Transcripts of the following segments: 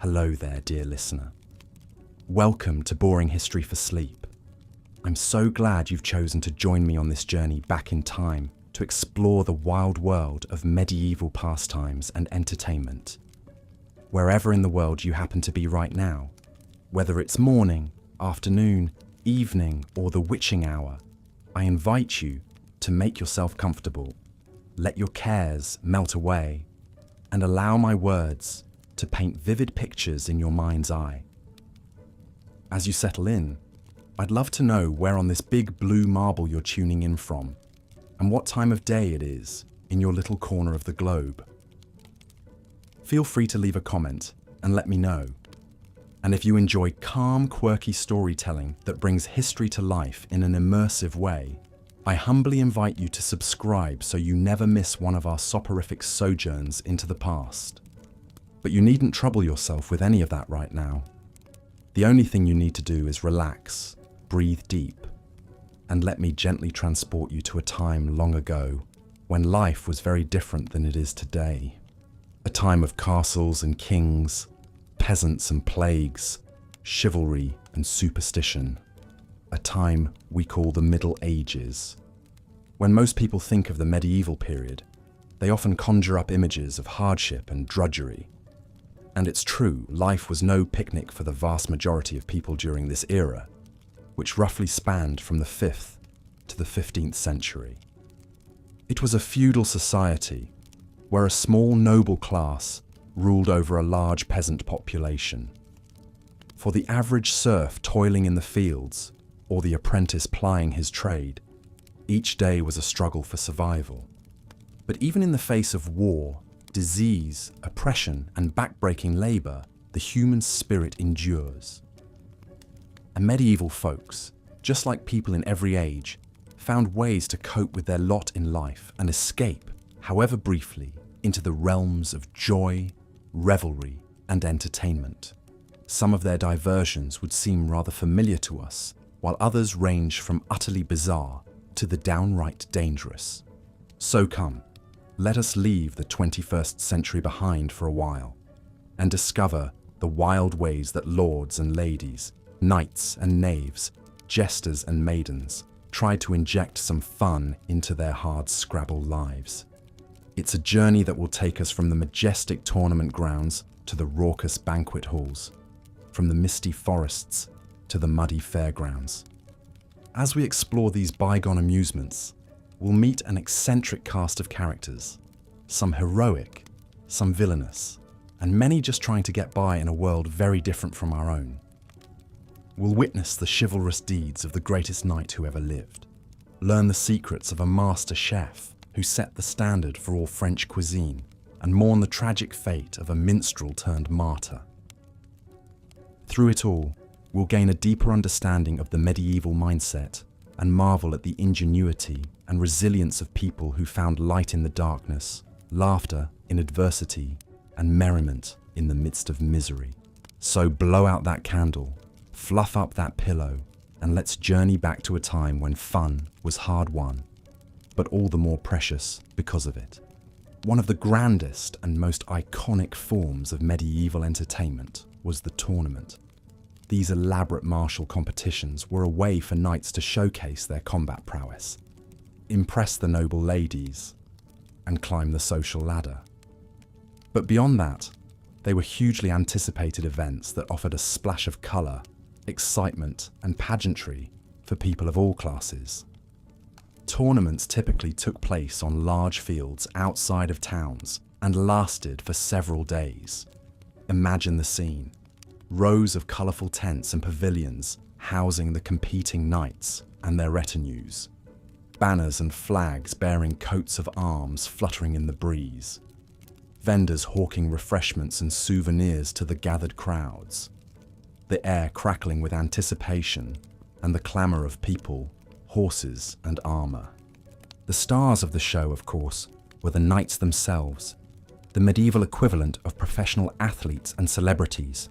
Hello there, dear listener. Welcome to Boring History for Sleep. I'm so glad you've chosen to join me on this journey back in time to explore the wild world of medieval pastimes and entertainment. Wherever in the world you happen to be right now, whether it's morning, afternoon, evening, or the witching hour, I invite you to make yourself comfortable, let your cares melt away, and allow my words to paint vivid pictures in your mind's eye. As you settle in, I'd love to know where on this big blue marble you're tuning in from, and what time of day it is in your little corner of the globe. Feel free to leave a comment and let me know. And if you enjoy calm, quirky storytelling that brings history to life in an immersive way, I humbly invite you to subscribe so you never miss one of our soporific sojourns into the past. But you needn't trouble yourself with any of that right now. The only thing you need to do is relax, breathe deep, and let me gently transport you to a time long ago when life was very different than it is today. A time of castles and kings, peasants and plagues, chivalry and superstition. A time we call the Middle Ages. When most people think of the medieval period, they often conjure up images of hardship and drudgery. And it's true, life was no picnic for the vast majority of people during this era, which roughly spanned from the 5th to the 15th century. It was a feudal society where a small noble class ruled over a large peasant population. For the average serf toiling in the fields, or the apprentice plying his trade, each day was a struggle for survival. But even in the face of war, disease, oppression, and backbreaking labour, the human spirit endures. And medieval folks, just like people in every age, found ways to cope with their lot in life and escape, however briefly, into the realms of joy, revelry, and entertainment. Some of their diversions would seem rather familiar to us, while others range from utterly bizarre to the downright dangerous. So come, let us leave the 21st century behind for a while and discover the wild ways that lords and ladies, knights and knaves, jesters and maidens tried to inject some fun into their hard-scrabble lives. It's a journey that will take us from the majestic tournament grounds to the raucous banquet halls, from the misty forests to the muddy fairgrounds. As we explore these bygone amusements, we'll meet an eccentric cast of characters, some heroic, some villainous, and many just trying to get by in a world very different from our own. We'll witness the chivalrous deeds of the greatest knight who ever lived, learn the secrets of a master chef who set the standard for all French cuisine, and mourn the tragic fate of a minstrel turned martyr. Through it all, we'll gain a deeper understanding of the medieval mindset and marvel at the ingenuity and resilience of people who found light in the darkness, laughter in adversity, and merriment in the midst of misery. So blow out that candle, fluff up that pillow, and let's journey back to a time when fun was hard won, but all the more precious because of it. One of the grandest and most iconic forms of medieval entertainment was the tournament. These elaborate martial competitions were a way for knights to showcase their combat prowess, impress the noble ladies, and climb the social ladder. But beyond that, they were hugely anticipated events that offered a splash of colour, excitement, and pageantry for people of all classes. Tournaments typically took place on large fields outside of towns and lasted for several days. Imagine the scene. Rows of colourful tents and pavilions housing the competing knights and their retinues. Banners and flags bearing coats of arms fluttering in the breeze. Vendors hawking refreshments and souvenirs to the gathered crowds. The air crackling with anticipation and the clamour of people, horses and armour. The stars of the show, of course, were the knights themselves, the medieval equivalent of professional athletes and celebrities.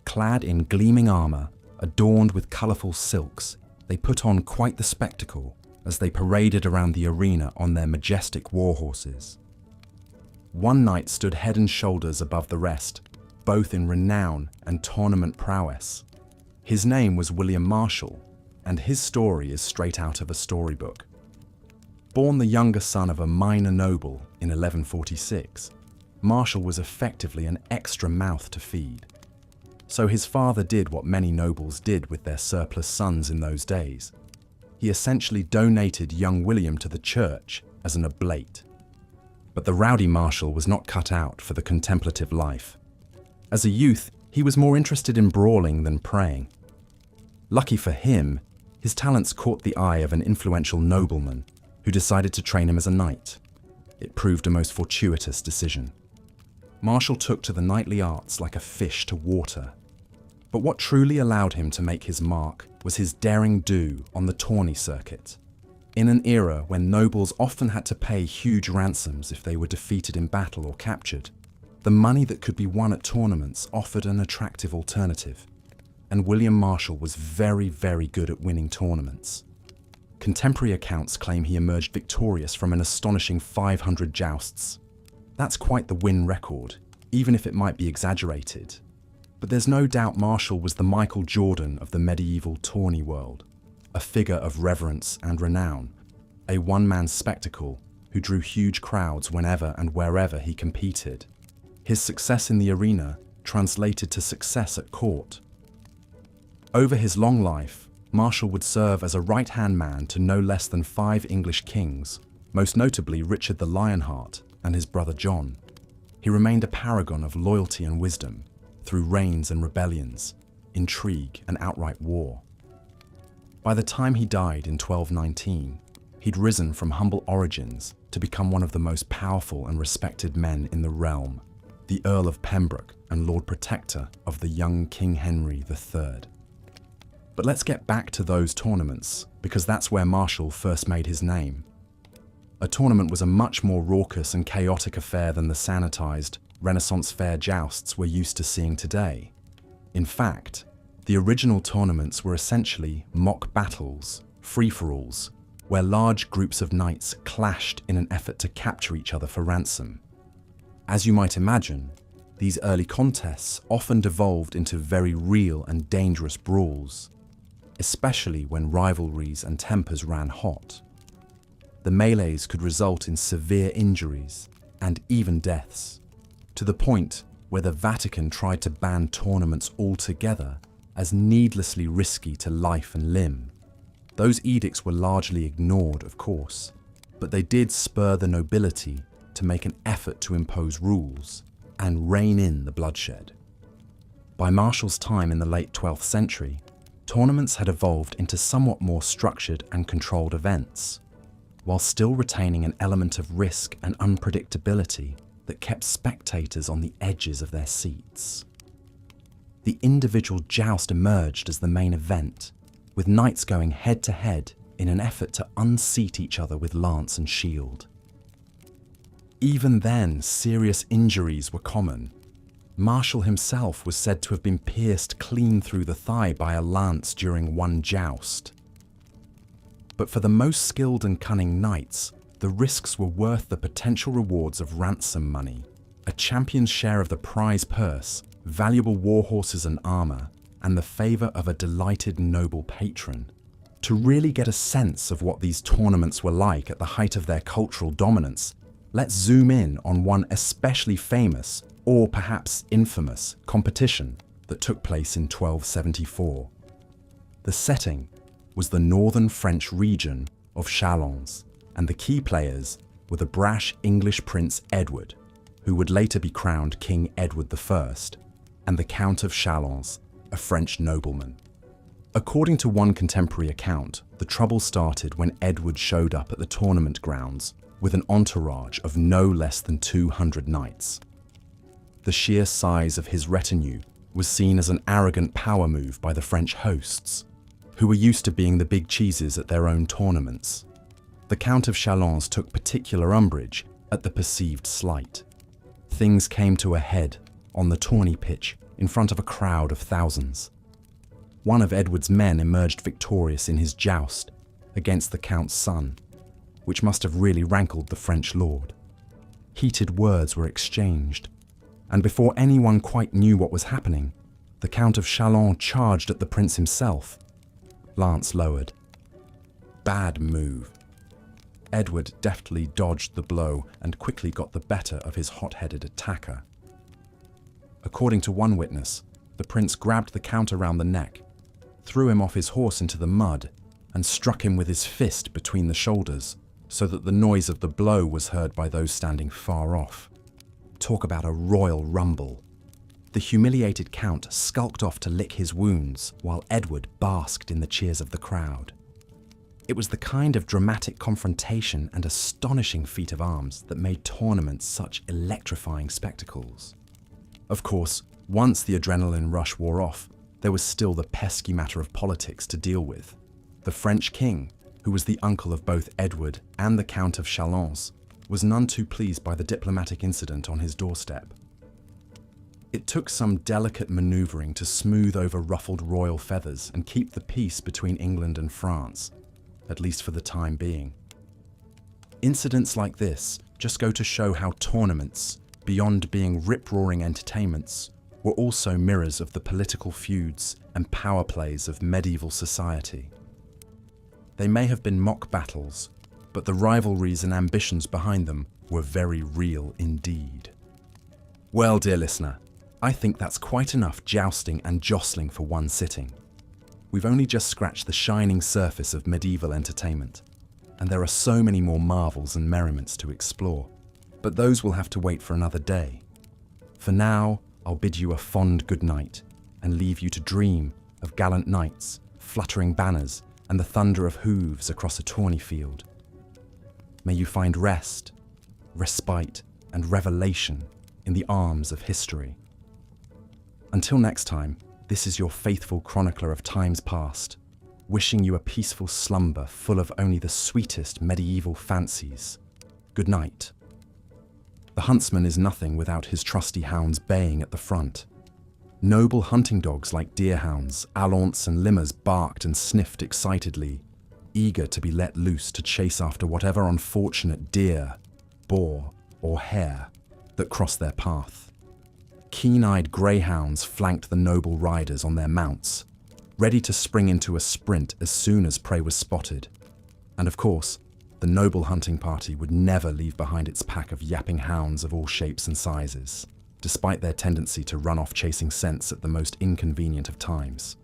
Clad in gleaming armour, adorned with colourful silks, they put on quite the spectacle as they paraded around the arena on their majestic war horses. One knight stood head and shoulders above the rest, both in renown and tournament prowess. His name was William Marshall, and his story is straight out of a storybook. Born the younger son of a minor noble in 1146, Marshall was effectively an extra mouth to feed. So his father did what many nobles did with their surplus sons in those days. He essentially donated young William to the church as an oblate. But the rowdy Marshall was not cut out for the contemplative life. As a youth, he was more interested in brawling than praying. Lucky for him, his talents caught the eye of an influential nobleman who decided to train him as a knight. It proved a most fortuitous decision. Marshall took to the knightly arts like a fish to water. But what truly allowed him to make his mark was his daring do on the tourney circuit. In an era when nobles often had to pay huge ransoms if they were defeated in battle or captured, the money that could be won at tournaments offered an attractive alternative. And William Marshall was very, very good at winning tournaments. Contemporary accounts claim he emerged victorious from an astonishing 500 jousts. That's quite the win record, even if it might be exaggerated. But there's no doubt Marshall was the Michael Jordan of the medieval tourney world, a figure of reverence and renown, a one-man spectacle who drew huge crowds whenever and wherever he competed. His success in the arena translated to success at court. Over his long life, Marshall would serve as a right-hand man to no less than 5 English kings, most notably Richard the Lionheart and his brother John. He remained a paragon of loyalty and wisdom through reigns and rebellions, intrigue and outright war. By the time he died in 1219, he'd risen from humble origins to become one of the most powerful and respected men in the realm, the Earl of Pembroke and Lord Protector of the young King Henry III. But let's get back to those tournaments, because that's where Marshall first made his name. A tournament was a much more raucous and chaotic affair than the sanitized, Renaissance fair jousts we're used to seeing today. In fact, the original tournaments were essentially mock battles, free-for-alls, where large groups of knights clashed in an effort to capture each other for ransom. As you might imagine, these early contests often devolved into very real and dangerous brawls, especially when rivalries and tempers ran hot. The melees could result in severe injuries and even deaths, to the point where the Vatican tried to ban tournaments altogether as needlessly risky to life and limb. Those edicts were largely ignored, of course, but they did spur the nobility to make an effort to impose rules and rein in the bloodshed. By Marshall's time in the late 12th century, tournaments had evolved into somewhat more structured and controlled events, while still retaining an element of risk and unpredictability that kept spectators on the edges of their seats. The individual joust emerged as the main event, with knights going head-to-head in an effort to unseat each other with lance and shield. Even then, serious injuries were common. Marshall himself was said to have been pierced clean through the thigh by a lance during one joust. But for the most skilled and cunning knights, the risks were worth the potential rewards of ransom money, a champion's share of the prize purse, valuable war horses and armor, and the favor of a delighted noble patron. To really get a sense of what these tournaments were like at the height of their cultural dominance, let's zoom in on one especially famous, or perhaps infamous, competition that took place in 1274. The setting was the northern French region of Chalons, and the key players were the brash English Prince Edward, who would later be crowned King Edward I, and the Count of Chalons, a French nobleman. According to one contemporary account, the trouble started when Edward showed up at the tournament grounds with an entourage of no less than 200 knights. The sheer size of his retinue was seen as an arrogant power move by the French hosts, who were used to being the big cheeses at their own tournaments. The Count of Chalons took particular umbrage at the perceived slight. Things came to a head on the tourney pitch in front of a crowd of thousands. One of Edward's men emerged victorious in his joust against the Count's son, which must have really rankled the French lord. Heated words were exchanged. and before anyone quite knew what was happening, the Count of Chalon charged at the prince himself. Lance lowered. Bad move. Edward deftly dodged the blow and quickly got the better of his hot-headed attacker. According to one witness, the prince grabbed the count around the neck, threw him off his horse into the mud, and struck him with his fist between the shoulders, so that the noise of the blow was heard by those standing far off. Talk about a royal rumble. The humiliated count skulked off to lick his wounds, while Edward basked in the cheers of the crowd. It was the kind of dramatic confrontation and astonishing feat of arms that made tournaments such electrifying spectacles. Of course, once the adrenaline rush wore off, there was still the pesky matter of politics to deal with. The French king, who was the uncle of both Edward and the Count of Chalons, was none too pleased by the diplomatic incident on his doorstep. It took some delicate manoeuvring to smooth over ruffled royal feathers and keep the peace between England and France, at least for the time being. Incidents like this just go to show how tournaments, beyond being rip-roaring entertainments, were also mirrors of the political feuds and power plays of medieval society. They may have been mock battles, but the rivalries and ambitions behind them were very real indeed. Well, dear listener, I think that's quite enough jousting and jostling for one sitting. We've only just scratched the shining surface of medieval entertainment, and there are so many more marvels and merriments to explore, but those will have to wait for another day. For now, I'll bid you a fond good night and leave you to dream of gallant knights, fluttering banners, and the thunder of hooves across a tourney field. May you find rest, respite, and revelation in the arms of history. Until next time, this is your faithful chronicler of times past, wishing you a peaceful slumber full of only the sweetest medieval fancies. Good night. The huntsman is nothing without his trusty hounds baying at the front. Noble hunting dogs like deerhounds, alaunts and limmers barked and sniffed excitedly, eager to be let loose to chase after whatever unfortunate deer, boar, or hare that crossed their path. Keen-eyed greyhounds flanked the noble riders on their mounts, ready to spring into a sprint as soon as prey was spotted. And of course, the noble hunting party would never leave behind its pack of yapping hounds of all shapes and sizes, despite their tendency to run off chasing scents at the most inconvenient of times.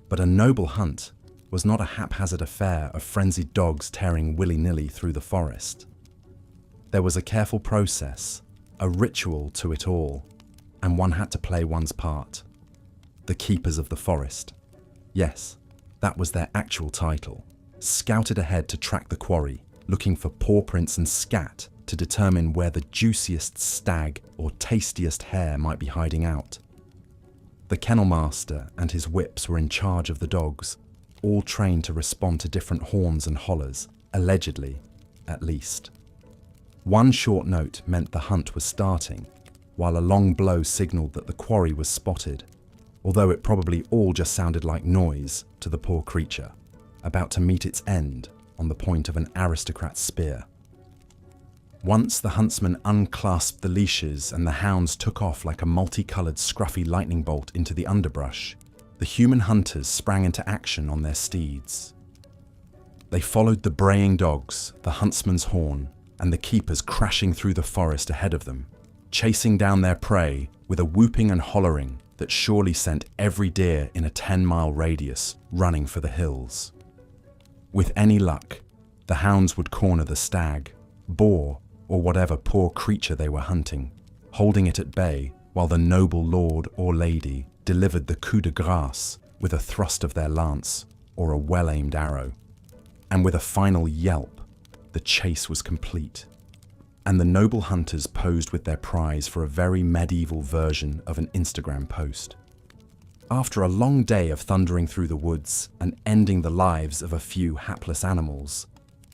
But a noble hunt was not a haphazard affair of frenzied dogs tearing willy-nilly through the forest. There was a careful process, a ritual to it all, and one had to play one's part. The Keepers of the Forest. Yes, that was their actual title, scouted ahead to track the quarry, looking for paw prints and scat to determine where the juiciest stag or tastiest hare might be hiding out. The kennel master and his whips were in charge of the dogs, all trained to respond to different horns and hollers, allegedly, at least. One short note meant the hunt was starting, while a long blow signalled that the quarry was spotted, although it probably all just sounded like noise to the poor creature, about to meet its end on the point of an aristocrat's spear. Once the huntsman unclasped the leashes and the hounds took off like a multicoloured scruffy lightning bolt into the underbrush, the human hunters sprang into action on their steeds. They followed the braying dogs, the huntsman's horn, and the keepers crashing through the forest ahead of them, chasing down their prey with a whooping and hollering that surely sent every deer in a 10-mile radius running for the hills. With any luck, the hounds would corner the stag, boar, or whatever poor creature they were hunting, holding it at bay while the noble lord or lady delivered the coup de grâce with a thrust of their lance or a well-aimed arrow. And with a final yelp, the chase was complete, and the noble hunters posed with their prize for a very medieval version of an Instagram post. After a long day of thundering through the woods and ending the lives of a few hapless animals,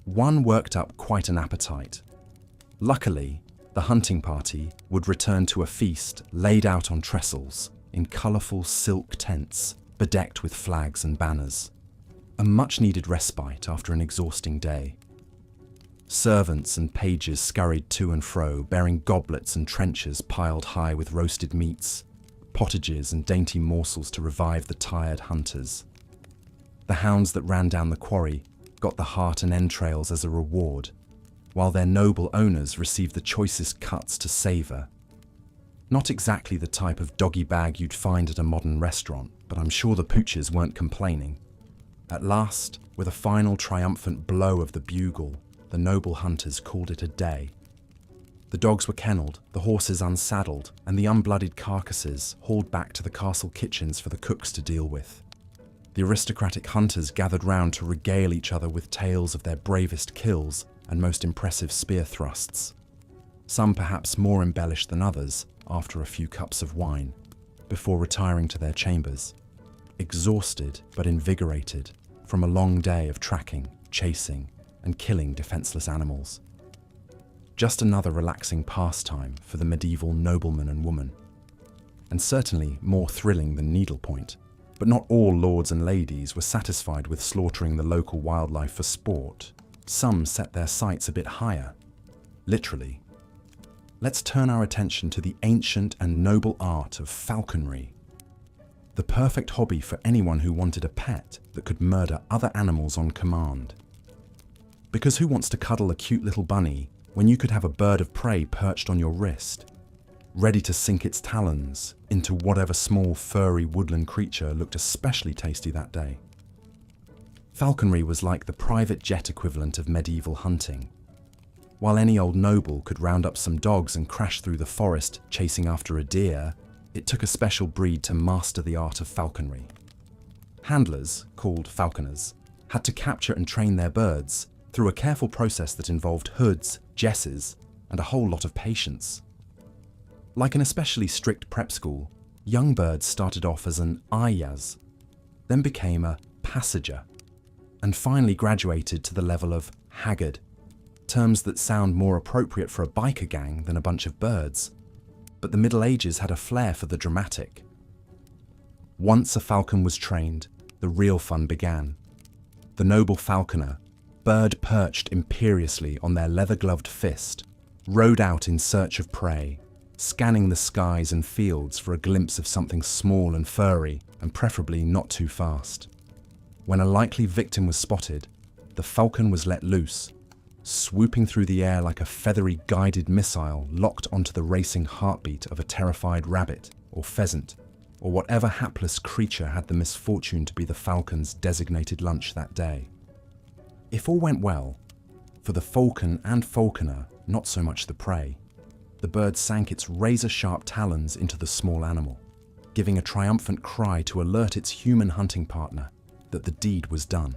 one worked up quite an appetite. Luckily, the hunting party would return to a feast laid out on trestles in colourful silk tents bedecked with flags and banners. A much-needed respite after an exhausting day. Servants and pages scurried to and fro, bearing goblets and trenchers piled high with roasted meats, pottages and dainty morsels to revive the tired hunters. The hounds that ran down the quarry got the heart and entrails as a reward, while their noble owners received the choicest cuts to savour. Not exactly the type of doggy bag you'd find at a modern restaurant, but I'm sure the poochers weren't complaining. At last, with a final triumphant blow of the bugle, the noble hunters called it a day. The dogs were kennelled, the horses unsaddled, and the unbloodied carcasses hauled back to the castle kitchens for the cooks to deal with. The aristocratic hunters gathered round to regale each other with tales of their bravest kills and most impressive spear thrusts. Some perhaps more embellished than others after a few cups of wine, before retiring to their chambers, exhausted but invigorated from a long day of tracking, chasing, and killing defenseless animals. Just another relaxing pastime for the medieval nobleman and woman, and certainly more thrilling than needlepoint. But not all lords and ladies were satisfied with slaughtering the local wildlife for sport. Some set their sights a bit higher, literally. Let's turn our attention to the ancient and noble art of falconry. The perfect hobby for anyone who wanted a pet that could murder other animals on command. Because who wants to cuddle a cute little bunny when you could have a bird of prey perched on your wrist, ready to sink its talons into whatever small furry woodland creature looked especially tasty that day? Falconry was like the private jet equivalent of medieval hunting. While any old noble could round up some dogs and crash through the forest chasing after a deer, it took a special breed to master the art of falconry. Handlers, called falconers, had to capture and train their birds through a careful process that involved hoods, jesses, and a whole lot of patience. Like an especially strict prep school, young birds started off as an ayaz, then became a passenger, and finally graduated to the level of haggard, terms that sound more appropriate for a biker gang than a bunch of birds. But the Middle Ages had a flair for the dramatic. Once a falcon was trained, the real fun began. The noble falconer, bird perched imperiously on their leather-gloved fist, rode out in search of prey, scanning the skies and fields for a glimpse of something small and furry, and preferably not too fast. When a likely victim was spotted, the falcon was let loose, swooping through the air like a feathery guided missile locked onto the racing heartbeat of a terrified rabbit or pheasant, or whatever hapless creature had the misfortune to be the falcon's designated lunch that day. If all went well, for the falcon and falconer, not so much the prey, the bird sank its razor-sharp talons into the small animal, giving a triumphant cry to alert its human hunting partner that the deed was done.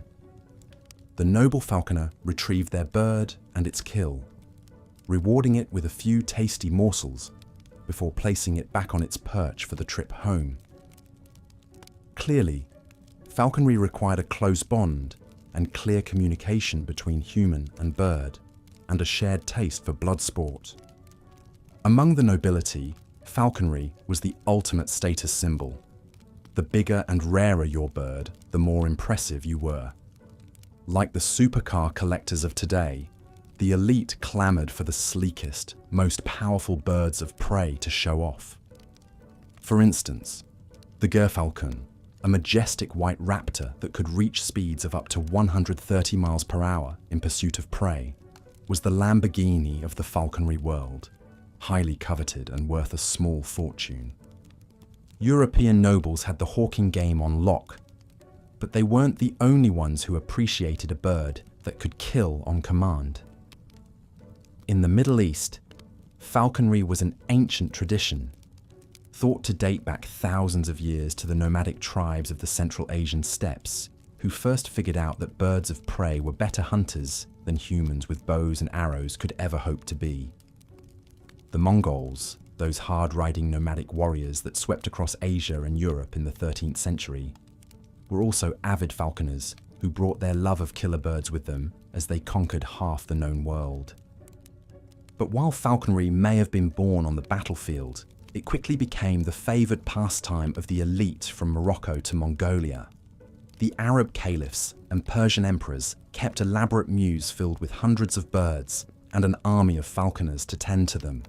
The noble falconer retrieved their bird and its kill, rewarding it with a few tasty morsels before placing it back on its perch for the trip home. Clearly, falconry required a close bond and clear communication between human and bird, and a shared taste for blood sport. Among the nobility, falconry was the ultimate status symbol. The bigger and rarer your bird, the more impressive you were. Like the supercar collectors of today, the elite clamoured for the sleekest, most powerful birds of prey to show off. For instance, the gerfalcon, a majestic white raptor that could reach speeds of up to 130 miles per hour in pursuit of prey, was the Lamborghini of the falconry world, highly coveted and worth a small fortune. European nobles had the hawking game on lock, but they weren't the only ones who appreciated a bird that could kill on command. In the Middle East, falconry was an ancient tradition, thought to date back thousands of years to the nomadic tribes of the Central Asian steppes, who first figured out that birds of prey were better hunters than humans with bows and arrows could ever hope to be. The Mongols, those hard-riding nomadic warriors that swept across Asia and Europe in the 13th century, were also avid falconers who brought their love of killer birds with them as they conquered half the known world. But while falconry may have been born on the battlefield, it quickly became the favoured pastime of the elite from Morocco to Mongolia. The Arab caliphs and Persian emperors kept elaborate mews filled with hundreds of birds and an army of falconers to tend to them.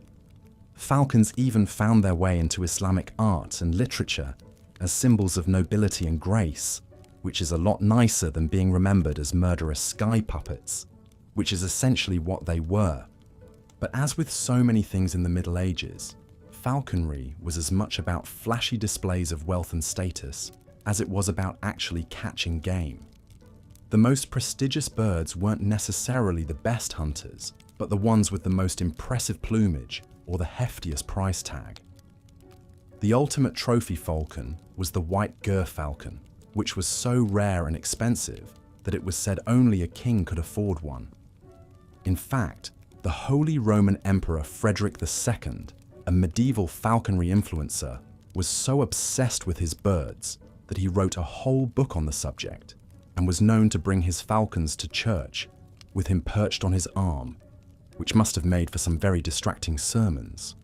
Falcons even found their way into Islamic art and literature as symbols of nobility and grace, which is a lot nicer than being remembered as murderous sky puppets, which is essentially what they were. But as with so many things in the Middle Ages, falconry was as much about flashy displays of wealth and status as it was about actually catching game. The most prestigious birds weren't necessarily the best hunters, but the ones with the most impressive plumage or the heftiest price tag. The ultimate trophy falcon was the white gerfalcon, which was so rare and expensive that it was said only a king could afford one. In fact, the Holy Roman Emperor Frederick II, a medieval falconry influencer, was so obsessed with his birds that he wrote a whole book on the subject and was known to bring his falcons to church with him perched on his arm, which must have made for some very distracting sermons.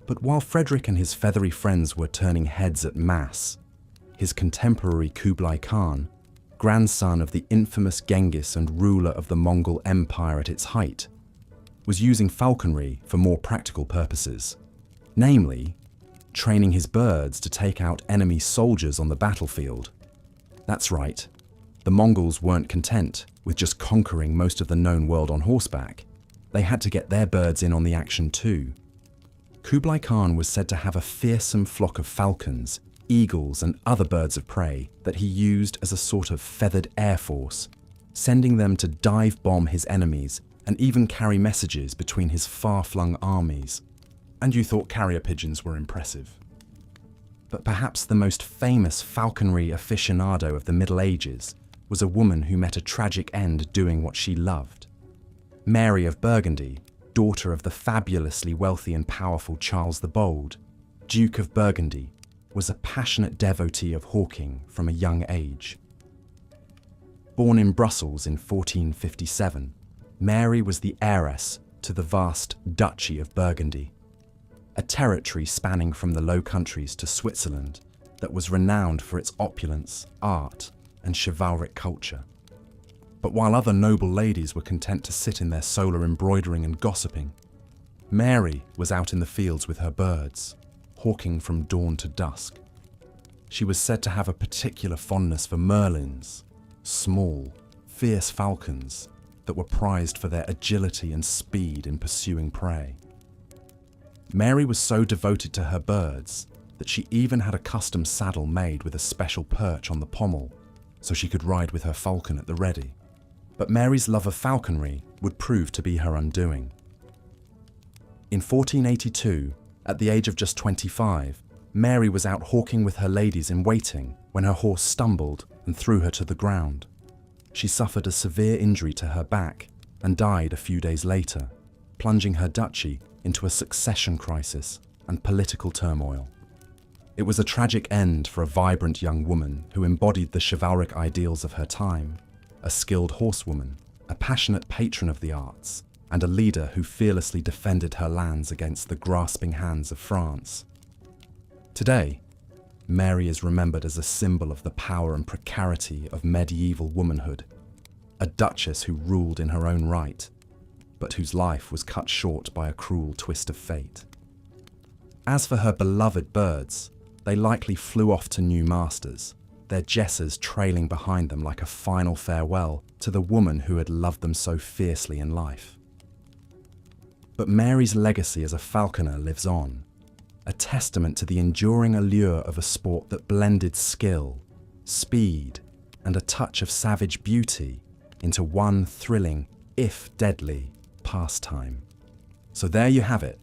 But while Frederick and his feathery friends were turning heads at Mass, his contemporary Kublai Khan, grandson of the infamous Genghis and ruler of the Mongol Empire at its height, was using falconry for more practical purposes, namely, training his birds to take out enemy soldiers on the battlefield. That's right, the Mongols weren't content with just conquering most of the known world on horseback. They had to get their birds in on the action too. Kublai Khan was said to have a fearsome flock of falcons, eagles and other birds of prey that he used as a sort of feathered air force, sending them to dive bomb his enemies and even carry messages between his far-flung armies. And you thought carrier pigeons were impressive. But perhaps the most famous falconry aficionado of the Middle Ages was a woman who met a tragic end doing what she loved. Mary of Burgundy, daughter of the fabulously wealthy and powerful Charles the Bold, Duke of Burgundy, was a passionate devotee of hawking from a young age. Born in Brussels in 1457, Mary was the heiress to the vast Duchy of Burgundy, a territory spanning from the Low Countries to Switzerland that was renowned for its opulence, art, and chivalric culture. But while other noble ladies were content to sit in their solar embroidering and gossiping, Mary was out in the fields with her birds, hawking from dawn to dusk. She was said to have a particular fondness for merlins, small, fierce falcons that were prized for their agility and speed in pursuing prey. Mary was so devoted to her birds that she even had a custom saddle made with a special perch on the pommel so she could ride with her falcon at the ready. But Mary's love of falconry would prove to be her undoing. In 1482, at the age of just 25, Mary was out hawking with her ladies in waiting when her horse stumbled and threw her to the ground. She suffered a severe injury to her back and died a few days later, plunging her duchy into a succession crisis and political turmoil. It was a tragic end for a vibrant young woman who embodied the chivalric ideals of her time, a skilled horsewoman, a passionate patron of the arts, and a leader who fearlessly defended her lands against the grasping hands of France. Today, Mary is remembered as a symbol of the power and precarity of medieval womanhood, a duchess who ruled in her own right, but whose life was cut short by a cruel twist of fate. As for her beloved birds, they likely flew off to new masters, their jessers trailing behind them like a final farewell to the woman who had loved them so fiercely in life. But Mary's legacy as a falconer lives on, a testament to the enduring allure of a sport that blended skill, speed, and a touch of savage beauty into one thrilling, if deadly, pastime. So there you have it,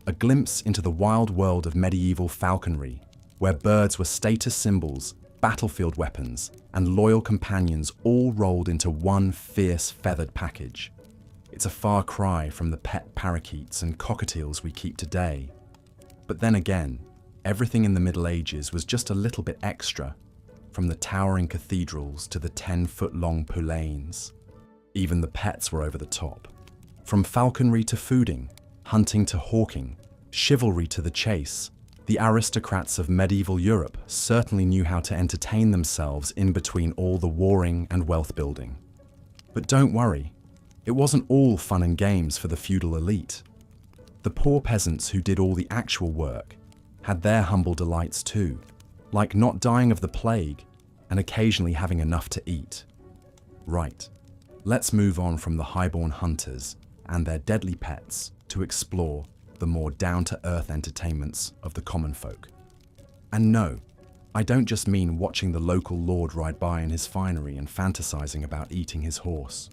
a glimpse into the wild world of medieval falconry, where birds were status symbols, battlefield weapons, and loyal companions all rolled into one fierce feathered package. It's a far cry from the pet parakeets and cockatiels we keep today. But then again, everything in the Middle Ages was just a little bit extra, from the towering cathedrals to the 10-foot-long poulains. Even the pets were over the top. From falconry to fooding, hunting to hawking, chivalry to the chase, The aristocrats of medieval Europe certainly knew how to entertain themselves in between all the warring and wealth building. But don't worry, it wasn't all fun and games for the feudal elite. The poor peasants who did all the actual work had their humble delights too, like not dying of the plague and occasionally having enough to eat. Right, let's move on from the highborn hunters and their deadly pets to explore the more down-to-earth entertainments of the common folk. And no, I don't just mean watching the local lord ride by in his finery and fantasizing about eating his horse.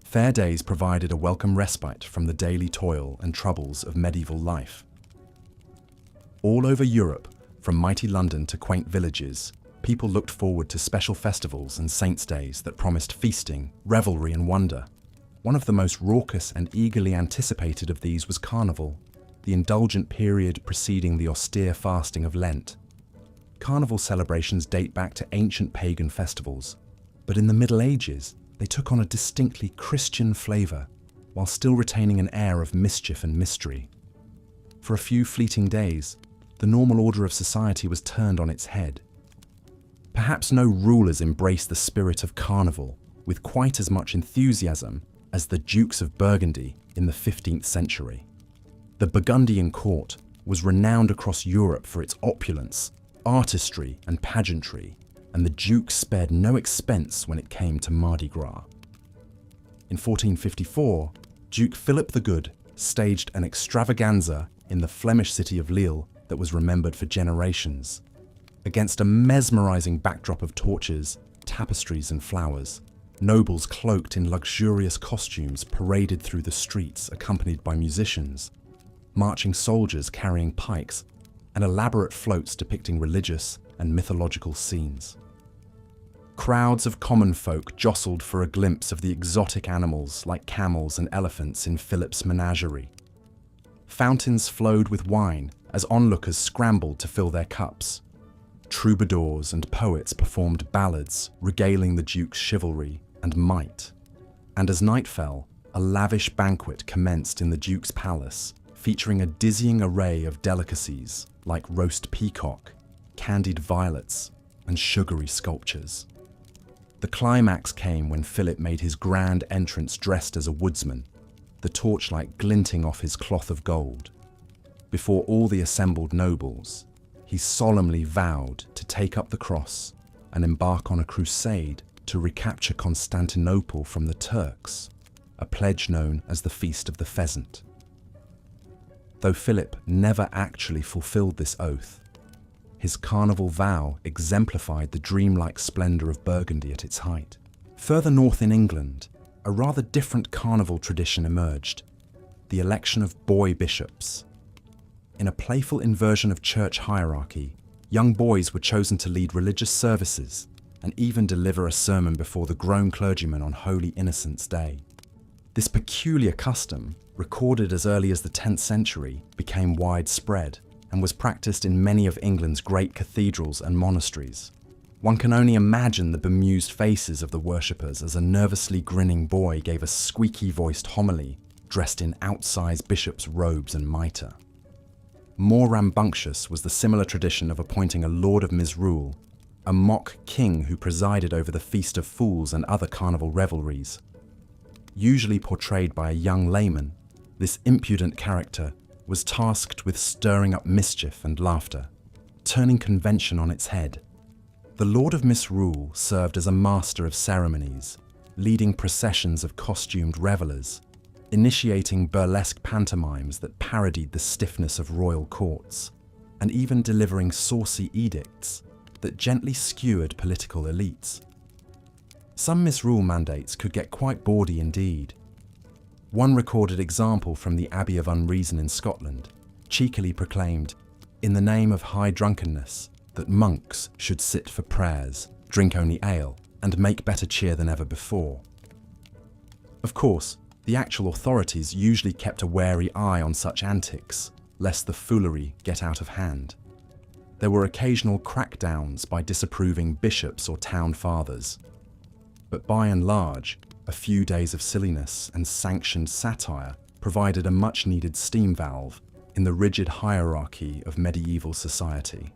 Fair days provided a welcome respite from the daily toil and troubles of medieval life. All over Europe, from mighty London to quaint villages, people looked forward to special festivals and saints' days that promised feasting, revelry and wonder. One of the most raucous and eagerly anticipated of these was Carnival, the indulgent period preceding the austere fasting of Lent. Carnival celebrations date back to ancient pagan festivals, but in the Middle Ages, they took on a distinctly Christian flavour, while still retaining an air of mischief and mystery. For a few fleeting days, the normal order of society was turned on its head. Perhaps no rulers embraced the spirit of Carnival with quite as much enthusiasm as the Dukes of Burgundy in the 15th century. The Burgundian court was renowned across Europe for its opulence, artistry and pageantry, and the Dukes spared no expense when it came to Mardi Gras. In 1454, Duke Philip the Good staged an extravaganza in the Flemish city of Lille that was remembered for generations. Against a mesmerizing backdrop of torches, tapestries and flowers, nobles cloaked in luxurious costumes paraded through the streets accompanied by musicians, marching soldiers carrying pikes, and elaborate floats depicting religious and mythological scenes. Crowds of common folk jostled for a glimpse of the exotic animals like camels and elephants in Philip's menagerie. Fountains flowed with wine as onlookers scrambled to fill their cups. Troubadours and poets performed ballads regaling the Duke's chivalry and might. And as night fell, a lavish banquet commenced in the Duke's palace, featuring a dizzying array of delicacies like roast peacock, candied violets, and sugary sculptures. The climax came when Philip made his grand entrance dressed as a woodsman, the torchlight glinting off his cloth of gold. Before all the assembled nobles, he solemnly vowed to take up the cross and embark on a crusade to recapture Constantinople from the Turks, a pledge known as the Feast of the Pheasant. Though Philip never actually fulfilled this oath, his carnival vow exemplified the dreamlike splendour of Burgundy at its height. Further north in England, a rather different carnival tradition emerged, the election of boy bishops. In a playful inversion of church hierarchy, young boys were chosen to lead religious services and even deliver a sermon before the grown clergyman on Holy Innocents' Day. This peculiar custom, recorded as early as the 10th century, became widespread and was practiced in many of England's great cathedrals and monasteries. One can only imagine the bemused faces of the worshippers as a nervously grinning boy gave a squeaky-voiced homily dressed in outsized bishop's robes and mitre. More rambunctious was the similar tradition of appointing a Lord of Misrule, a mock king who presided over the Feast of Fools and other carnival revelries. Usually portrayed by a young layman, this impudent character was tasked with stirring up mischief and laughter, turning convention on its head. The Lord of Misrule served as a master of ceremonies, leading processions of costumed revellers, initiating burlesque pantomimes that parodied the stiffness of royal courts, and even delivering saucy edicts that gently skewered political elites. Some misrule mandates could get quite bawdy indeed. One recorded example from the Abbey of Unreason in Scotland cheekily proclaimed, in the name of high drunkenness, that monks should sit for prayers, drink only ale, and make better cheer than ever before. Of course, the actual authorities usually kept a wary eye on such antics, lest the foolery get out of hand. There were occasional crackdowns by disapproving bishops or town fathers. But by and large, a few days of silliness and sanctioned satire provided a much-needed steam valve in the rigid hierarchy of medieval society.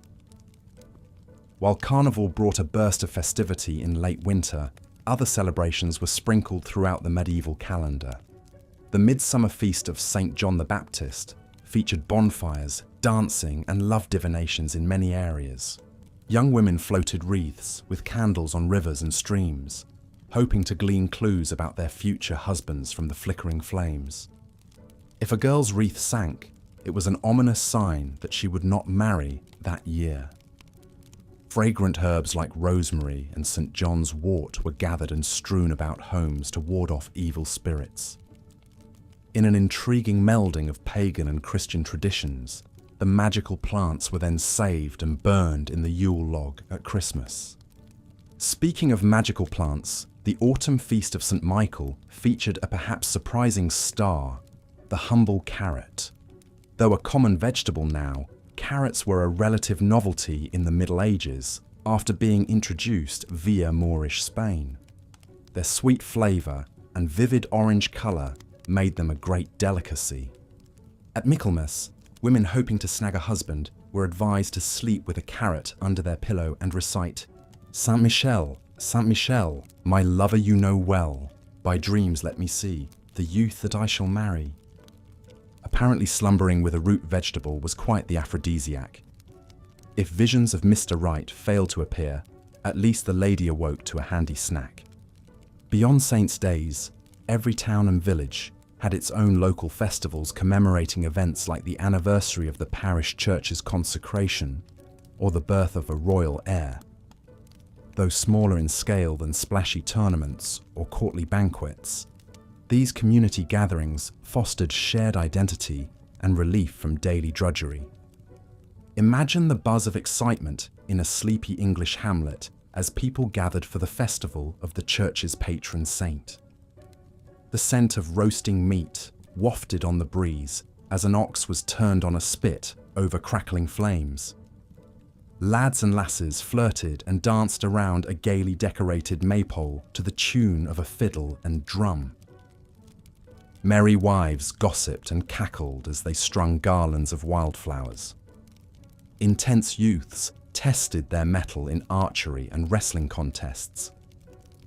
While Carnival brought a burst of festivity in late winter, other celebrations were sprinkled throughout the medieval calendar. The midsummer feast of St. John the Baptist featured bonfires, dancing, and love divinations in many areas. Young women floated wreaths with candles on rivers and streams, hoping to glean clues about their future husbands from the flickering flames. If a girl's wreath sank, it was an ominous sign that she would not marry that year. Fragrant herbs like rosemary and St. John's wort were gathered and strewn about homes to ward off evil spirits. In an intriguing melding of pagan and Christian traditions, the magical plants were then saved and burned in the Yule log at Christmas. Speaking of magical plants, the autumn feast of St. Michael featured a perhaps surprising star, the humble carrot. Though a common vegetable now, carrots were a relative novelty in the Middle Ages after being introduced via Moorish Spain. Their sweet flavour and vivid orange colour made them a great delicacy. At Michaelmas, women hoping to snag a husband were advised to sleep with a carrot under their pillow and recite, Saint Michel, my lover you know well, by dreams let me see, the youth that I shall marry. Apparently slumbering with a root vegetable was quite the aphrodisiac. If visions of Mr. Right failed to appear, at least the lady awoke to a handy snack. Beyond Saints' Days, every town and village had its own local festivals commemorating events like the anniversary of the parish church's consecration or the birth of a royal heir. Though smaller in scale than splashy tournaments or courtly banquets, these community gatherings fostered shared identity and relief from daily drudgery. Imagine the buzz of excitement in a sleepy English hamlet as people gathered for the festival of the church's patron saint. The scent of roasting meat wafted on the breeze as an ox was turned on a spit over crackling flames. Lads and lasses flirted and danced around a gaily decorated maypole to the tune of a fiddle and drum. Merry wives gossiped and cackled as they strung garlands of wildflowers. Intense youths tested their mettle in archery and wrestling contests.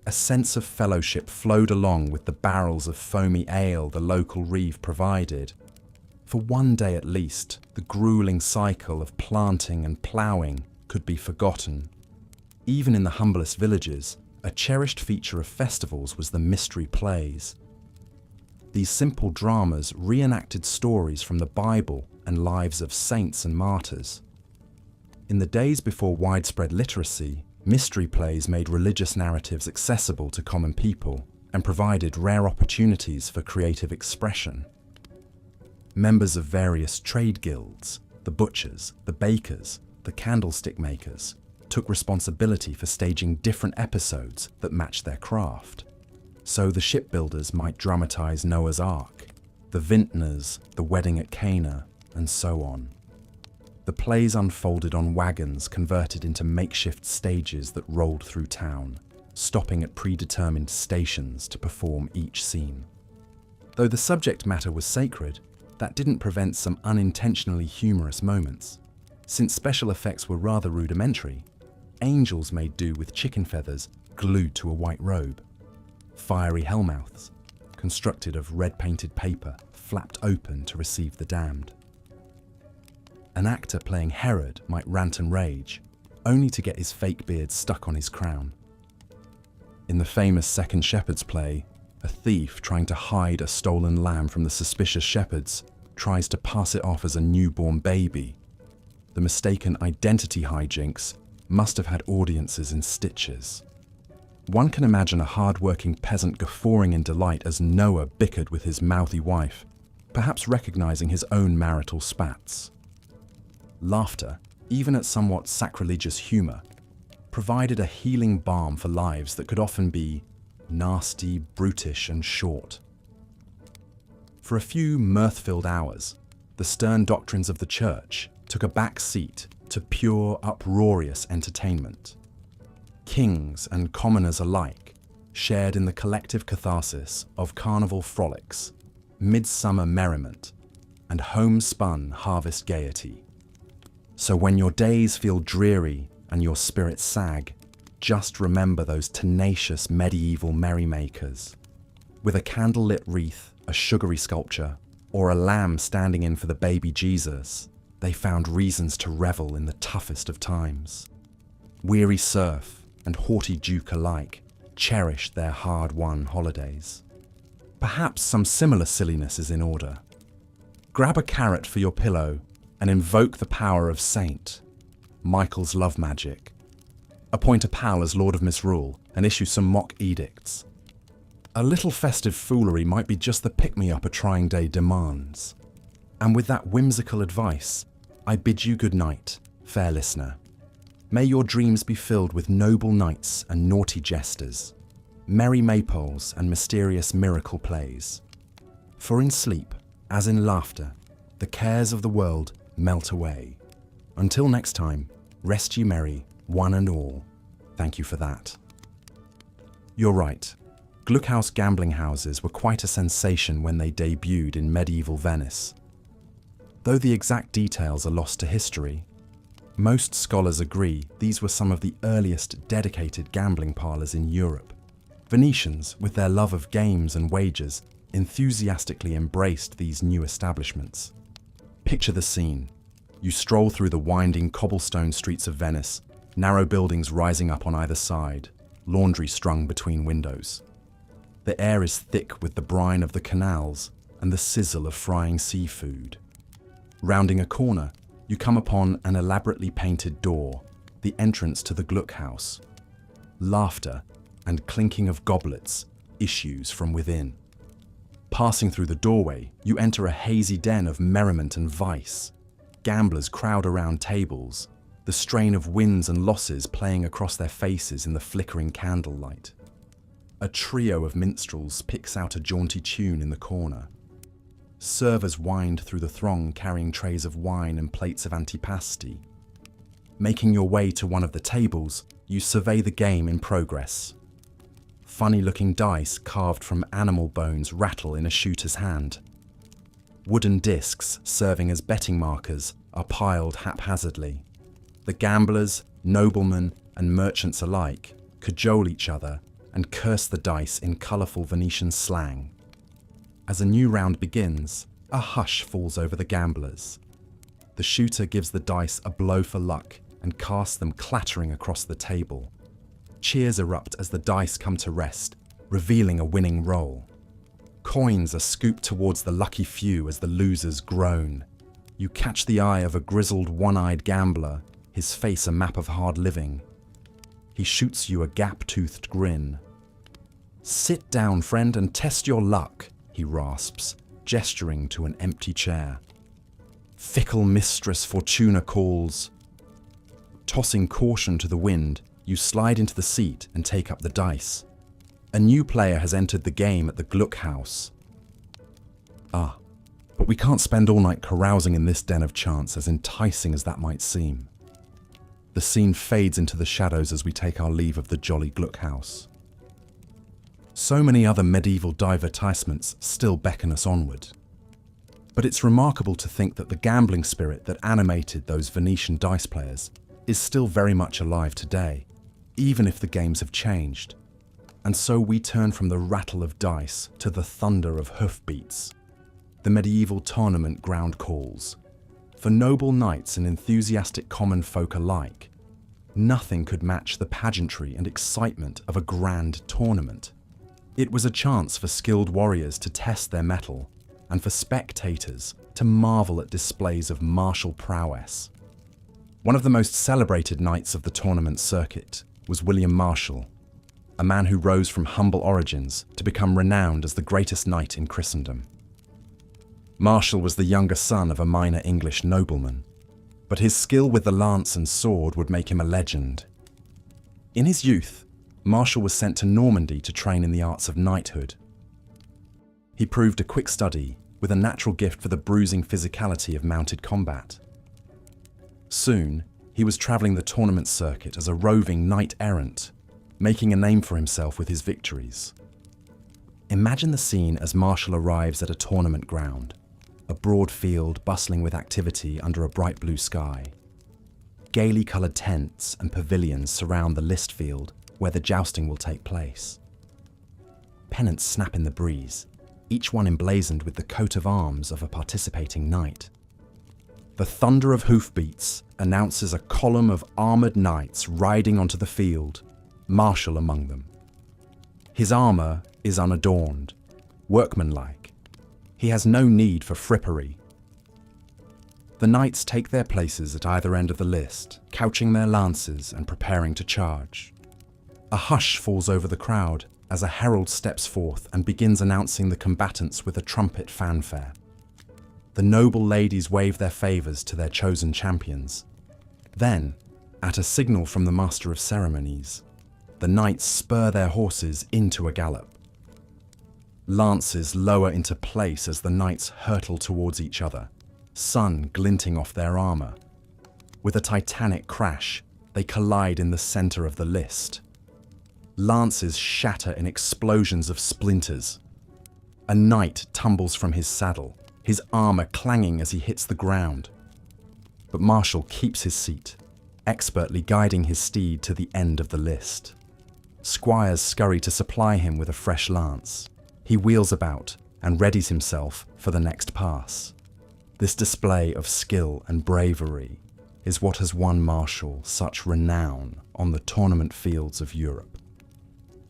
A sense of fellowship flowed along with the barrels of foamy ale the local reeve provided. For one day at least, the grueling cycle of planting and ploughing could be forgotten. Even in the humblest villages, a cherished feature of festivals was the mystery plays. These simple dramas reenacted stories from the Bible and lives of saints and martyrs. In the days before widespread literacy, mystery plays made religious narratives accessible to common people and provided rare opportunities for creative expression. Members of various trade guilds, the butchers, the bakers, the candlestick makers, took responsibility for staging different episodes that matched their craft. So the shipbuilders might dramatize Noah's Ark, the vintners, the wedding at Cana, and so on. The plays unfolded on wagons converted into makeshift stages that rolled through town, stopping at predetermined stations to perform each scene. Though the subject matter was sacred, that didn't prevent some unintentionally humorous moments. Since special effects were rather rudimentary, angels made do with chicken feathers glued to a white robe. Fiery hellmouths, constructed of red-painted paper, flapped open to receive the damned. An actor playing Herod might rant and rage, only to get his fake beard stuck on his crown. In the famous Second Shepherds play, a thief trying to hide a stolen lamb from the suspicious shepherds tries to pass it off as a newborn baby. The mistaken identity hijinks must have had audiences in stitches. One can imagine a hard-working peasant guffawing in delight as Noah bickered with his mouthy wife, perhaps recognizing his own marital spats. Laughter, even at somewhat sacrilegious humor, provided a healing balm for lives that could often be nasty, brutish, and short. For a few mirth-filled hours, the stern doctrines of the church took a back seat to pure, uproarious entertainment. Kings and commoners alike shared in the collective catharsis of carnival frolics, midsummer merriment, and homespun harvest gaiety. So when your days feel dreary and your spirits sag, just remember those tenacious medieval merrymakers. With a candlelit wreath, a sugary sculpture, or a lamb standing in for the baby Jesus, they found reasons to revel in the toughest of times. Weary serf and haughty duke alike cherished their hard-won holidays. Perhaps some similar silliness is in order. Grab a carrot for your pillow and invoke the power of Saint Michael's love magic. Appoint a pal as Lord of Misrule and issue some mock edicts. A little festive foolery might be just the pick-me-up a trying day demands. And with that whimsical advice, I bid you good night, fair listener. May your dreams be filled with noble knights and naughty jesters, merry maypoles and mysterious miracle plays. For in sleep, as in laughter, the cares of the world melt away. Until next time, rest ye merry, one and all. Thank you for that. You're right. Gluckhaus gambling houses were quite a sensation when they debuted in medieval Venice. Though the exact details are lost to history, most scholars agree these were some of the earliest dedicated gambling parlours in Europe. Venetians, with their love of games and wagers, enthusiastically embraced these new establishments. Picture the scene. You stroll through the winding cobblestone streets of Venice, narrow buildings rising up on either side, laundry strung between windows. The air is thick with the brine of the canals and the sizzle of frying seafood. Rounding a corner, you come upon an elaborately painted door, the entrance to the Gluckhaus. Laughter and clinking of goblets issues from within. Passing through the doorway, you enter a hazy den of merriment and vice. Gamblers crowd around tables, the strain of wins and losses playing across their faces in the flickering candlelight. A trio of minstrels picks out a jaunty tune in the corner. Servers wind through the throng carrying trays of wine and plates of antipasti. Making your way to one of the tables, you survey the game in progress. Funny-looking dice carved from animal bones rattle in a shooter's hand. Wooden discs serving as betting markers are piled haphazardly. The gamblers, noblemen, and merchants alike cajole each other and curse the dice in colourful Venetian slang. As a new round begins, a hush falls over the gamblers. The shooter gives the dice a blow for luck and casts them clattering across the table. Cheers erupt as the dice come to rest, revealing a winning roll. Coins are scooped towards the lucky few as the losers groan. You catch the eye of a grizzled, one-eyed gambler, his face a map of hard living. He shoots you a gap-toothed grin. "Sit down, friend, and test your luck," he rasps, gesturing to an empty chair. "Fickle mistress Fortuna calls." Tossing caution to the wind, you slide into the seat and take up the dice. A new player has entered the game at the Gluckhaus. Ah, but we can't spend all night carousing in this den of chance, as enticing as that might seem. The scene fades into the shadows as we take our leave of the jolly Gluckhaus. So many other medieval divertissements still beckon us onward. But it's remarkable to think that the gambling spirit that animated those Venetian dice players is still very much alive today, even if the games have changed. And so we turn from the rattle of dice to the thunder of hoofbeats. The medieval tournament ground calls. For noble knights and enthusiastic common folk alike, nothing could match the pageantry and excitement of a grand tournament. It was a chance for skilled warriors to test their mettle, and for spectators to marvel at displays of martial prowess. One of the most celebrated knights of the tournament circuit was William Marshall, a man who rose from humble origins to become renowned as the greatest knight in Christendom. Marshall was the younger son of a minor English nobleman, but his skill with the lance and sword would make him a legend. In his youth, Marshall was sent to Normandy to train in the arts of knighthood. He proved a quick study with a natural gift for the bruising physicality of mounted combat. Soon, he was travelling the tournament circuit as a roving knight-errant, making a name for himself with his victories. Imagine the scene as Marshall arrives at a tournament ground. a broad field bustling with activity under a bright blue sky. Gaily coloured tents and pavilions surround the list field where the jousting will take place. Pennants snap in the breeze, each one emblazoned with the coat of arms of a participating knight. The thunder of hoofbeats announces a column of armoured knights riding onto the field, martial among them. His armour is unadorned, workmanlike. He has no need for frippery. The knights take their places at either end of the list, couching their lances and preparing to charge. A hush falls over the crowd as a herald steps forth and begins announcing the combatants with a trumpet fanfare. The noble ladies wave their favours to their chosen champions. Then, at a signal from the master of ceremonies, the knights spur their horses into a gallop. Lances lower into place as the knights hurtle towards each other, sun glinting off their armour. With a titanic crash, they collide in the centre of the list. Lances shatter in explosions of splinters. A knight tumbles from his saddle, his armour clanging as he hits the ground. But Marshall keeps his seat, expertly guiding his steed to the end of the list. Squires scurry to supply him with a fresh lance. He wheels about and readies himself for the next pass. This display of skill and bravery is what has won Marshall such renown on the tournament fields of Europe.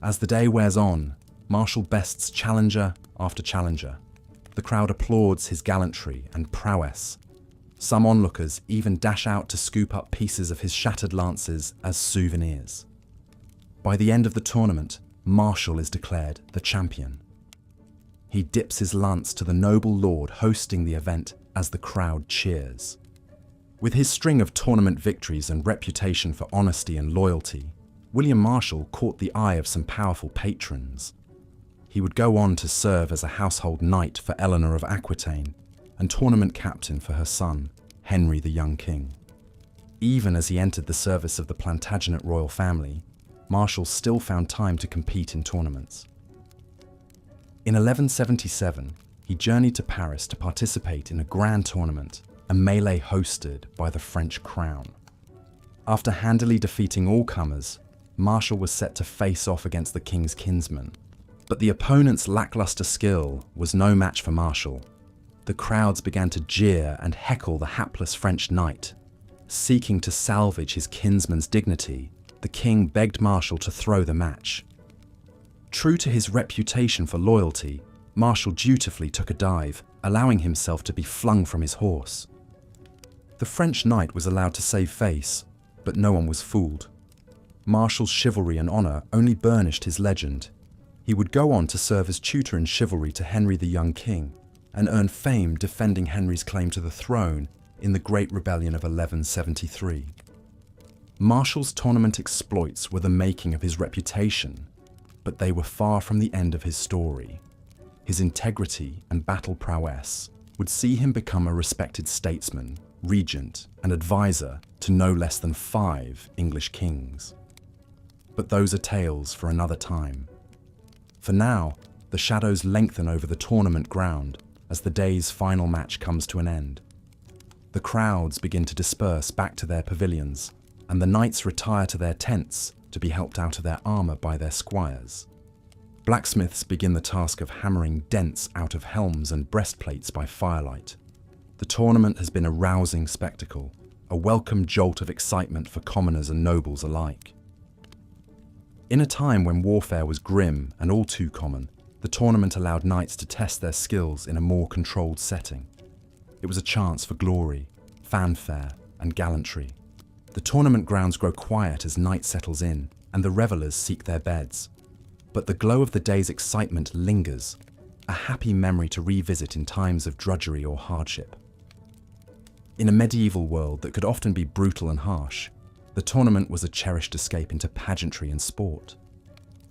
As the day wears on, Marshall bests challenger after challenger. The crowd applauds his gallantry and prowess. Some onlookers even dash out to scoop up pieces of his shattered lances as souvenirs. By the end of the tournament, Marshall is declared the champion. He dips his lance to the noble lord hosting the event as the crowd cheers. With his string of tournament victories and reputation for honesty and loyalty, William Marshall caught the eye of some powerful patrons. He would go on to serve as a household knight for Eleanor of Aquitaine and tournament captain for her son, Henry the young king. Even as he entered the service of the Plantagenet royal family, Marshall still found time to compete in tournaments. In 1177, he journeyed to Paris to participate in a grand tournament, a melee hosted by the French crown. After handily defeating all comers, Marshall was set to face off against the king's kinsman. But the opponent's lackluster skill was no match for Marshall. The crowds began to jeer and heckle the hapless French knight. Seeking to salvage his kinsman's dignity, the king begged Marshall to throw the match. True to his reputation for loyalty, Marshall dutifully took a dive, allowing himself to be flung from his horse. The French knight was allowed to save face, but no one was fooled. Marshall's chivalry and honour only burnished his legend. He would go on to serve as tutor in chivalry to Henry the young king, and earn fame defending Henry's claim to the throne in the Great Rebellion of 1173. Marshall's tournament exploits were the making of his reputation, but they were far from the end of his story. His integrity and battle prowess would see him become a respected statesman, regent, and advisor to no less than 5 English kings. But those are tales for another time. For now, the shadows lengthen over the tournament ground as the day's final match comes to an end. The crowds begin to disperse back to their pavilions, and the knights retire to their tents to be helped out of their armour by their squires. Blacksmiths begin the task of hammering dents out of helms and breastplates by firelight. The tournament has been a rousing spectacle, a welcome jolt of excitement for commoners and nobles alike. In a time when warfare was grim and all too common, the tournament allowed knights to test their skills in a more controlled setting. It was a chance for glory, fanfare, and gallantry. The tournament grounds grow quiet as night settles in, and the revellers seek their beds. But the glow of the day's excitement lingers, a happy memory to revisit in times of drudgery or hardship. In a medieval world that could often be brutal and harsh, the tournament was a cherished escape into pageantry and sport.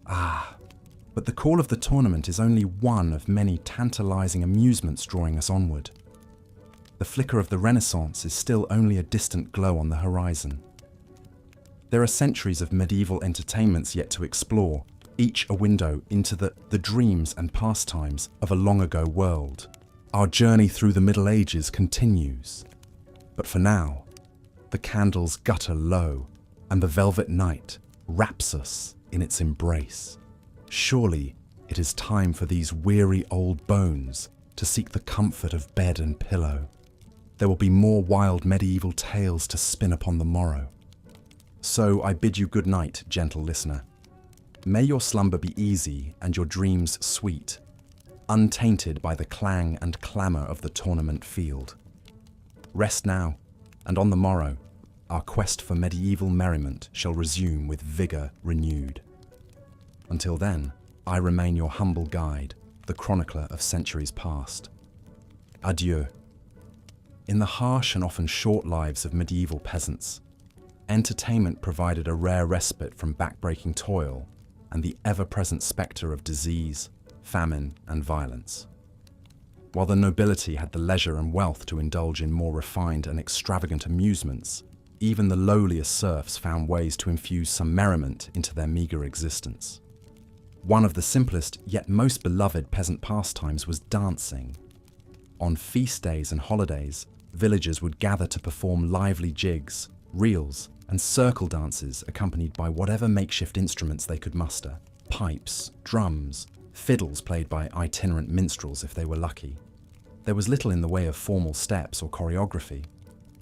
But the call of the tournament is only one of many tantalizing amusements drawing us onward. The flicker of the Renaissance is still only a distant glow on the horizon. There are centuries of medieval entertainments yet to explore, each a window into the dreams and pastimes of a long ago world. Our journey through the Middle Ages continues. But for now, the candles gutter low, and the velvet night wraps us in its embrace. Surely it is time for these weary old bones to seek the comfort of bed and pillow. There will be more wild medieval tales to spin upon the morrow. So I bid you good night, gentle listener. May your slumber be easy and your dreams sweet, untainted by the clang and clamour of the tournament field. Rest now, and on the morrow, our quest for medieval merriment shall resume with vigour renewed. Until then, I remain your humble guide, the chronicler of centuries past. Adieu. In the harsh and often short lives of medieval peasants, entertainment provided a rare respite from backbreaking toil and the ever-present spectre of disease, famine, and violence. While the nobility had the leisure and wealth to indulge in more refined and extravagant amusements, even the lowliest serfs found ways to infuse some merriment into their meagre existence. One of the simplest yet most beloved peasant pastimes was dancing. On feast days and holidays, villagers would gather to perform lively jigs, reels, and circle dances accompanied by whatever makeshift instruments they could muster: pipes, drums, fiddles played by itinerant minstrels if they were lucky. There was little in the way of formal steps or choreography.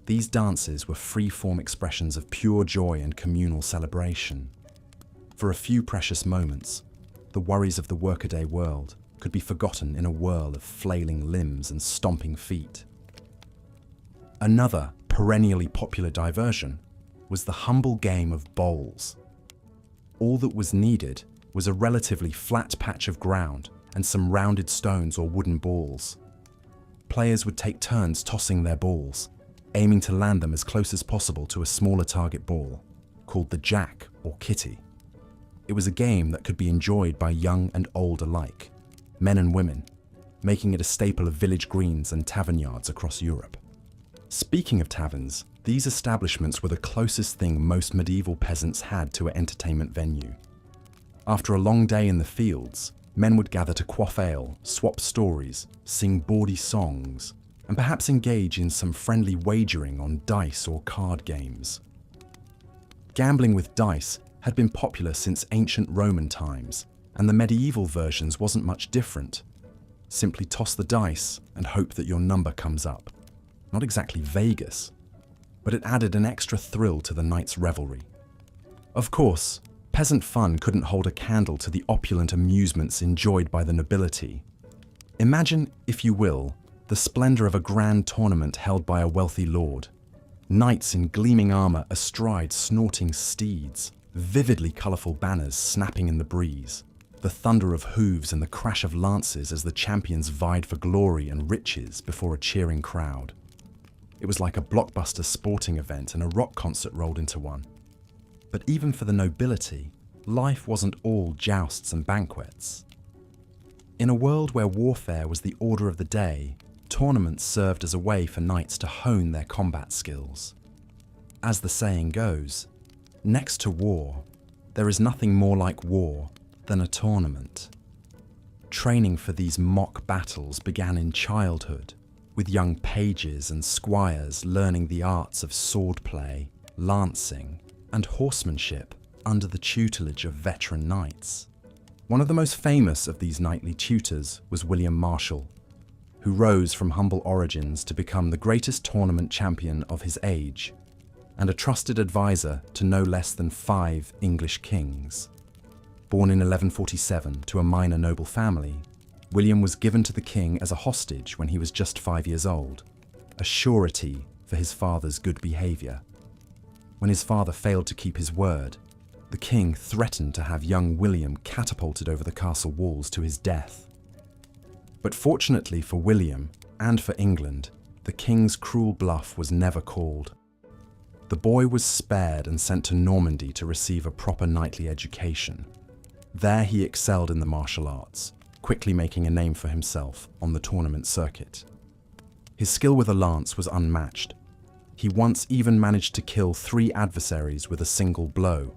These dances were free-form expressions of pure joy and communal celebration. For a few precious moments, the worries of the workaday world could be forgotten in a whirl of flailing limbs and stomping feet. Another perennially popular diversion was the humble game of bowls. All that was needed was a relatively flat patch of ground and some rounded stones or wooden balls. Players would take turns tossing their balls, aiming to land them as close as possible to a smaller target ball, called the jack or kitty. It was a game that could be enjoyed by young and old alike, men and women, making it a staple of village greens and tavern yards across Europe. Speaking of taverns, these establishments were the closest thing most medieval peasants had to an entertainment venue. After a long day in the fields, men would gather to quaff ale, swap stories, sing bawdy songs, and perhaps engage in some friendly wagering on dice or card games. Gambling with dice had been popular since ancient Roman times, and the medieval versions wasn't much different. Simply toss the dice and hope that your number comes up. Not exactly Vegas, but it added an extra thrill to the night's revelry. Of course, peasant fun couldn't hold a candle to the opulent amusements enjoyed by the nobility. Imagine, if you will, the splendour of a grand tournament held by a wealthy lord. Knights in gleaming armour astride snorting steeds, vividly colourful banners snapping in the breeze, the thunder of hooves and the crash of lances as the champions vied for glory and riches before a cheering crowd. It was like a blockbuster sporting event and a rock concert rolled into one. But even for the nobility, life wasn't all jousts and banquets. In a world where warfare was the order of the day, tournaments served as a way for knights to hone their combat skills. As the saying goes, next to war, there is nothing more like war than a tournament. Training for these mock battles began in childhood, with young pages and squires learning the arts of swordplay, lancing, and horsemanship under the tutelage of veteran knights. One of the most famous of these knightly tutors was William Marshall, who rose from humble origins to become the greatest tournament champion of his age, and a trusted advisor to no less than 5 English kings. Born in 1147 to a minor noble family, William was given to the king as a hostage when he was just 5 years old, a surety for his father's good behaviour. When his father failed to keep his word, the king threatened to have young William catapulted over the castle walls to his death. But fortunately for William, and for England, the king's cruel bluff was never called. The boy was spared and sent to Normandy to receive a proper knightly education. There he excelled in the martial arts, quickly making a name for himself on the tournament circuit. His skill with a lance was unmatched. He once even managed to kill 3 adversaries with a single blow,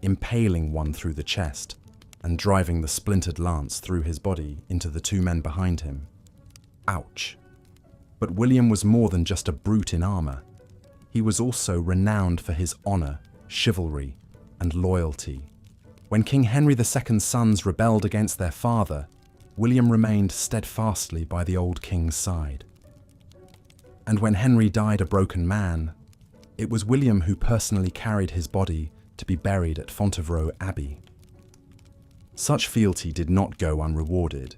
impaling one through the chest and driving the splintered lance through his body into the 2 men behind him. Ouch. But William was more than just a brute in armour. He was also renowned for his honour, chivalry, and loyalty. When King Henry II's sons rebelled against their father, William remained steadfastly by the old king's side. And when Henry died a broken man, it was William who personally carried his body to be buried at Fontevraud Abbey. Such fealty did not go unrewarded.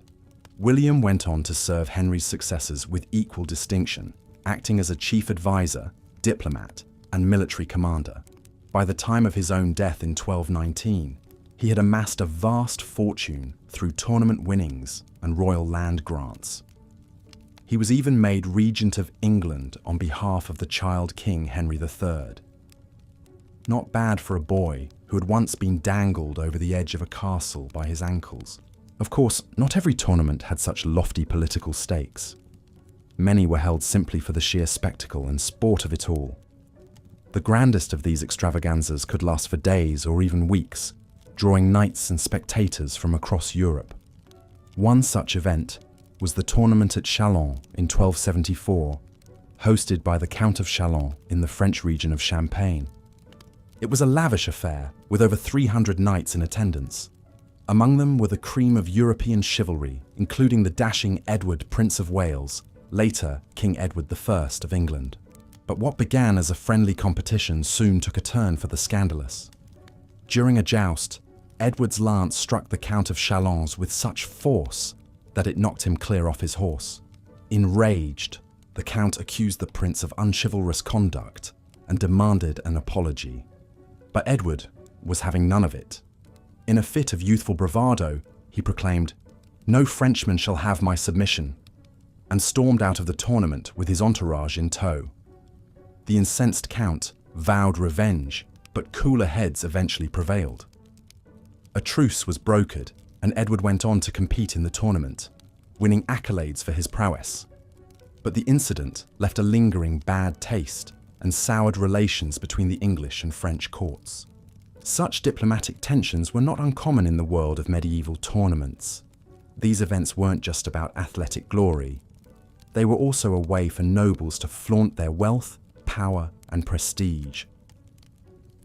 William went on to serve Henry's successors with equal distinction, acting as a chief advisor, diplomat, and military commander. By the time of his own death in 1219, he had amassed a vast fortune through tournament winnings and royal land grants. He was even made Regent of England on behalf of the child King Henry III. Not bad for a boy who had once been dangled over the edge of a castle by his ankles. Of course, not every tournament had such lofty political stakes. Many were held simply for the sheer spectacle and sport of it all. The grandest of these extravaganzas could last for days or even weeks, drawing knights and spectators from across Europe. One such event was the tournament at Châlons in 1274, hosted by the Count of Châlons in the French region of Champagne. It was a lavish affair, with over 300 knights in attendance. Among them were the cream of European chivalry, including the dashing Edward, Prince of Wales, later King Edward I of England. But what began as a friendly competition soon took a turn for the scandalous. During a joust, Edward's lance struck the Count of Châlons with such force that it knocked him clear off his horse. Enraged, the Count accused the Prince of unchivalrous conduct and demanded an apology. But Edward was having none of it. In a fit of youthful bravado, he proclaimed, "No Frenchman shall have my submission," and stormed out of the tournament with his entourage in tow. The incensed Count vowed revenge, but cooler heads eventually prevailed. A truce was brokered, and Edward went on to compete in the tournament, winning accolades for his prowess. But the incident left a lingering bad taste and soured relations between the English and French courts. Such diplomatic tensions were not uncommon in the world of medieval tournaments. These events weren't just about athletic glory. They were also a way for nobles to flaunt their wealth, power, and prestige.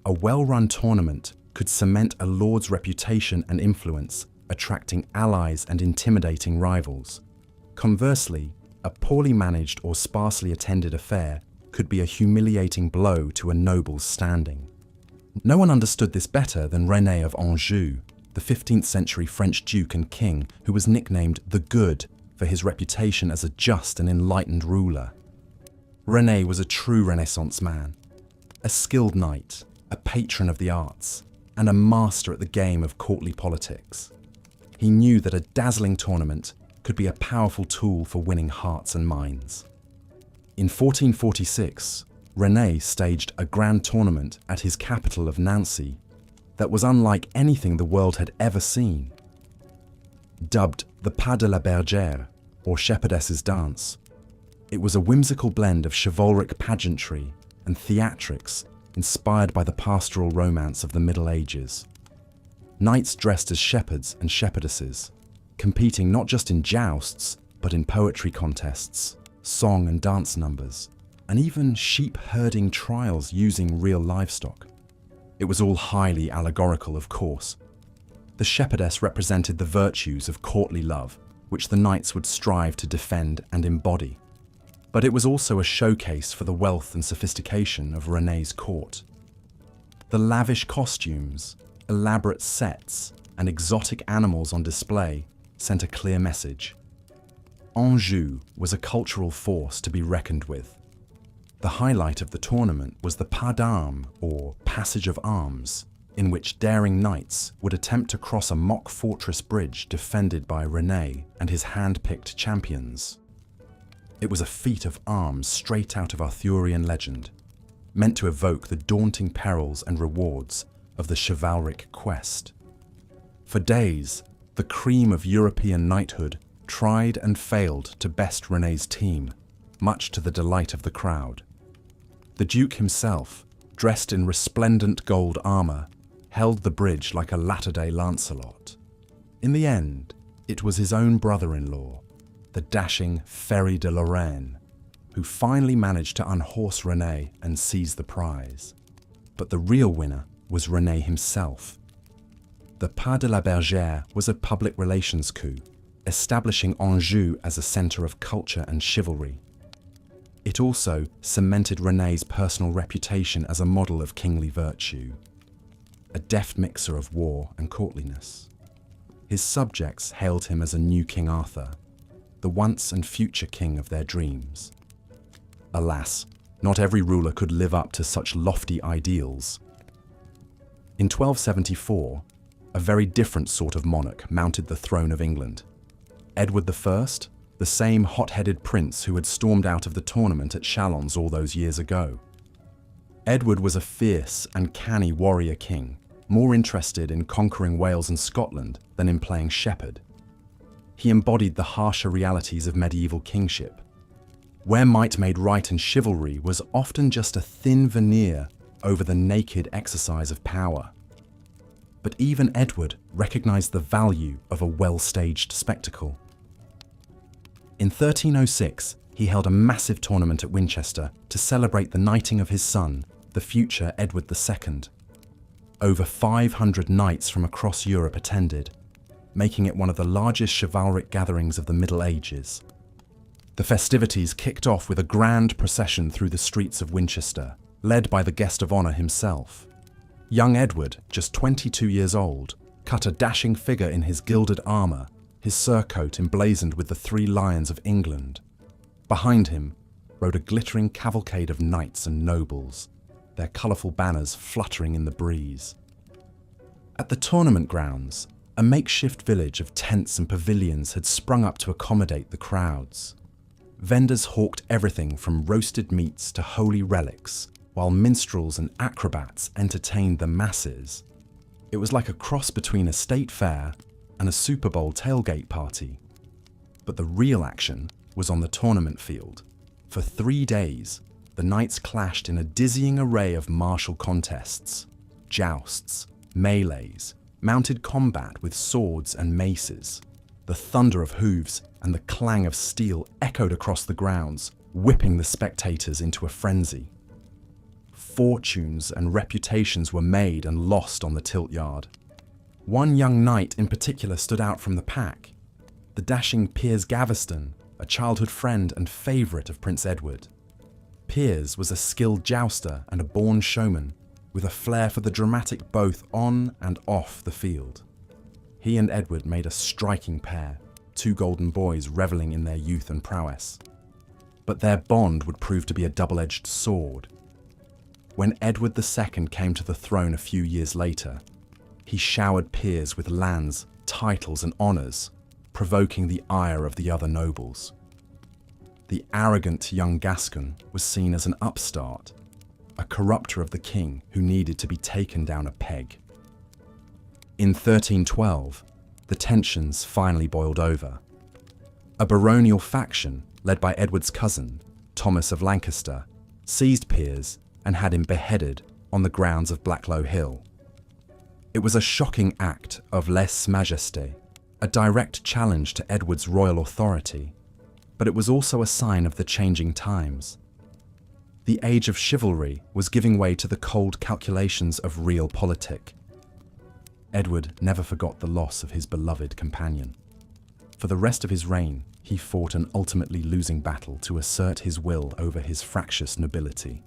A well-run tournament could cement a lord's reputation and influence, attracting allies and intimidating rivals. Conversely, a poorly managed or sparsely attended affair could be a humiliating blow to a noble's standing. No one understood this better than René of Anjou, the 15th century French duke and king who was nicknamed the Good for his reputation as a just and enlightened ruler. René was a true Renaissance man, a skilled knight, a patron of the arts, and a master at the game of courtly politics. He knew that a dazzling tournament could be a powerful tool for winning hearts and minds. In 1446, René staged a grand tournament at his capital of Nancy that was unlike anything the world had ever seen. Dubbed the Pas de la Bergère, or Shepherdess's Dance, it was a whimsical blend of chivalric pageantry and theatrics inspired by the pastoral romance of the Middle Ages. Knights dressed as shepherds and shepherdesses, competing not just in jousts, but in poetry contests, song and dance numbers, and even sheep herding trials using real livestock. It was all highly allegorical, of course. The shepherdess represented the virtues of courtly love, which the knights would strive to defend and embody. But it was also a showcase for the wealth and sophistication of René's court. The lavish costumes, elaborate sets, and exotic animals on display sent a clear message. Anjou was a cultural force to be reckoned with. The highlight of the tournament was the Pas d'Armes, or Passage of Arms, in which daring knights would attempt to cross a mock fortress bridge defended by René and his hand-picked champions. It was a feat of arms straight out of Arthurian legend, meant to evoke the daunting perils and rewards of the chivalric quest. For days, the cream of European knighthood tried and failed to best René's team, much to the delight of the crowd. The Duke himself, dressed in resplendent gold armour, held the bridge like a latter-day Lancelot. In the end, it was his own brother-in-law, the dashing Ferry de Lorraine, who finally managed to unhorse René and seize the prize. But the real winner was René himself. The Pas de la Bergère was a public relations coup, establishing Anjou as a centre of culture and chivalry. It also cemented René's personal reputation as a model of kingly virtue, a deft mixer of war and courtliness. His subjects hailed him as a new King Arthur, the once and future king of their dreams. Alas, not every ruler could live up to such lofty ideals. In 1274, a very different sort of monarch mounted the throne of England. Edward I, the same hot-headed prince who had stormed out of the tournament at Chalons all those years ago. Edward was a fierce and canny warrior king, more interested in conquering Wales and Scotland than in playing shepherd. He embodied the harsher realities of medieval kingship, where might made right and chivalry was often just a thin veneer over the naked exercise of power. But even Edward recognized the value of a well-staged spectacle. In 1306, he held a massive tournament at Winchester to celebrate the knighting of his son, the future Edward II. Over 500 knights from across Europe attended, making it one of the largest chivalric gatherings of the Middle Ages. The festivities kicked off with a grand procession through the streets of Winchester, led by the guest of honour himself. Young Edward, just 22 years old, cut a dashing figure in his gilded armour, his surcoat emblazoned with the 3 lions of England. Behind him rode a glittering cavalcade of knights and nobles, their colourful banners fluttering in the breeze. At the tournament grounds, a makeshift village of tents and pavilions had sprung up to accommodate the crowds. Vendors hawked everything from roasted meats to holy relics, while minstrels and acrobats entertained the masses. It was like a cross between a state fair and a Super Bowl tailgate party. But the real action was on the tournament field. For 3 days, the knights clashed in a dizzying array of martial contests, jousts, melees, mounted combat with swords and maces. The thunder of hooves and the clang of steel echoed across the grounds, whipping the spectators into a frenzy. Fortunes and reputations were made and lost on the tilt yard. One young knight in particular stood out from the pack, the dashing Piers Gaveston, a childhood friend and favourite of Prince Edward. Piers was a skilled jouster and a born showman, with a flair for the dramatic both on and off the field. He and Edward made a striking pair, 2 golden boys revelling in their youth and prowess. But their bond would prove to be a double-edged sword. When Edward II came to the throne a few years later, he showered Piers with lands, titles and honours, provoking the ire of the other nobles. The arrogant young Gascon was seen as an upstart, a corrupter of the king who needed to be taken down a peg. In 1312, the tensions finally boiled over. A baronial faction, led by Edward's cousin, Thomas of Lancaster, seized Piers and had him beheaded on the grounds of Blacklow Hill. It was a shocking act of lèse-majesté, a direct challenge to Edward's royal authority, but it was also a sign of the changing times. The age of chivalry was giving way to the cold calculations of realpolitik. Edward never forgot the loss of his beloved companion. For the rest of his reign, he fought an ultimately losing battle to assert his will over his fractious nobility.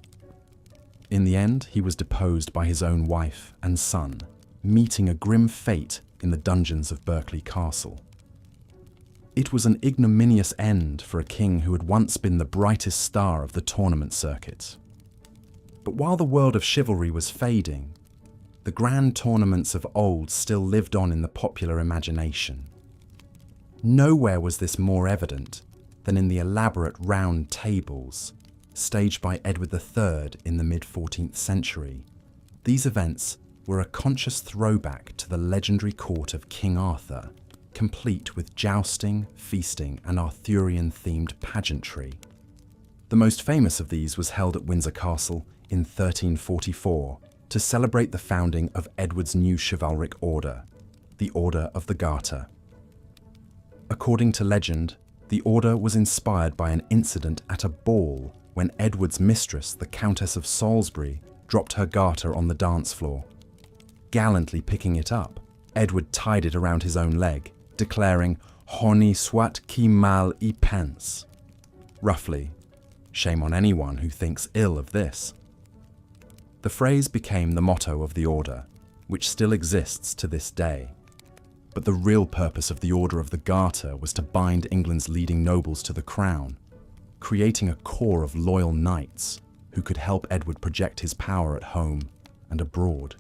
In the end, he was deposed by his own wife and son, meeting a grim fate in the dungeons of Berkeley Castle. It was an ignominious end for a king who had once been the brightest star of the tournament circuit. But while the world of chivalry was fading, the grand tournaments of old still lived on in the popular imagination. Nowhere was this more evident than in the elaborate round tables staged by Edward III in the mid-14th century. These events were a conscious throwback to the legendary court of King Arthur, complete with jousting, feasting, and Arthurian-themed pageantry. The most famous of these was held at Windsor Castle in 1344 to celebrate the founding of Edward's new chivalric order, the Order of the Garter. According to legend, The order was inspired by an incident at a ball when Edward's mistress, the Countess of Salisbury, dropped her garter on the dance floor. Gallantly picking it up, Edward tied it around his own leg, declaring, "Honi soit qui mal y pense." Roughly, shame on anyone who thinks ill of this. The phrase became the motto of the order, which still exists to this day. But the real purpose of the Order of the Garter was to bind England's leading nobles to the crown, creating a corps of loyal knights who could help Edward project his power at home and abroad.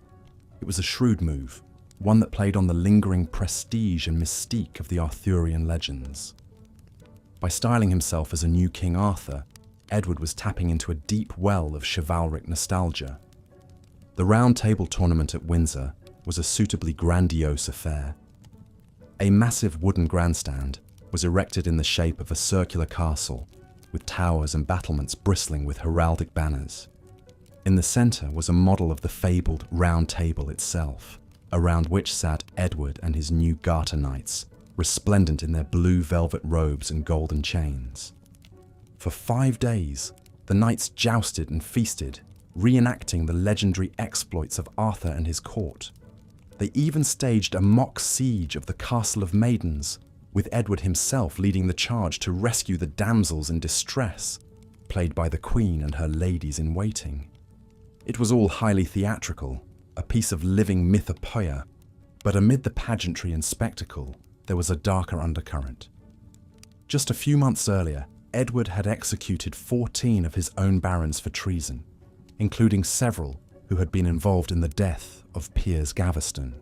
It was a shrewd move, one that played on the lingering prestige and mystique of the Arthurian legends. By styling himself as a new King Arthur, Edward was tapping into a deep well of chivalric nostalgia. The Round Table tournament at Windsor was a suitably grandiose affair. A massive wooden grandstand was erected in the shape of a circular castle, with towers and battlements bristling with heraldic banners. In the centre was a model of the fabled Round Table itself, around which sat Edward and his new Garter Knights, resplendent in their blue velvet robes and golden chains. For 5 days, the knights jousted and feasted, reenacting the legendary exploits of Arthur and his court. They even staged a mock siege of the Castle of Maidens, with Edward himself leading the charge to rescue the damsels in distress, played by the Queen and her ladies-in-waiting. It was all highly theatrical, a piece of living mythopoeia, but amid the pageantry and spectacle, there was a darker undercurrent. Just a few months earlier, Edward had executed 14 of his own barons for treason, including several who had been involved in the death of Piers Gaveston.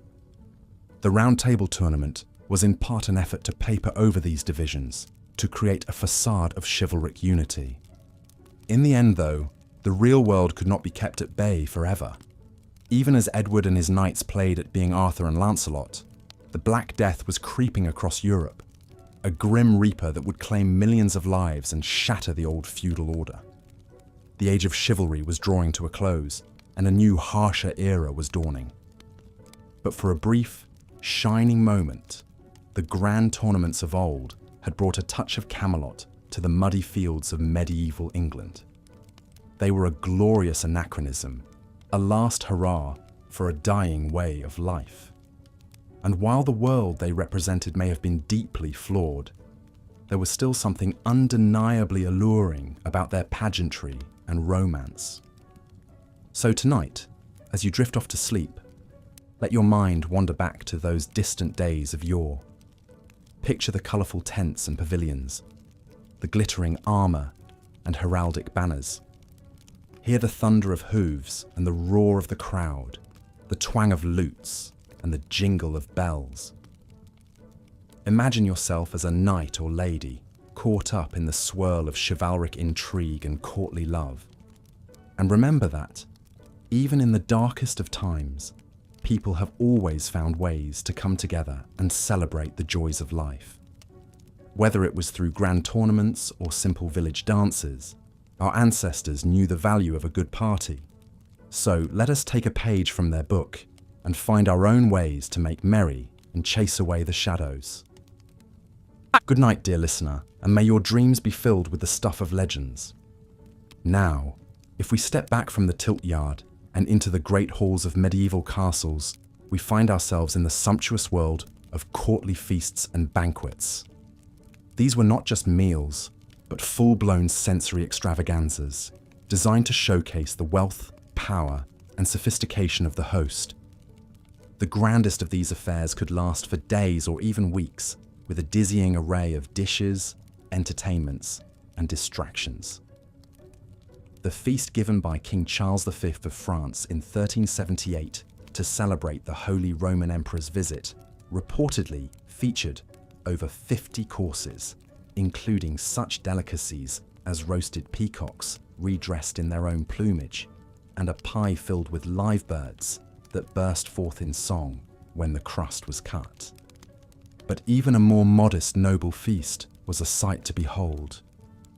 The Round Table tournament was in part an effort to paper over these divisions, to create a facade of chivalric unity. In the end, though, the real world could not be kept at bay forever. Even as Edward and his knights played at being Arthur and Lancelot, the Black Death was creeping across Europe, a grim reaper that would claim millions of lives and shatter the old feudal order. The age of chivalry was drawing to a close, and a new, harsher era was dawning. But for a brief, shining moment, the grand tournaments of old had brought a touch of Camelot to the muddy fields of medieval England. They were a glorious anachronism, a last hurrah for a dying way of life. And while the world they represented may have been deeply flawed, there was still something undeniably alluring about their pageantry and romance. So tonight, as you drift off to sleep, let your mind wander back to those distant days of yore. Picture the colourful tents and pavilions, the glittering armour and heraldic banners. Hear the thunder of hooves and the roar of the crowd, the twang of lutes and the jingle of bells. Imagine yourself as a knight or lady caught up in the swirl of chivalric intrigue and courtly love. And remember that, even in the darkest of times, people have always found ways to come together and celebrate the joys of life. Whether it was through grand tournaments or simple village dances, our ancestors knew the value of a good party. So let us take a page from their book and find our own ways to make merry and chase away the shadows. Good night, dear listener, and may your dreams be filled with the stuff of legends. Now, if we step back from the tilt yard and into the great halls of medieval castles, we find ourselves in the sumptuous world of courtly feasts and banquets. These were not just meals, but full-blown sensory extravaganzas, designed to showcase the wealth, power, and sophistication of the host. The grandest of these affairs could last for days or even weeks, with a dizzying array of dishes, entertainments, and distractions. The feast given by King Charles V of France in 1378 to celebrate the Holy Roman Emperor's visit reportedly featured over 50 courses, including such delicacies as roasted peacocks redressed in their own plumage, and a pie filled with live birds that burst forth in song when the crust was cut. But even a more modest noble feast was a sight to behold.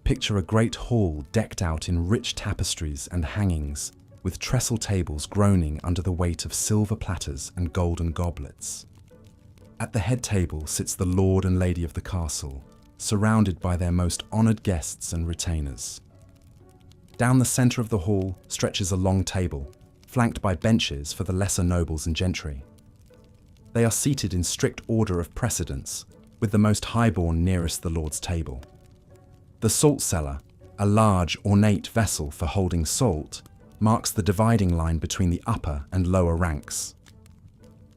Picture a great hall decked out in rich tapestries and hangings, with trestle tables groaning under the weight of silver platters and golden goblets. At the head table sits the lord and lady of the castle, surrounded by their most honoured guests and retainers. Down the centre of the hall stretches a long table, flanked by benches for the lesser nobles and gentry. They are seated in strict order of precedence, with the most highborn nearest the Lord's table. The salt cellar, a large, ornate vessel for holding salt, marks the dividing line between the upper and lower ranks.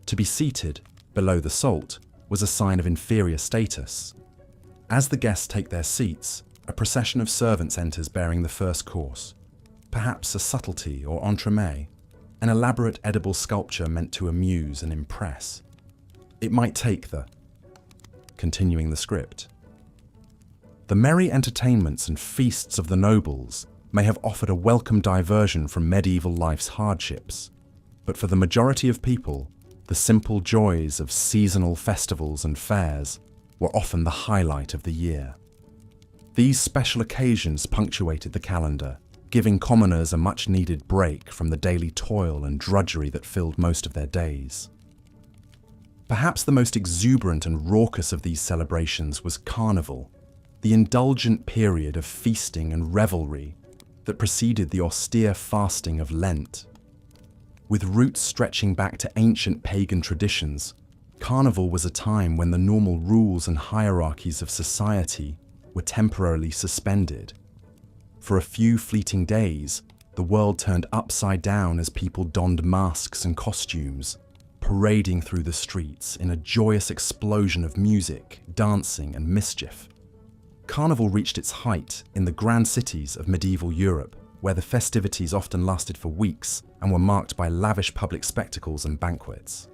To be seated below the salt was a sign of inferior status. As the guests take their seats, a procession of servants enters bearing the first course, perhaps a subtlety or entremet, an elaborate edible sculpture meant to amuse and impress. It might take the... Continuing the script. The merry entertainments and feasts of the nobles may have offered a welcome diversion from medieval life's hardships, but for the majority of people, the simple joys of seasonal festivals and fairs were often the highlight of the year. These special occasions punctuated the calendar, giving commoners a much-needed break from the daily toil and drudgery that filled most of their days. Perhaps the most exuberant and raucous of these celebrations was Carnival, the indulgent period of feasting and revelry that preceded the austere fasting of Lent. With roots stretching back to ancient pagan traditions, Carnival was a time when the normal rules and hierarchies of society were temporarily suspended. For a few fleeting days, the world turned upside down as people donned masks and costumes, parading through the streets in a joyous explosion of music, dancing, and mischief. Carnival reached its height in the grand cities of medieval Europe, where the festivities often lasted for weeks and were marked by lavish public spectacles and banquets.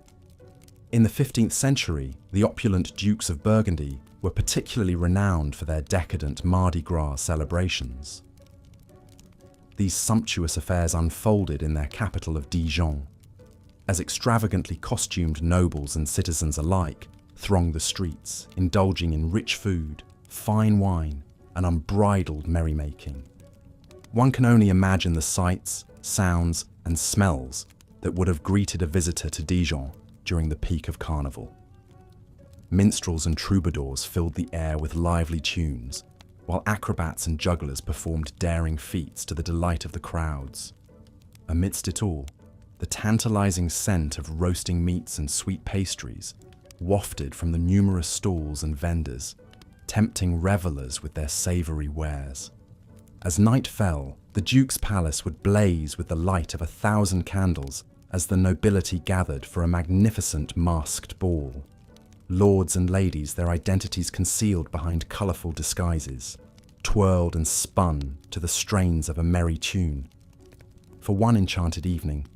In the 15th century, the opulent Dukes of Burgundy were particularly renowned for their decadent Mardi Gras celebrations. These sumptuous affairs unfolded in their capital of Dijon, as extravagantly costumed nobles and citizens alike thronged the streets, indulging in rich food, fine wine, and unbridled merrymaking. One can only imagine the sights, sounds, and smells that would have greeted a visitor to Dijon during the peak of Carnival. Minstrels and troubadours filled the air with lively tunes, while acrobats and jugglers performed daring feats to the delight of the crowds. Amidst it all, the tantalizing scent of roasting meats and sweet pastries wafted from the numerous stalls and vendors, tempting revelers with their savory wares. As night fell, the Duke's palace would blaze with the light of 1,000 candles as the nobility gathered for a magnificent masked ball. Lords and ladies, their identities concealed behind colourful disguises, twirled and spun to the strains of a merry tune. For one enchanted evening,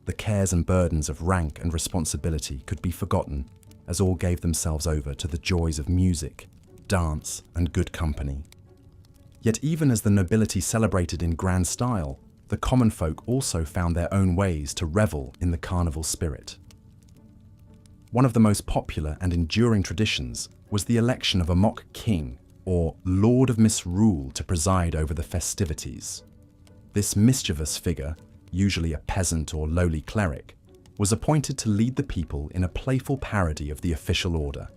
the cares and burdens of rank and responsibility could be forgotten as all gave themselves over to the joys of music, dance, and good company. Yet even as the nobility celebrated in grand style, the common folk also found their own ways to revel in the carnival spirit. One of the most popular and enduring traditions was the election of a mock king, or Lord of Misrule, to preside over the festivities. This mischievous figure, usually a peasant or lowly cleric, was appointed to lead the people in a playful parody of the official order.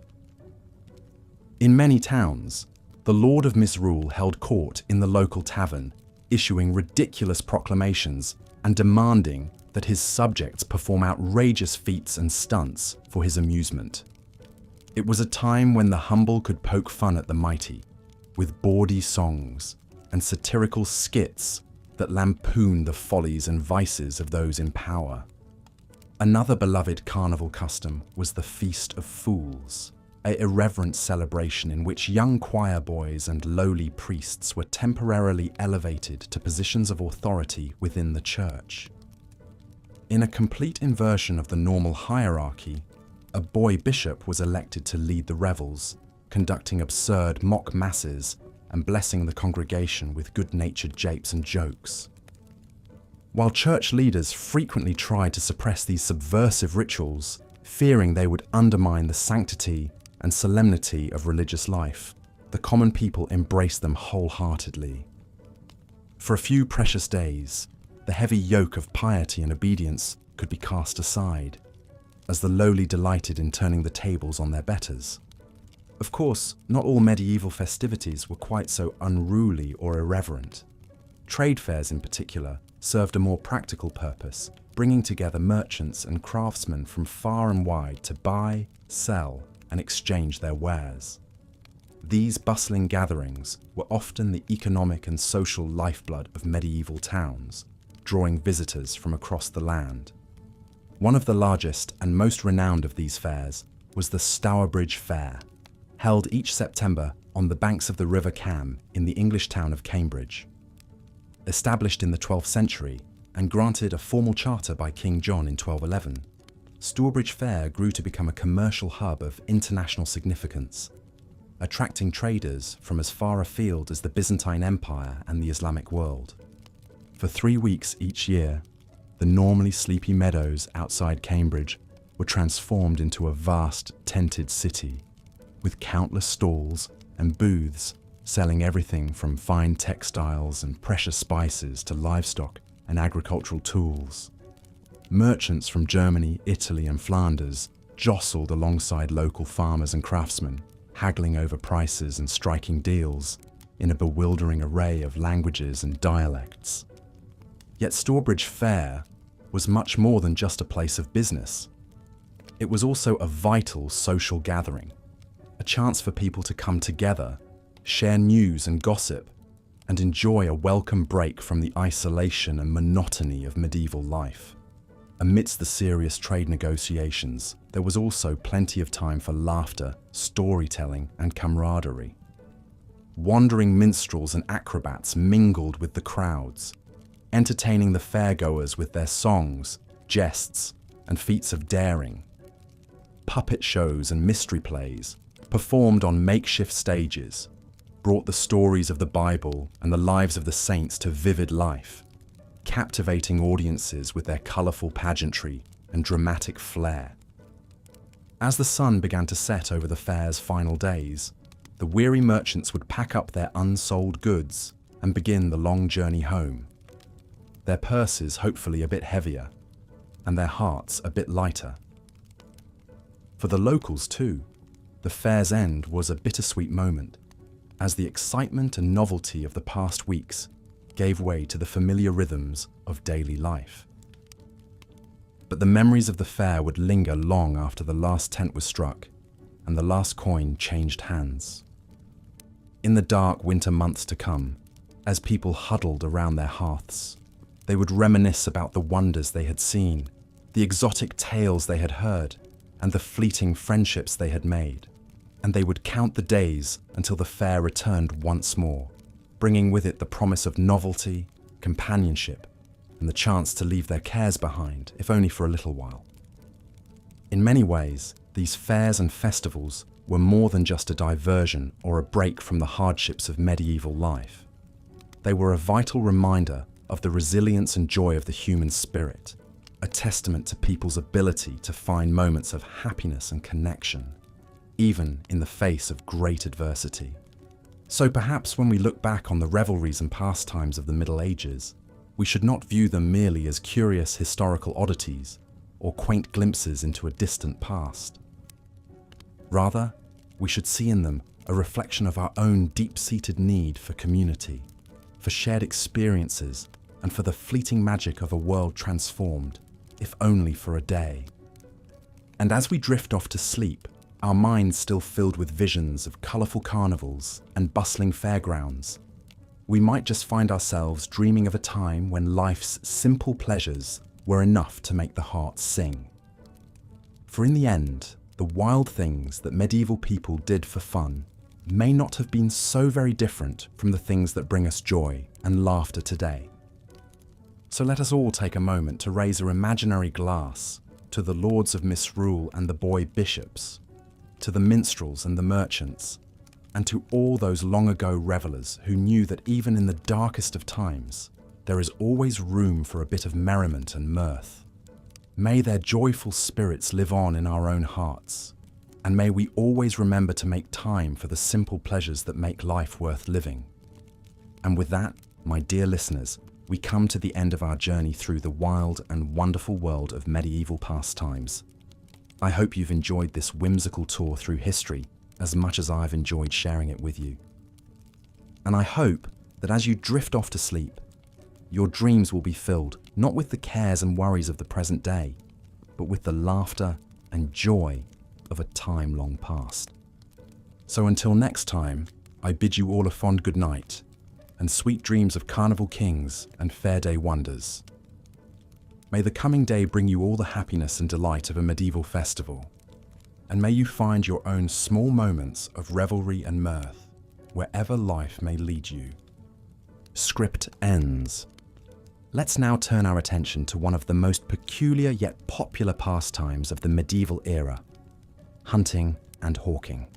In many towns, the Lord of Misrule held court in the local tavern, issuing ridiculous proclamations and demanding that his subjects perform outrageous feats and stunts for his amusement. It was a time when the humble could poke fun at the mighty, with bawdy songs and satirical skits that lampooned the follies and vices of those in power. Another beloved carnival custom was the Feast of Fools, an irreverent celebration in which young choir boys and lowly priests were temporarily elevated to positions of authority within the church. In a complete inversion of the normal hierarchy, a boy bishop was elected to lead the revels, conducting absurd mock masses and blessing the congregation with good-natured japes and jokes. While church leaders frequently tried to suppress these subversive rituals, fearing they would undermine the sanctity and solemnity of religious life, the common people embraced them wholeheartedly. For a few precious days, the heavy yoke of piety and obedience could be cast aside, as the lowly delighted in turning the tables on their betters. Of course, not all medieval festivities were quite so unruly or irreverent. Trade fairs in particular served a more practical purpose, bringing together merchants and craftsmen from far and wide to buy, sell, and exchange their wares. These bustling gatherings were often the economic and social lifeblood of medieval towns, drawing visitors from across the land. One of the largest and most renowned of these fairs was the Stourbridge Fair, held each September on the banks of the River Cam in the English town of Cambridge. Established in the 12th century and granted a formal charter by King John in 1211, Stourbridge Fair grew to become a commercial hub of international significance, attracting traders from as far afield as the Byzantine Empire and the Islamic world. For 3 weeks each year, the normally sleepy meadows outside Cambridge were transformed into a vast tented city, with countless stalls and booths selling everything from fine textiles and precious spices to livestock and agricultural tools. Merchants from Germany, Italy, and Flanders jostled alongside local farmers and craftsmen, haggling over prices and striking deals in a bewildering array of languages and dialects. Yet Stourbridge Fair was much more than just a place of business. It was also a vital social gathering, a chance for people to come together, share news and gossip, and enjoy a welcome break from the isolation and monotony of medieval life. Amidst the serious trade negotiations, there was also plenty of time for laughter, storytelling, and camaraderie. Wandering minstrels and acrobats mingled with the crowds, entertaining the fairgoers with their songs, jests, and feats of daring. Puppet shows and mystery plays, performed on makeshift stages, brought the stories of the Bible and the lives of the saints to vivid life, captivating audiences with their colourful pageantry and dramatic flair. As the sun began to set over the fair's final days, the weary merchants would pack up their unsold goods and begin the long journey home, their purses hopefully a bit heavier, and their hearts a bit lighter. For the locals too, the fair's end was a bittersweet moment, as the excitement and novelty of the past weeks gave way to the familiar rhythms of daily life. But the memories of the fair would linger long after the last tent was struck and the last coin changed hands. In the dark winter months to come, as people huddled around their hearths, they would reminisce about the wonders they had seen, the exotic tales they had heard, and the fleeting friendships they had made. And they would count the days until the fair returned once more, bringing with it the promise of novelty, companionship, and the chance to leave their cares behind, if only for a little while. In many ways, these fairs and festivals were more than just a diversion or a break from the hardships of medieval life. They were a vital reminder of the resilience and joy of the human spirit, a testament to people's ability to find moments of happiness and connection, even in the face of great adversity. So perhaps when we look back on the revelries and pastimes of the Middle Ages, we should not view them merely as curious historical oddities or quaint glimpses into a distant past. Rather, we should see in them a reflection of our own deep-seated need for community, for shared experiences, and for the fleeting magic of a world transformed, if only for a day. And as we drift off to sleep, our minds still filled with visions of colourful carnivals and bustling fairgrounds, we might just find ourselves dreaming of a time when life's simple pleasures were enough to make the heart sing. For in the end, the wild things that medieval people did for fun may not have been so very different from the things that bring us joy and laughter today. So let us all take a moment to raise our imaginary glass to the lords of misrule and the boy bishops, to the minstrels and the merchants, and to all those long ago revellers who knew that even in the darkest of times, there is always room for a bit of merriment and mirth. May their joyful spirits live on in our own hearts, and may we always remember to make time for the simple pleasures that make life worth living. And with that, my dear listeners, we come to the end of our journey through the wild and wonderful world of medieval pastimes. I hope you've enjoyed this whimsical tour through history as much as I've enjoyed sharing it with you. And I hope that as you drift off to sleep, your dreams will be filled not with the cares and worries of the present day, but with the laughter and joy of a time long past. So until next time, I bid you all a fond good night, and sweet dreams of carnival kings and fair day wonders. May the coming day bring you all the happiness and delight of a medieval festival, and may you find your own small moments of revelry and mirth wherever life may lead you. Script ends. Let's now turn our attention to one of the most peculiar yet popular pastimes of the medieval era: hunting and hawking.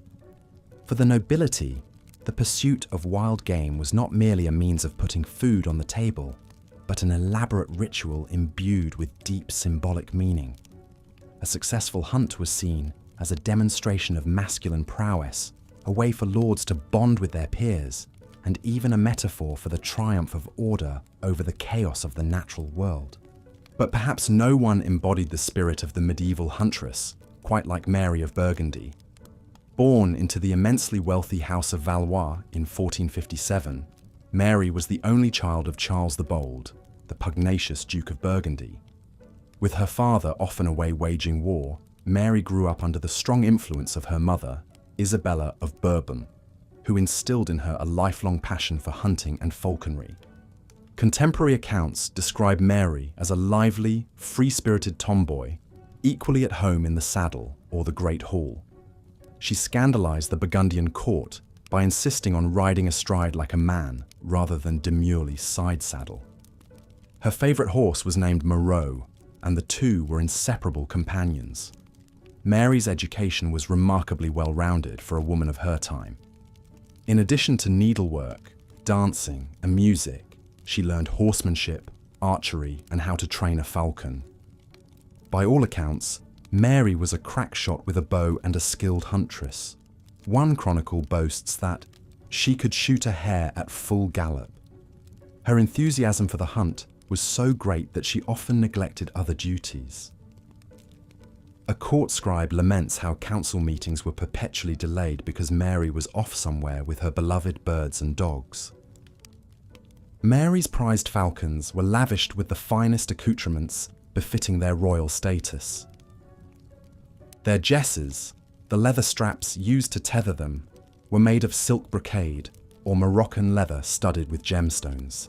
For the nobility, the pursuit of wild game was not merely a means of putting food on the table, but an elaborate ritual imbued with deep symbolic meaning. A successful hunt was seen as a demonstration of masculine prowess, a way for lords to bond with their peers, and even a metaphor for the triumph of order over the chaos of the natural world. But perhaps no one embodied the spirit of the medieval huntress quite like Mary of Burgundy. Born into the immensely wealthy House of Valois in 1457, Mary was the only child of Charles the Bold, the pugnacious Duke of Burgundy. With her father often away waging war, Mary grew up under the strong influence of her mother, Isabella of Bourbon, who instilled in her a lifelong passion for hunting and falconry. Contemporary accounts describe Mary as a lively, free-spirited tomboy, equally at home in the saddle or the Great Hall. She scandalized the Burgundian court by insisting on riding astride like a man rather than demurely side-saddle. Her favorite horse was named Moreau, and the two were inseparable companions. Mary's education was remarkably well-rounded for a woman of her time. In addition to needlework, dancing, and music, she learned horsemanship, archery, and how to train a falcon. By all accounts, Mary was a crack shot with a bow and a skilled huntress. One chronicle boasts that she could shoot a hare at full gallop. Her enthusiasm for the hunt was so great that she often neglected other duties. A court scribe laments how council meetings were perpetually delayed because Mary was off somewhere with her beloved birds and dogs. Mary's prized falcons were lavished with the finest accoutrements befitting their royal status. Their jesses, the leather straps used to tether them, were made of silk brocade or Moroccan leather studded with gemstones.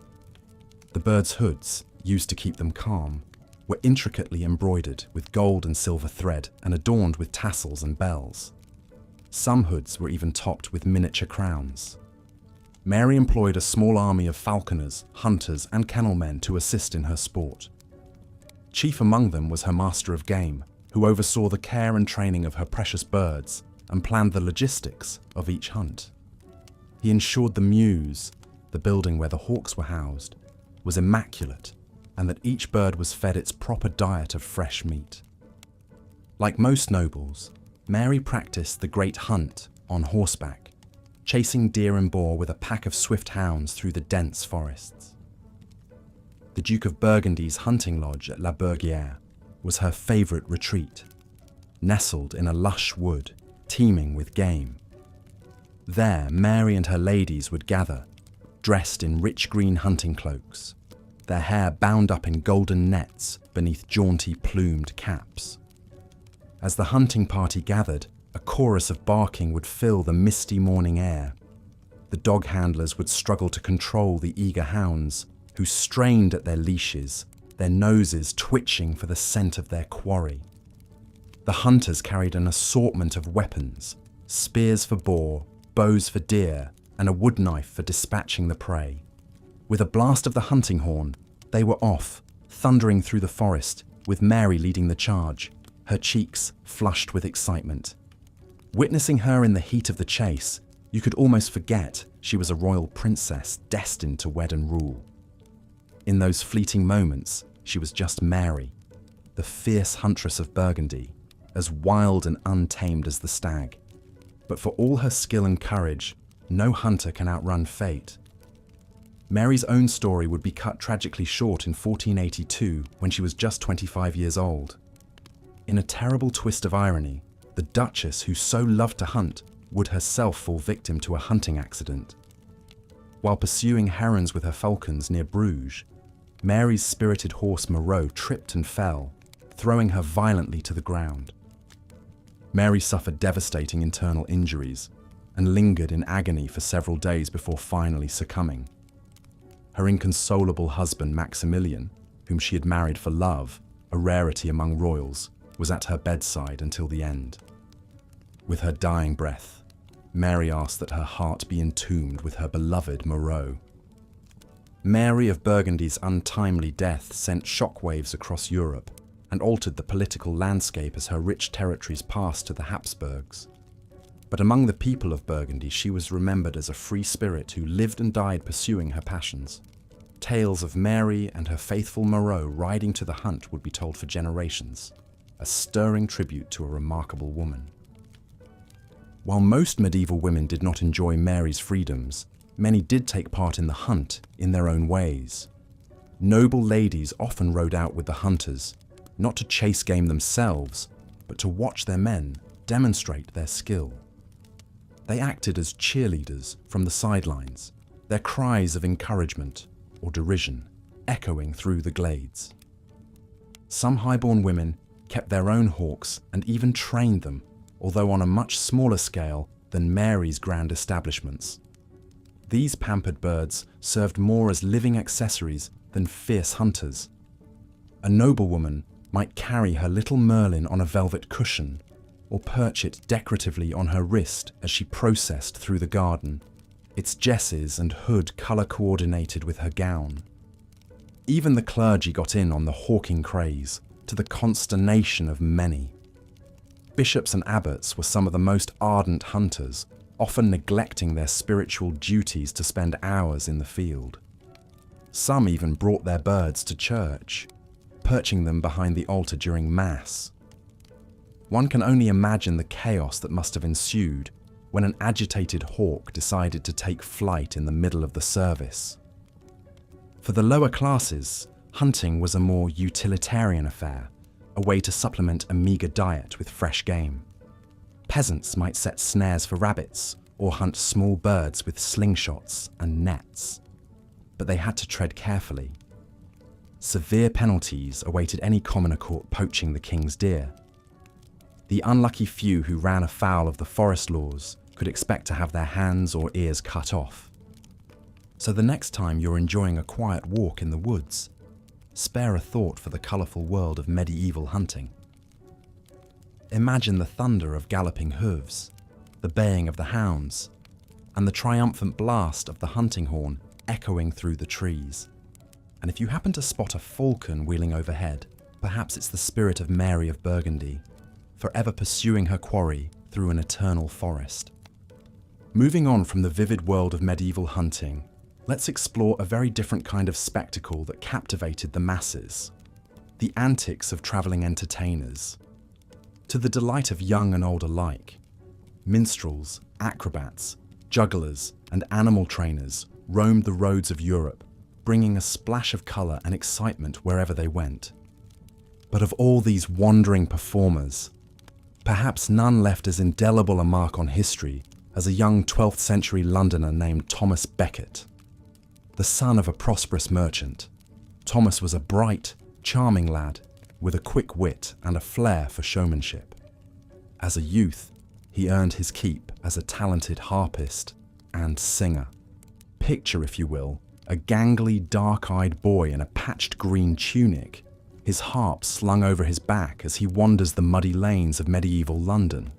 The birds' hoods, used to keep them calm, were intricately embroidered with gold and silver thread and adorned with tassels and bells. Some hoods were even topped with miniature crowns. Mary employed a small army of falconers, hunters, and kennelmen to assist in her sport. Chief among them was her master of game, who oversaw the care and training of her precious birds and planned the logistics of each hunt. He ensured the mews, the building where the hawks were housed, was immaculate, and that each bird was fed its proper diet of fresh meat. Like most nobles, Mary practiced the great hunt on horseback, chasing deer and boar with a pack of swift hounds through the dense forests. The Duke of Burgundy's hunting lodge at La Berguière was her favourite retreat, nestled in a lush wood, teeming with game. There, Mary and her ladies would gather, dressed in rich green hunting cloaks, their hair bound up in golden nets beneath jaunty plumed caps. As the hunting party gathered, a chorus of barking would fill the misty morning air. The dog handlers would struggle to control the eager hounds, who strained at their leashes, their noses twitching for the scent of their quarry. The hunters carried an assortment of weapons, spears for boar, bows for deer, and a wood knife for dispatching the prey. With a blast of the hunting horn, they were off, thundering through the forest, with Mary leading the charge, her cheeks flushed with excitement. Witnessing her in the heat of the chase, you could almost forget she was a royal princess destined to wed and rule. In those fleeting moments, she was just Mary, the fierce huntress of Burgundy, as wild and untamed as the stag. But for all her skill and courage, no hunter can outrun fate. Mary's own story would be cut tragically short in 1482 when she was just 25 years old. In a terrible twist of irony, the Duchess, who so loved to hunt, would herself fall victim to a hunting accident. While pursuing herons with her falcons near Bruges, Mary's spirited horse Moreau tripped and fell, throwing her violently to the ground. Mary suffered devastating internal injuries and lingered in agony for several days before finally succumbing. Her inconsolable husband Maximilian, whom she had married for love, a rarity among royals, was at her bedside until the end. With her dying breath, Mary asked that her heart be entombed with her beloved Moreau. Mary of Burgundy's untimely death sent shockwaves across Europe and altered the political landscape as her rich territories passed to the Habsburgs. But among the people of Burgundy, she was remembered as a free spirit who lived and died pursuing her passions. Tales of Mary and her faithful Moreau riding to the hunt would be told for generations, a stirring tribute to a remarkable woman. While most medieval women did not enjoy Mary's freedoms, many did take part in the hunt in their own ways. Noble ladies often rode out with the hunters, not to chase game themselves, but to watch their men demonstrate their skill. They acted as cheerleaders from the sidelines, their cries of encouragement or derision echoing through the glades. Some highborn women kept their own hawks and even trained them, although on a much smaller scale than Mary's grand establishments. These pampered birds served more as living accessories than fierce hunters. A noblewoman might carry her little Merlin on a velvet cushion, or perch it decoratively on her wrist as she processed through the garden, its jesses and hood colour-coordinated with her gown. Even the clergy got in on the hawking craze, to the consternation of many. Bishops and abbots were some of the most ardent hunters, often neglecting their spiritual duties to spend hours in the field. Some even brought their birds to church, perching them behind the altar during Mass. One can only imagine the chaos that must have ensued when an agitated hawk decided to take flight in the middle of the service. For the lower classes, hunting was a more utilitarian affair, a way to supplement a meagre diet with fresh game. Peasants might set snares for rabbits or hunt small birds with slingshots and nets. But they had to tread carefully. Severe penalties awaited any commoner caught poaching the king's deer. The unlucky few who ran afoul of the forest laws could expect to have their hands or ears cut off. So the next time you're enjoying a quiet walk in the woods, spare a thought for the colourful world of medieval hunting. Imagine the thunder of galloping hooves, the baying of the hounds, and the triumphant blast of the hunting horn echoing through the trees. And if you happen to spot a falcon wheeling overhead, perhaps it's the spirit of Mary of Burgundy, forever pursuing her quarry through an eternal forest. Moving on from the vivid world of medieval hunting, let's explore a very different kind of spectacle that captivated the masses: the antics of travelling entertainers. To the delight of young and old alike, minstrels, acrobats, jugglers, and animal trainers roamed the roads of Europe, bringing a splash of colour and excitement wherever they went. But of all these wandering performers, perhaps none left as indelible a mark on history as a young 12th century Londoner named Thomas Becket. The son of a prosperous merchant, Thomas was a bright, charming lad with a quick wit and a flair for showmanship. As a youth, he earned his keep as a talented harpist and singer. Picture, if you will, a gangly, dark-eyed boy in a patched green tunic, his harp slung over his back as he wanders the muddy lanes of medieval London.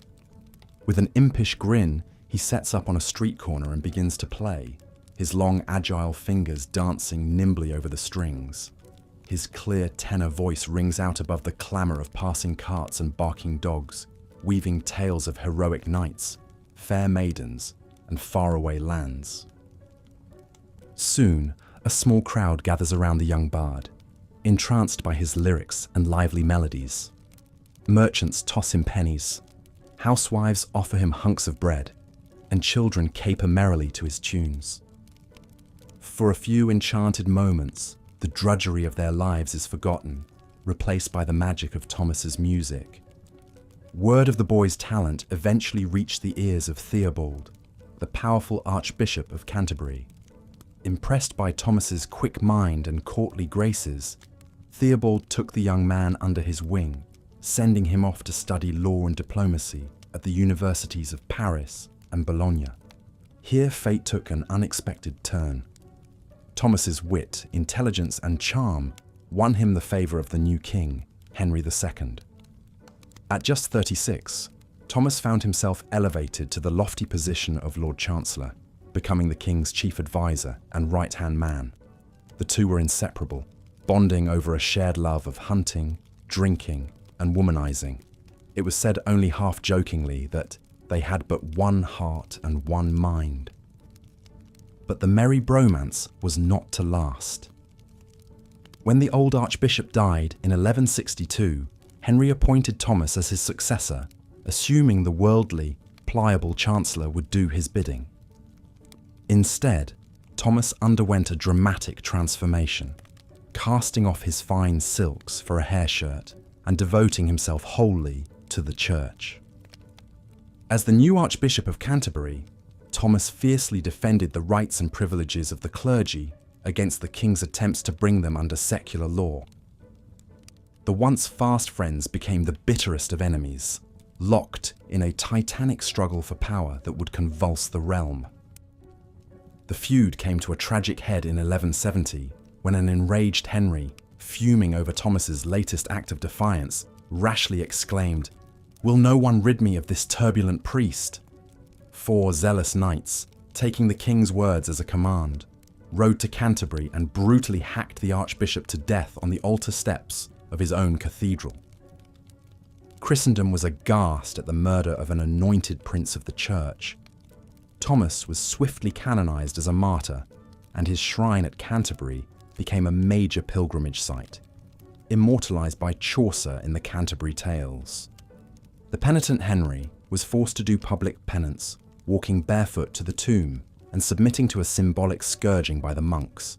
With an impish grin, he sets up on a street corner and begins to play, his long, agile fingers dancing nimbly over the strings. His clear tenor voice rings out above the clamour of passing carts and barking dogs, weaving tales of heroic knights, fair maidens, and faraway lands. Soon, a small crowd gathers around the young bard, entranced by his lyrics and lively melodies. Merchants toss him pennies, housewives offer him hunks of bread, and children caper merrily to his tunes. For a few enchanted moments, the drudgery of their lives is forgotten, replaced by the magic of Thomas's music. Word of the boy's talent eventually reached the ears of Theobald, the powerful Archbishop of Canterbury. Impressed by Thomas's quick mind and courtly graces, Theobald took the young man under his wing, sending him off to study law and diplomacy at the universities of Paris and Bologna. Here fate took an unexpected turn. Thomas's wit, intelligence and charm won him the favour of the new king, Henry II. At just 36, Thomas found himself elevated to the lofty position of Lord Chancellor, becoming the king's chief advisor and right-hand man. The two were inseparable, bonding over a shared love of hunting, drinking, and womanizing. It was said only half-jokingly that they had but one heart and one mind. But the merry bromance was not to last. When the old archbishop died in 1162, Henry appointed Thomas as his successor, assuming the worldly, pliable chancellor would do his bidding. Instead, Thomas underwent a dramatic transformation, casting off his fine silks for a hair shirt and devoting himself wholly to the church. As the new Archbishop of Canterbury, Thomas fiercely defended the rights and privileges of the clergy against the king's attempts to bring them under secular law. The once fast friends became the bitterest of enemies, locked in a titanic struggle for power that would convulse the realm. The feud came to a tragic head in 1170 when an enraged Henry, fuming over Thomas's latest act of defiance, rashly exclaimed, "Will no one rid me of this turbulent priest?" 4 zealous knights, taking the king's words as a command, rode to Canterbury and brutally hacked the archbishop to death on the altar steps of his own cathedral. Christendom was aghast at the murder of an anointed prince of the church. Thomas was swiftly canonized as a martyr, and his shrine at Canterbury became a major pilgrimage site, immortalized by Chaucer in the Canterbury Tales. The penitent Henry was forced to do public penance, walking barefoot to the tomb and submitting to a symbolic scourging by the monks.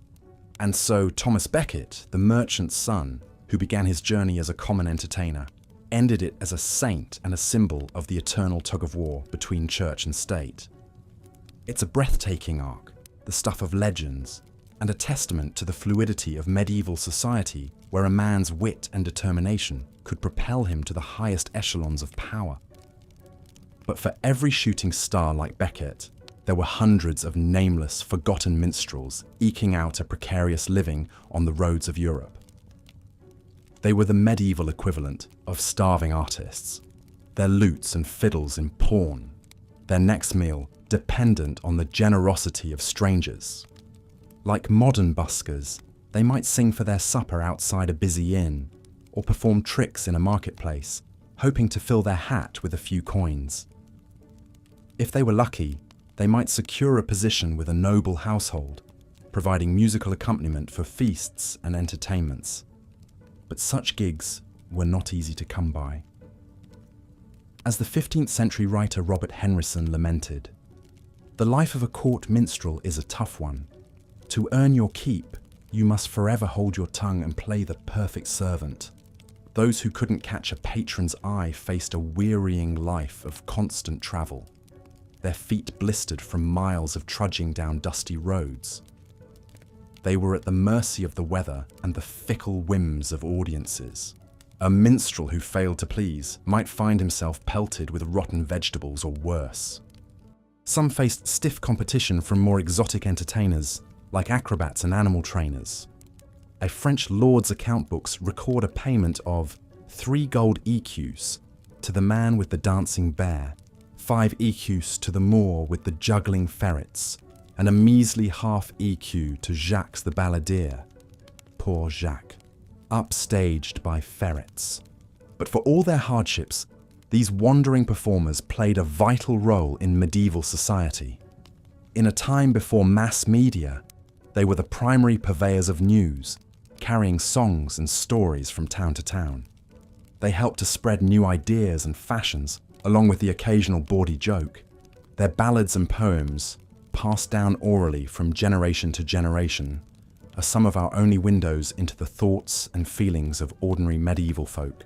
And so Thomas Becket, the merchant's son, who began his journey as a common entertainer, ended it as a saint and a symbol of the eternal tug-of-war between church and state. It's a breathtaking arc, the stuff of legends, and a testament to the fluidity of medieval society where a man's wit and determination could propel him to the highest echelons of power. But for every shooting star like Becket, there were hundreds of nameless, forgotten minstrels eking out a precarious living on the roads of Europe. They were the medieval equivalent of starving artists, their lutes and fiddles in pawn, their next meal dependent on the generosity of strangers. Like modern buskers, they might sing for their supper outside a busy inn, or perform tricks in a marketplace, hoping to fill their hat with a few coins. If they were lucky, they might secure a position with a noble household, providing musical accompaniment for feasts and entertainments. But such gigs were not easy to come by. As the 15th century writer Robert Henryson lamented, "The life of a court minstrel is a tough one. To earn your keep, you must forever hold your tongue and play the perfect servant. Those who couldn't catch a patron's eye faced a wearying life of constant travel, their feet blistered from miles of trudging down dusty roads. They were at the mercy of the weather and the fickle whims of audiences. A minstrel who failed to please might find himself pelted with rotten vegetables or worse. Some faced stiff competition from more exotic entertainers, like acrobats and animal trainers. A French lord's account books record a payment of 3 gold écus to the man with the dancing bear, 5 écus to the Moor with the juggling ferrets, and a measly half écu to Jacques the balladeer. Poor Jacques, upstaged by ferrets. But for all their hardships, these wandering performers played a vital role in medieval society. In a time before mass media, they were the primary purveyors of news, carrying songs and stories from town to town. They helped to spread new ideas and fashions, along with the occasional bawdy joke. Their ballads and poems, passed down orally from generation to generation, are some of our only windows into the thoughts and feelings of ordinary medieval folk.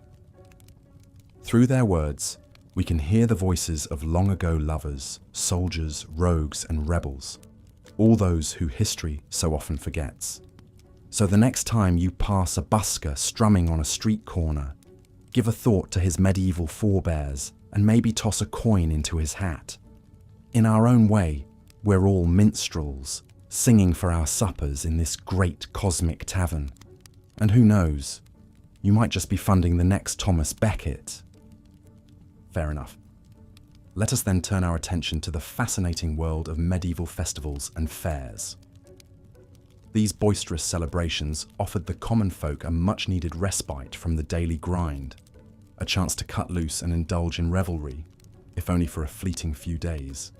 Through their words, we can hear the voices of long-ago lovers, soldiers, rogues, and rebels, all those who history so often forgets. So the next time you pass a busker strumming on a street corner, give a thought to his medieval forebears and maybe toss a coin into his hat. In our own way, we're all minstrels, singing for our suppers in this great cosmic tavern. And who knows, you might just be funding the next Thomas Becket. Fair enough. Let us then turn our attention to the fascinating world of medieval festivals and fairs. These boisterous celebrations offered the common folk a much-needed respite from the daily grind, a chance to cut loose and indulge in revelry, if only for a fleeting few days.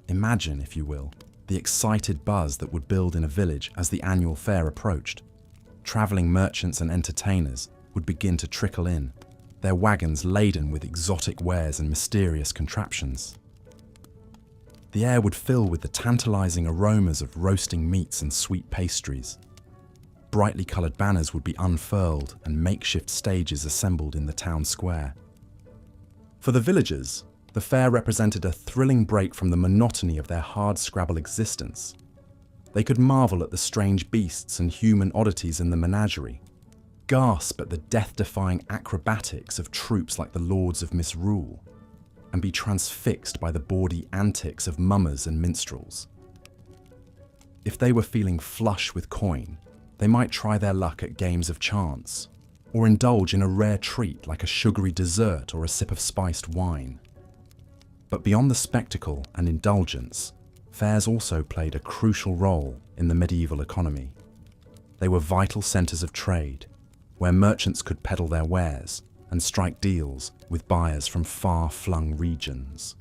Imagine, if you will, the excited buzz that would build in a village as the annual fair approached. Travelling merchants and entertainers would begin to trickle in, their wagons laden with exotic wares and mysterious contraptions. The air would fill with the tantalizing aromas of roasting meats and sweet pastries. Brightly coloured banners would be unfurled and makeshift stages assembled in the town square. For the villagers, the fair represented a thrilling break from the monotony of their hard-scrabble existence. They could marvel at the strange beasts and human oddities in the menagerie, gasp at the death-defying acrobatics of troops like the Lords of Misrule, and be transfixed by the bawdy antics of mummers and minstrels. If they were feeling flush with coin, they might try their luck at games of chance, or indulge in a rare treat like a sugary dessert or a sip of spiced wine. But beyond the spectacle and indulgence, fairs also played a crucial role in the medieval economy. They were vital centres of trade, where merchants could peddle their wares and strike deals with buyers from far-flung regions.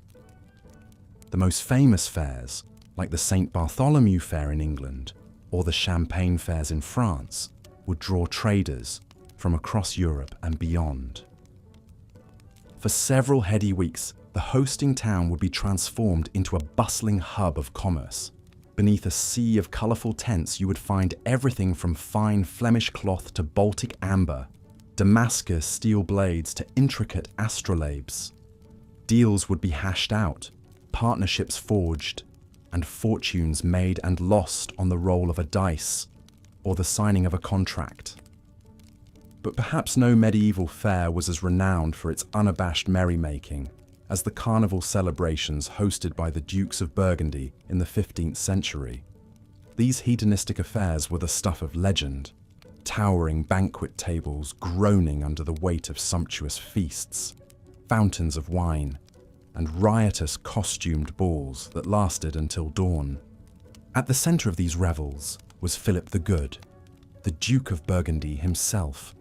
The most famous fairs, like the St. Bartholomew Fair in England or the Champagne Fairs in France, would draw traders from across Europe and beyond. For several heady weeks, the hosting town would be transformed into a bustling hub of commerce. Beneath a sea of colourful tents, you would find everything from fine Flemish cloth to Baltic amber, Damascus steel blades to intricate astrolabes. Deals would be hashed out, partnerships forged, and fortunes made and lost on the roll of a dice or the signing of a contract. But perhaps no medieval fair was as renowned for its unabashed merrymaking as the carnival celebrations hosted by the Dukes of Burgundy in the 15th century. These hedonistic affairs were the stuff of legend, towering banquet tables groaning under the weight of sumptuous feasts, fountains of wine, and riotous costumed balls that lasted until dawn. At the centre of these revels was Philip the Good, the Duke of Burgundy himself.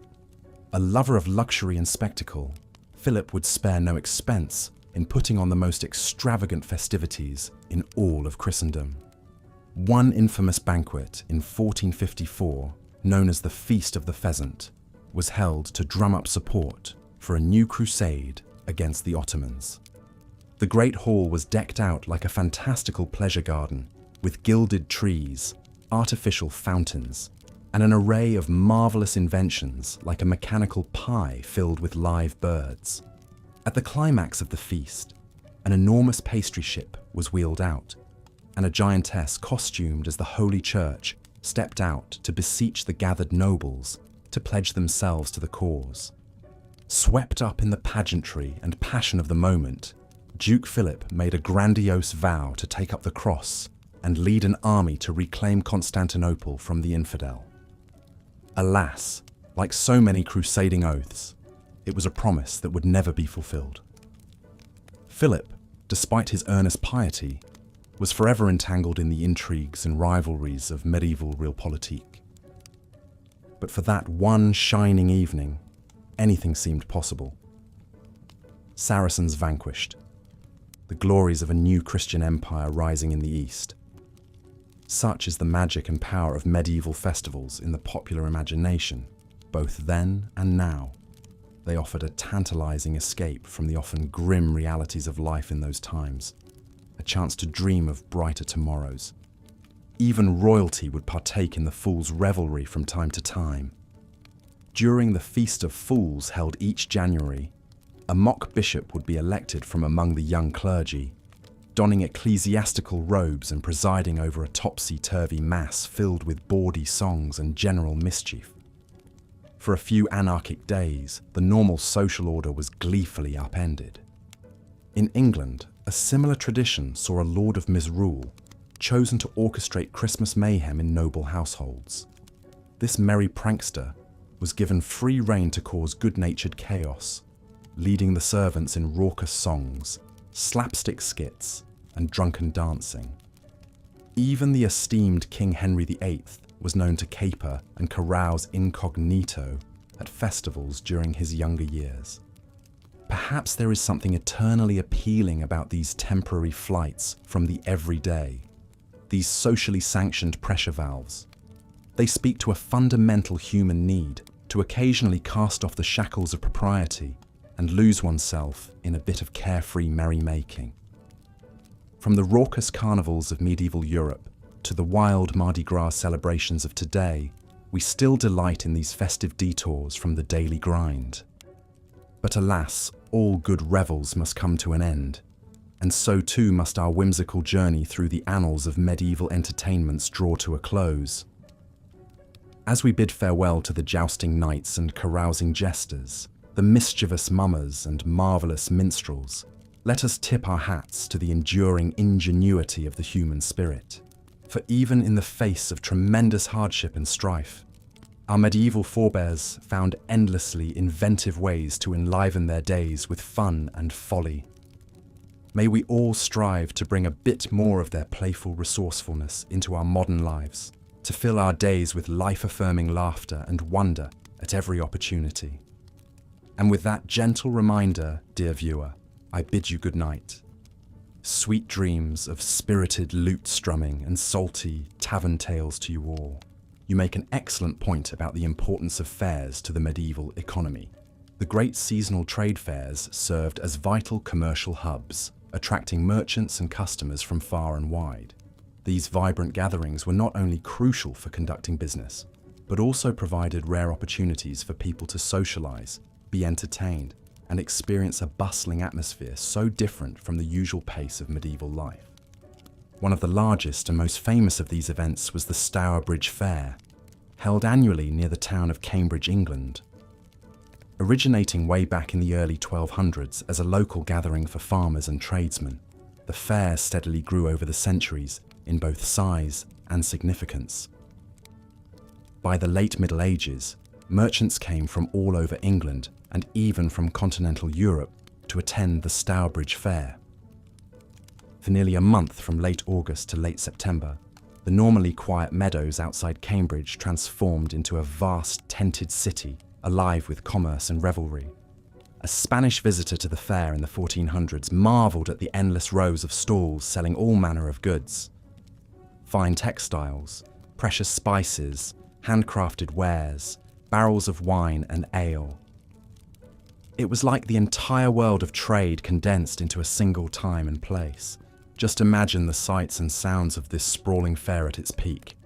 A lover of luxury and spectacle, Philip would spare no expense in putting on the most extravagant festivities in all of Christendom. One infamous banquet in 1454, known as the Feast of the Pheasant, was held to drum up support for a new crusade against the Ottomans. The great hall was decked out like a fantastical pleasure garden, with gilded trees, artificial fountains, and an array of marvellous inventions like a mechanical pie filled with live birds. At the climax of the feast, an enormous pastry ship was wheeled out, and a giantess costumed as the Holy Church stepped out to beseech the gathered nobles to pledge themselves to the cause. Swept up in the pageantry and passion of the moment, Duke Philip made a grandiose vow to take up the cross and lead an army to reclaim Constantinople from the infidel. Alas, like so many crusading oaths, it was a promise that would never be fulfilled. Philip, despite his earnest piety, was forever entangled in the intrigues and rivalries of medieval realpolitik. But for that one shining evening, anything seemed possible. Saracens vanquished, the glories of a new Christian empire rising in the east. Such is the magic and power of medieval festivals in the popular imagination, both then and now. They offered a tantalizing escape from the often grim realities of life in those times, a chance to dream of brighter tomorrows. Even royalty would partake in the Fool's revelry from time to time. During the Feast of Fools held each January, a mock bishop would be elected from among the young clergy, donning ecclesiastical robes and presiding over a topsy-turvy mass filled with bawdy songs and general mischief. For a few anarchic days, the normal social order was gleefully upended. In England, a similar tradition saw a lord of misrule chosen to orchestrate Christmas mayhem in noble households. This merry prankster was given free rein to cause good-natured chaos, leading the servants in raucous songs, slapstick skits, and drunken dancing. Even the esteemed King Henry VIII was known to caper and carouse incognito at festivals during his younger years. Perhaps there is something eternally appealing about these temporary flights from the everyday, these socially sanctioned pressure valves. They speak to a fundamental human need to occasionally cast off the shackles of propriety and lose oneself in a bit of carefree merrymaking. From the raucous carnivals of medieval Europe to the wild Mardi Gras celebrations of today, we still delight in these festive detours from the daily grind. But alas, all good revels must come to an end, and so too must our whimsical journey through the annals of medieval entertainments draw to a close. As we bid farewell to the jousting knights and carousing jesters, the mischievous mummers and marvellous minstrels, let us tip our hats to the enduring ingenuity of the human spirit. For even in the face of tremendous hardship and strife, our medieval forebears found endlessly inventive ways to enliven their days with fun and folly. May we all strive to bring a bit more of their playful resourcefulness into our modern lives, to fill our days with life-affirming laughter and wonder at every opportunity. And with that gentle reminder, dear viewer, I bid you good night. Sweet dreams of spirited lute strumming and salty tavern tales to you all. You make an excellent point about the importance of fairs to the medieval economy. The great seasonal trade fairs served as vital commercial hubs, attracting merchants and customers from far and wide. These vibrant gatherings were not only crucial for conducting business, but also provided rare opportunities for people to socialize, be entertained, and experience a bustling atmosphere so different from the usual pace of medieval life. One of the largest and most famous of these events was the Stourbridge Fair, held annually near the town of Cambridge, England. Originating way back in the early 1200s as a local gathering for farmers and tradesmen, the fair steadily grew over the centuries in both size and significance. By the late Middle Ages, merchants came from all over England and even from continental Europe to attend the Stourbridge Fair. For nearly a month from late August to late September, the normally quiet meadows outside Cambridge transformed into a vast tented city alive with commerce and revelry. A Spanish visitor to the fair in the 1400s marvelled at the endless rows of stalls selling all manner of goods. Fine textiles, precious spices, handcrafted wares, barrels of wine and ale. It was like the entire world of trade condensed into a single time and place. Just imagine the sights and sounds of this sprawling fair at its peak.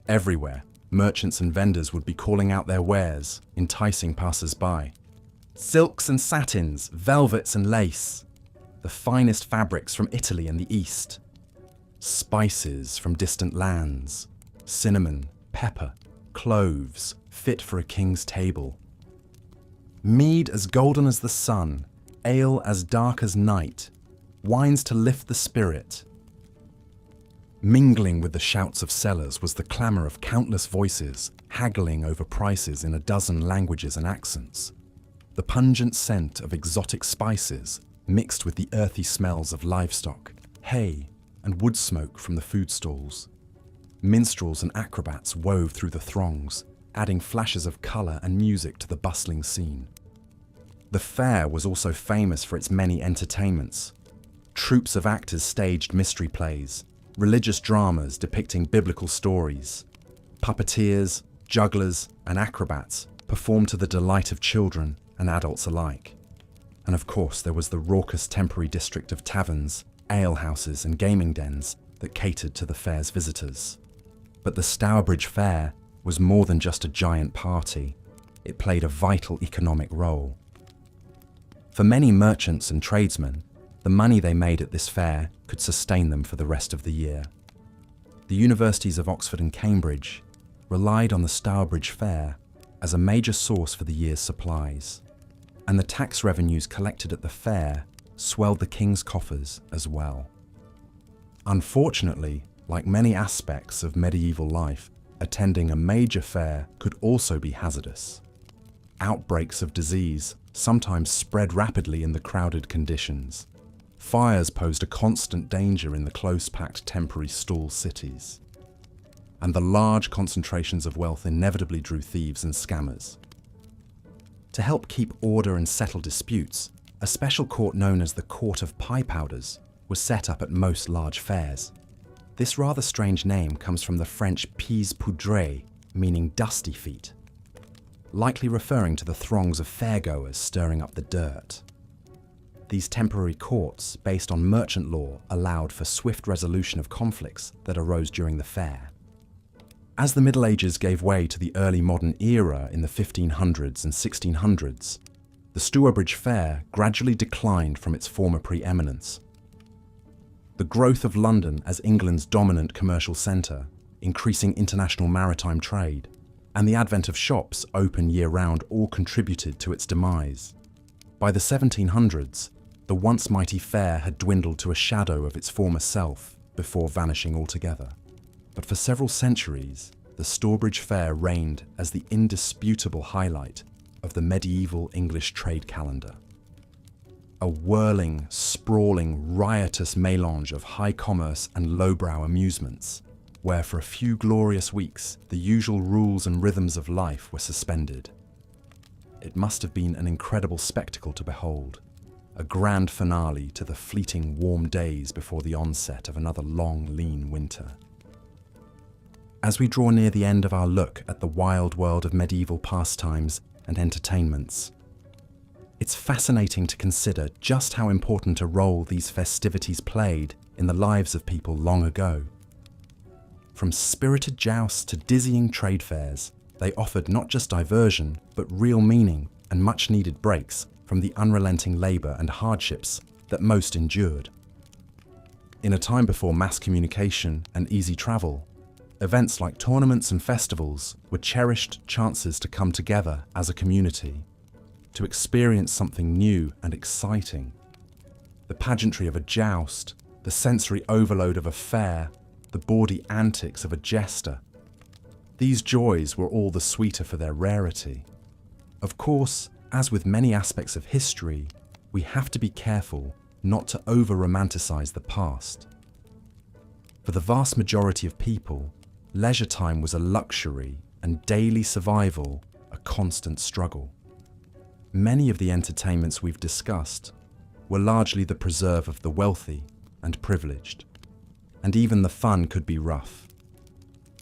Everywhere, merchants and vendors would be calling out their wares, enticing passers-by. Silks and satins, velvets and lace, the finest fabrics from Italy and the East. Spices from distant lands, cinnamon, pepper, cloves, fit for a king's table. Mead as golden as the sun, ale as dark as night, wines to lift the spirit. Mingling with the shouts of sellers was the clamour of countless voices, haggling over prices in a dozen languages and accents. The pungent scent of exotic spices mixed with the earthy smells of livestock, hay, and wood smoke from the food stalls. Minstrels and acrobats wove through the throngs, adding flashes of colour and music to the bustling scene. The fair was also famous for its many entertainments. Troupes of actors staged mystery plays, religious dramas depicting biblical stories. Puppeteers, jugglers, and acrobats performed to the delight of children and adults alike. And of course, there was the raucous temporary district of taverns, alehouses, and gaming dens that catered to the fair's visitors. But the Stourbridge Fair was more than just a giant party. It played a vital economic role. For many merchants and tradesmen, the money they made at this fair could sustain them for the rest of the year. The universities of Oxford and Cambridge relied on the Stourbridge Fair as a major source for the year's supplies, and the tax revenues collected at the fair swelled the king's coffers as well. Unfortunately, like many aspects of medieval life, attending a major fair could also be hazardous. Outbreaks of disease sometimes spread rapidly in the crowded conditions. Fires posed a constant danger in the close-packed temporary stall cities. And the large concentrations of wealth inevitably drew thieves and scammers. To help keep order and settle disputes, a special court known as the Court of Pie Powders was set up at most large fairs. This rather strange name comes from the French pieds poudrés, meaning dusty feet, likely referring to the throngs of fairgoers stirring up the dirt. These temporary courts, based on merchant law, allowed for swift resolution of conflicts that arose during the fair. As the Middle Ages gave way to the early modern era in the 1500s and 1600s, the Stourbridge Fair gradually declined from its former preeminence. The growth of London as England's dominant commercial centre, increasing international maritime trade, and the advent of shops open year-round all contributed to its demise. By the 1700s, the once mighty fair had dwindled to a shadow of its former self before vanishing altogether. But for several centuries, the Stourbridge Fair reigned as the indisputable highlight of the medieval English trade calendar. A whirling, sprawling, riotous melange of high commerce and lowbrow amusements, where for a few glorious weeks the usual rules and rhythms of life were suspended. It must have been an incredible spectacle to behold, a grand finale to the fleeting warm days before the onset of another long, lean winter. As we draw near the end of our look at the wild world of medieval pastimes and entertainments, it's fascinating to consider just how important a role these festivities played in the lives of people long ago. From spirited jousts to dizzying trade fairs, they offered not just diversion, but real meaning and much-needed breaks from the unrelenting labour and hardships that most endured. In a time before mass communication and easy travel, events like tournaments and festivals were cherished chances to come together as a community, to experience something new and exciting. The pageantry of a joust, the sensory overload of a fair, the bawdy antics of a jester. These joys were all the sweeter for their rarity. Of course, as with many aspects of history, we have to be careful not to over-romanticize the past. For the vast majority of people, leisure time was a luxury and daily survival a constant struggle. Many of the entertainments we've discussed were largely the preserve of the wealthy and privileged, and even the fun could be rough.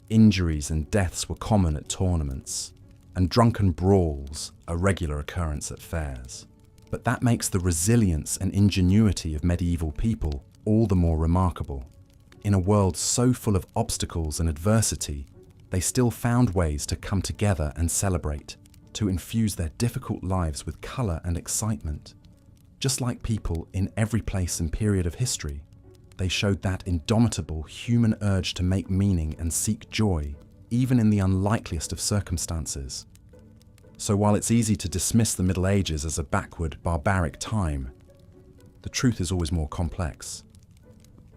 Injuries and deaths were common at tournaments, and drunken brawls a regular occurrence at fairs. But that makes the resilience and ingenuity of medieval people all the more remarkable. In a world so full of obstacles and adversity, they still found ways to come together and celebrate, to infuse their difficult lives with colour and excitement. Just like people in every place and period of history, they showed that indomitable human urge to make meaning and seek joy, even in the unlikeliest of circumstances. So while it's easy to dismiss the Middle Ages as a backward, barbaric time, the truth is always more complex.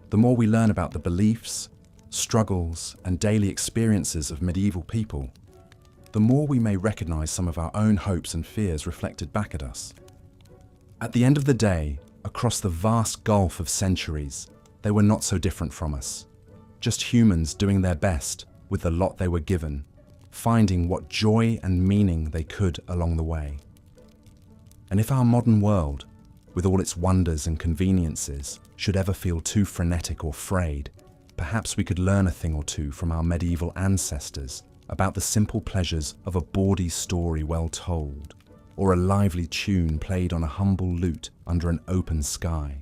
The more we learn about the beliefs, struggles, and daily experiences of medieval people, the more we may recognise some of our own hopes and fears reflected back at us. At the end of the day, across the vast gulf of centuries, they were not so different from us. Just humans doing their best with the lot they were given, finding what joy and meaning they could along the way. And if our modern world, with all its wonders and conveniences, should ever feel too frenetic or frayed, perhaps we could learn a thing or two from our medieval ancestors about the simple pleasures of a bawdy story well told, or a lively tune played on a humble lute under an open sky.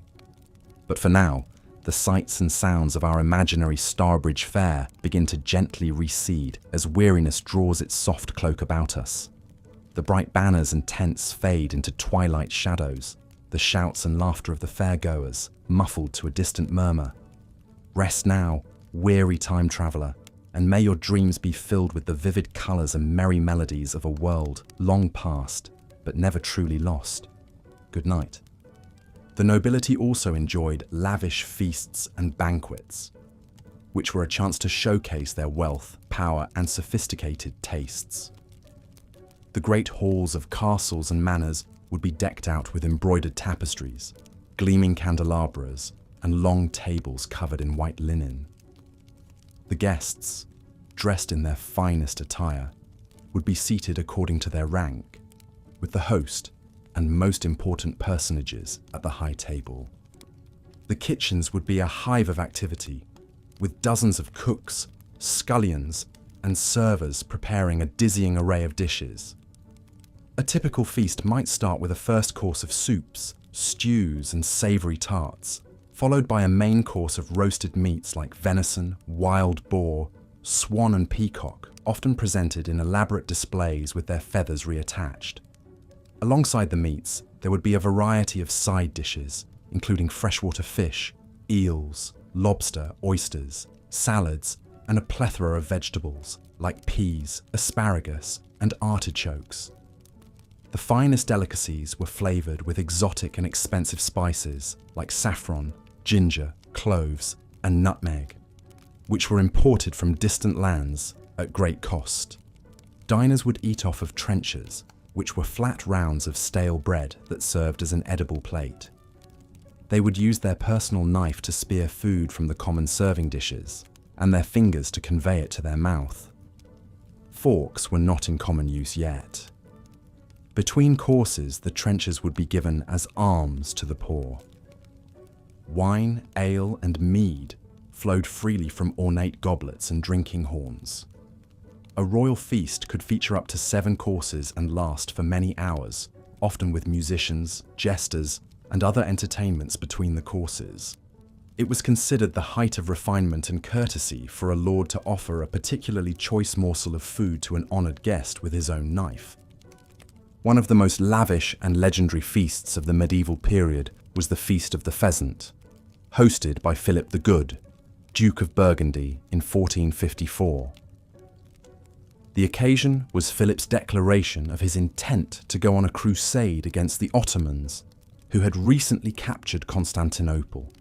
But for now, the sights and sounds of our imaginary Stourbridge Fair begin to gently recede as weariness draws its soft cloak about us. The bright banners and tents fade into twilight shadows, the shouts and laughter of the fairgoers, muffled to a distant murmur. Rest now, weary time traveller, and may your dreams be filled with the vivid colours and merry melodies of a world long past, but never truly lost. Good night. The nobility also enjoyed lavish feasts and banquets, which were a chance to showcase their wealth, power, and sophisticated tastes. The great halls of castles and manors would be decked out with embroidered tapestries, gleaming candelabras, and long tables covered in white linen. The guests, dressed in their finest attire, would be seated according to their rank, with the host and most important personages at the high table. The kitchens would be a hive of activity, with dozens of cooks, scullions, and servers preparing a dizzying array of dishes. A typical feast might start with a first course of soups, stews, and savoury tarts, followed by a main course of roasted meats like venison, wild boar, swan, and peacock, often presented in elaborate displays with their feathers reattached. Alongside the meats, there would be a variety of side dishes, including freshwater fish, eels, lobster, oysters, salads, and a plethora of vegetables like peas, asparagus, and artichokes. The finest delicacies were flavoured with exotic and expensive spices like saffron, ginger, cloves, and nutmeg, which were imported from distant lands at great cost. Diners would eat off of trenchers, which were flat rounds of stale bread that served as an edible plate. They would use their personal knife to spear food from the common serving dishes, and their fingers to convey it to their mouth. Forks were not in common use yet. Between courses, the trenchers would be given as alms to the poor. Wine, ale, and mead flowed freely from ornate goblets and drinking horns. A royal feast could feature up to 7 courses and last for many hours, often with musicians, jesters, and other entertainments between the courses. It was considered the height of refinement and courtesy for a lord to offer a particularly choice morsel of food to an honoured guest with his own knife. One of the most lavish and legendary feasts of the medieval period was the Feast of the Pheasant, hosted by Philip the Good, Duke of Burgundy, in 1454. The occasion was Philip's declaration of his intent to go on a crusade against the Ottomans, who had recently captured Constantinople.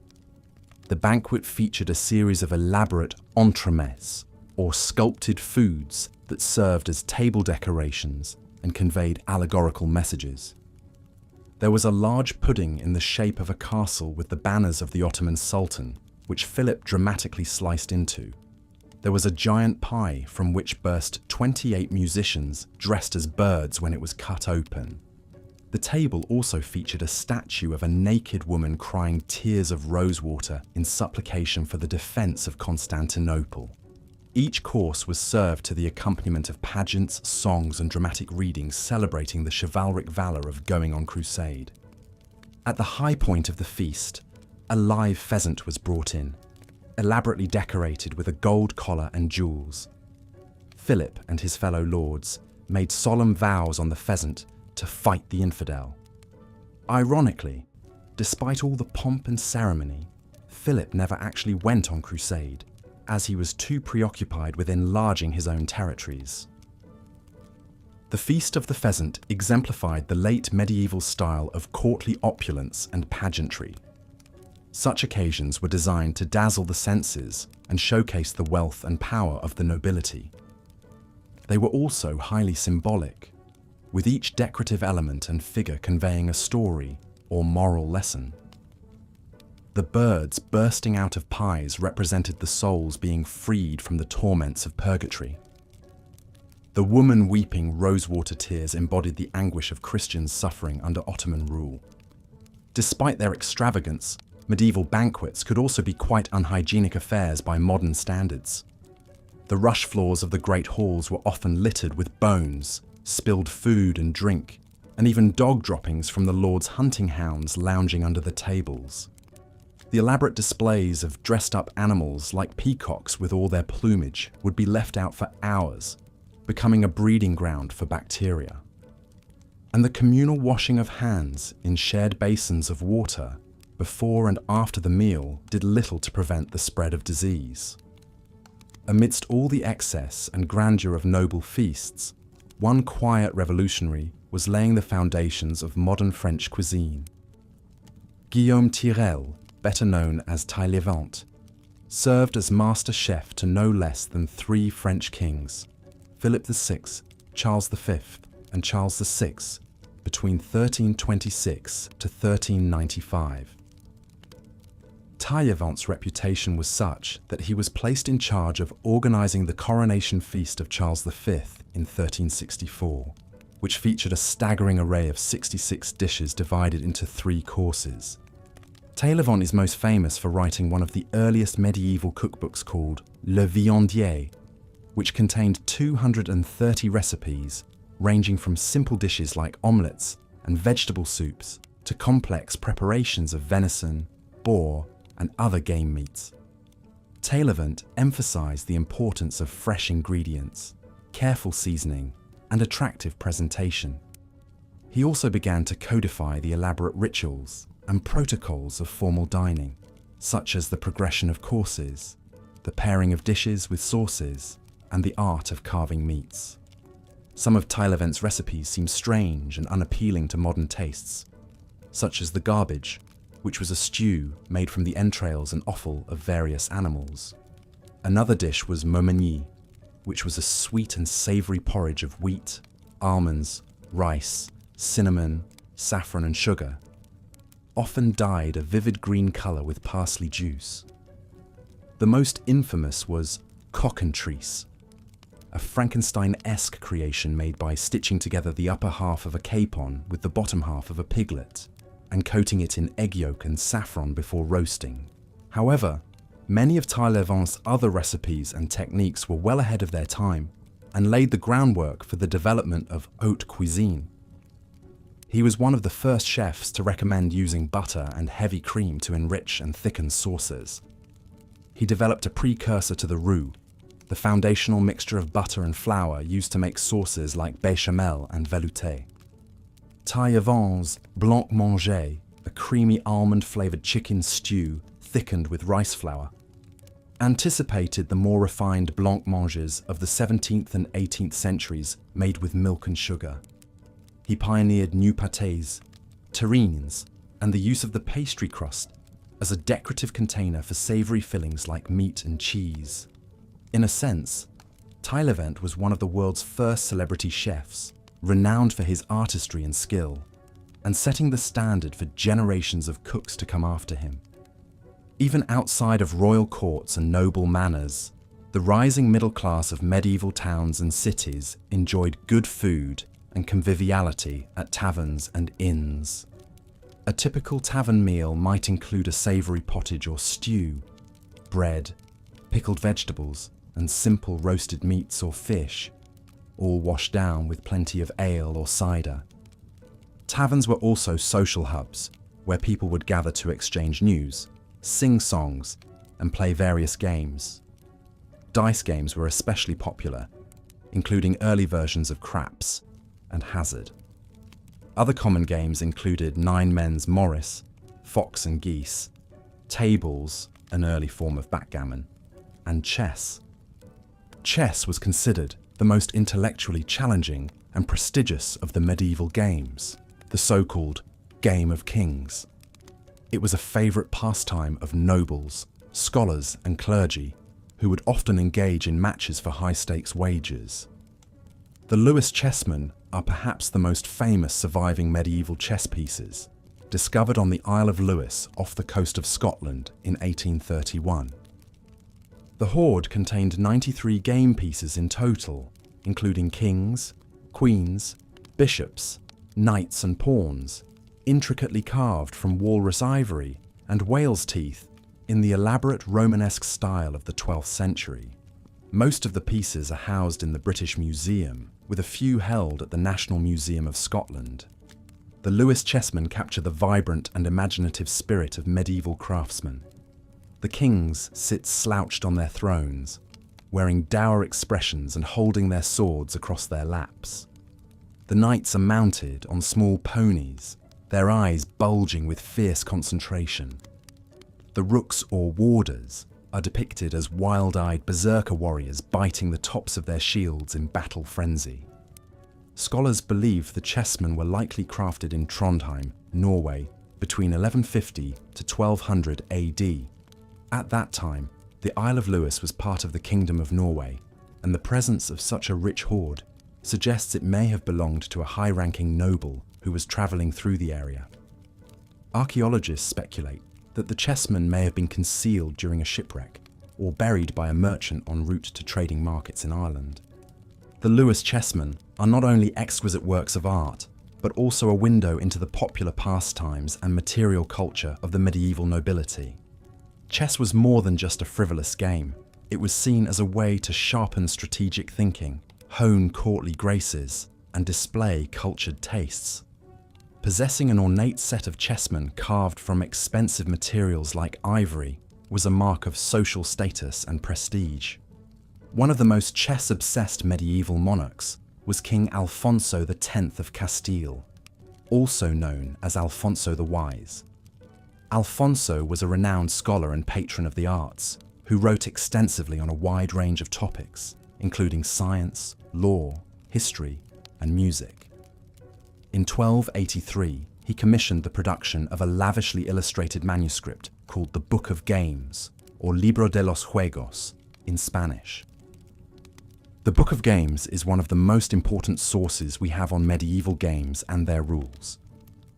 The banquet featured a series of elaborate entremets, or sculpted foods that served as table decorations and conveyed allegorical messages. There was a large pudding in the shape of a castle with the banners of the Ottoman Sultan, which Philip dramatically sliced into. There was a giant pie from which burst 28 musicians dressed as birds when it was cut open. The table also featured a statue of a naked woman crying tears of rosewater in supplication for the defense of Constantinople. Each course was served to the accompaniment of pageants, songs, and dramatic readings celebrating the chivalric valor of going on crusade. At the high point of the feast, a live pheasant was brought in, elaborately decorated with a gold collar and jewels. Philip and his fellow lords made solemn vows on the pheasant to fight the infidel. Ironically, despite all the pomp and ceremony, Philip never actually went on crusade, as he was too preoccupied with enlarging his own territories. The Feast of the Pheasant exemplified the late medieval style of courtly opulence and pageantry. Such occasions were designed to dazzle the senses and showcase the wealth and power of the nobility. They were also highly symbolic, with each decorative element and figure conveying a story or moral lesson. The birds bursting out of pies represented the souls being freed from the torments of purgatory. The woman weeping rosewater tears embodied the anguish of Christians suffering under Ottoman rule. Despite their extravagance, medieval banquets could also be quite unhygienic affairs by modern standards. The rush floors of the great halls were often littered with bones, spilled food and drink, and even dog droppings from the lord's hunting hounds lounging under the tables. The elaborate displays of dressed-up animals like peacocks with all their plumage would be left out for hours, becoming a breeding ground for bacteria. and the communal washing of hands in shared basins of water before and after the meal did little to prevent the spread of disease. Amidst all the excess and grandeur of noble feasts, one quiet revolutionary was laying the foundations of modern French cuisine. Guillaume Tirel, better known as Taillevent, served as master chef to no less than 3 French kings, Philip VI, Charles V, and Charles VI, between 1326 to 1395. Taillevent's reputation was such that he was placed in charge of organising the coronation feast of Charles V in 1364, which featured a staggering array of 66 dishes divided into 3 courses. Taillevent is most famous for writing one of the earliest medieval cookbooks called Le Viandier, which contained 230 recipes ranging from simple dishes like omelettes and vegetable soups to complex preparations of venison, boar, and other game meats. Taillevent emphasized the importance of fresh ingredients, careful seasoning, and attractive presentation. He also began to codify the elaborate rituals and protocols of formal dining, such as the progression of courses, the pairing of dishes with sauces, and the art of carving meats. Some of Taillevent's recipes seem strange and unappealing to modern tastes, such as the garbage, which was a stew made from the entrails and offal of various animals. Another dish was momigny, which was a sweet and savoury porridge of wheat, almonds, rice, cinnamon, saffron and sugar, often dyed a vivid green colour with parsley juice. The most infamous was cockentrice, a Frankenstein-esque creation made by stitching together the upper half of a capon with the bottom half of a piglet and coating it in egg yolk and saffron before roasting. However, many of Taillevent's other recipes and techniques were well ahead of their time and laid the groundwork for the development of haute cuisine. He was one of the first chefs to recommend using butter and heavy cream to enrich and thicken sauces. He developed a precursor to the roux, the foundational mixture of butter and flour used to make sauces like béchamel and velouté. Taillevent's blanc manger, a creamy almond-flavoured chicken stew thickened with rice flour, anticipated the more refined blanc mangers of the 17th and 18th centuries made with milk and sugar. He pioneered new pâtés, terrines, and the use of the pastry crust as a decorative container for savoury fillings like meat and cheese. In a sense, Taillevent was one of the world's first celebrity chefs, renowned for his artistry and skill, and setting the standard for generations of cooks to come after him. Even outside of royal courts and noble manors, the rising middle class of medieval towns and cities enjoyed good food and conviviality at taverns and inns. A typical tavern meal might include a savoury pottage or stew, bread, pickled vegetables, and simple roasted meats or fish, all washed down with plenty of ale or cider. Taverns were also social hubs, where people would gather to exchange news, sing songs, and play various games. Dice games were especially popular, including early versions of craps and hazard. Other common games included nine men's Morris, fox and geese, tables, an early form of backgammon, and chess. Chess was considered the most intellectually challenging and prestigious of the medieval games, the so-called Game of Kings. It was a favourite pastime of nobles, scholars and clergy, who would often engage in matches for high-stakes wagers. The Lewis chessmen are perhaps the most famous surviving medieval chess pieces, discovered on the Isle of Lewis off the coast of Scotland in 1831. The hoard contained 93 game pieces in total, including kings, queens, bishops, knights and pawns, intricately carved from walrus ivory and whale's teeth in the elaborate Romanesque style of the 12th century. Most of the pieces are housed in the British Museum, with a few held at the National Museum of Scotland. The Lewis chessmen capture the vibrant and imaginative spirit of medieval craftsmen. The kings sit slouched on their thrones, wearing dour expressions and holding their swords across their laps. The knights are mounted on small ponies, their eyes bulging with fierce concentration. The rooks or warders are depicted as wild-eyed berserker warriors biting the tops of their shields in battle frenzy. Scholars believe the chessmen were likely crafted in Trondheim, Norway, between 1150 to 1200 AD. At that time, the Isle of Lewis was part of the Kingdom of Norway, and the presence of such a rich hoard suggests it may have belonged to a high-ranking noble who was travelling through the area. Archaeologists speculate that the chessmen may have been concealed during a shipwreck or buried by a merchant en route to trading markets in Ireland. The Lewis chessmen are not only exquisite works of art, but also a window into the popular pastimes and material culture of the medieval nobility. Chess was more than just a frivolous game. It was seen as a way to sharpen strategic thinking, hone courtly graces, and display cultured tastes. Possessing an ornate set of chessmen carved from expensive materials like ivory was a mark of social status and prestige. One of the most chess-obsessed medieval monarchs was King Alfonso X of Castile, also known as Alfonso the Wise. Alfonso was a renowned scholar and patron of the arts, who wrote extensively on a wide range of topics, including science, law, history, and music. In 1283, he commissioned the production of a lavishly illustrated manuscript called the Book of Games, or Libro de los Juegos, in Spanish. The Book of Games is one of the most important sources we have on medieval games and their rules.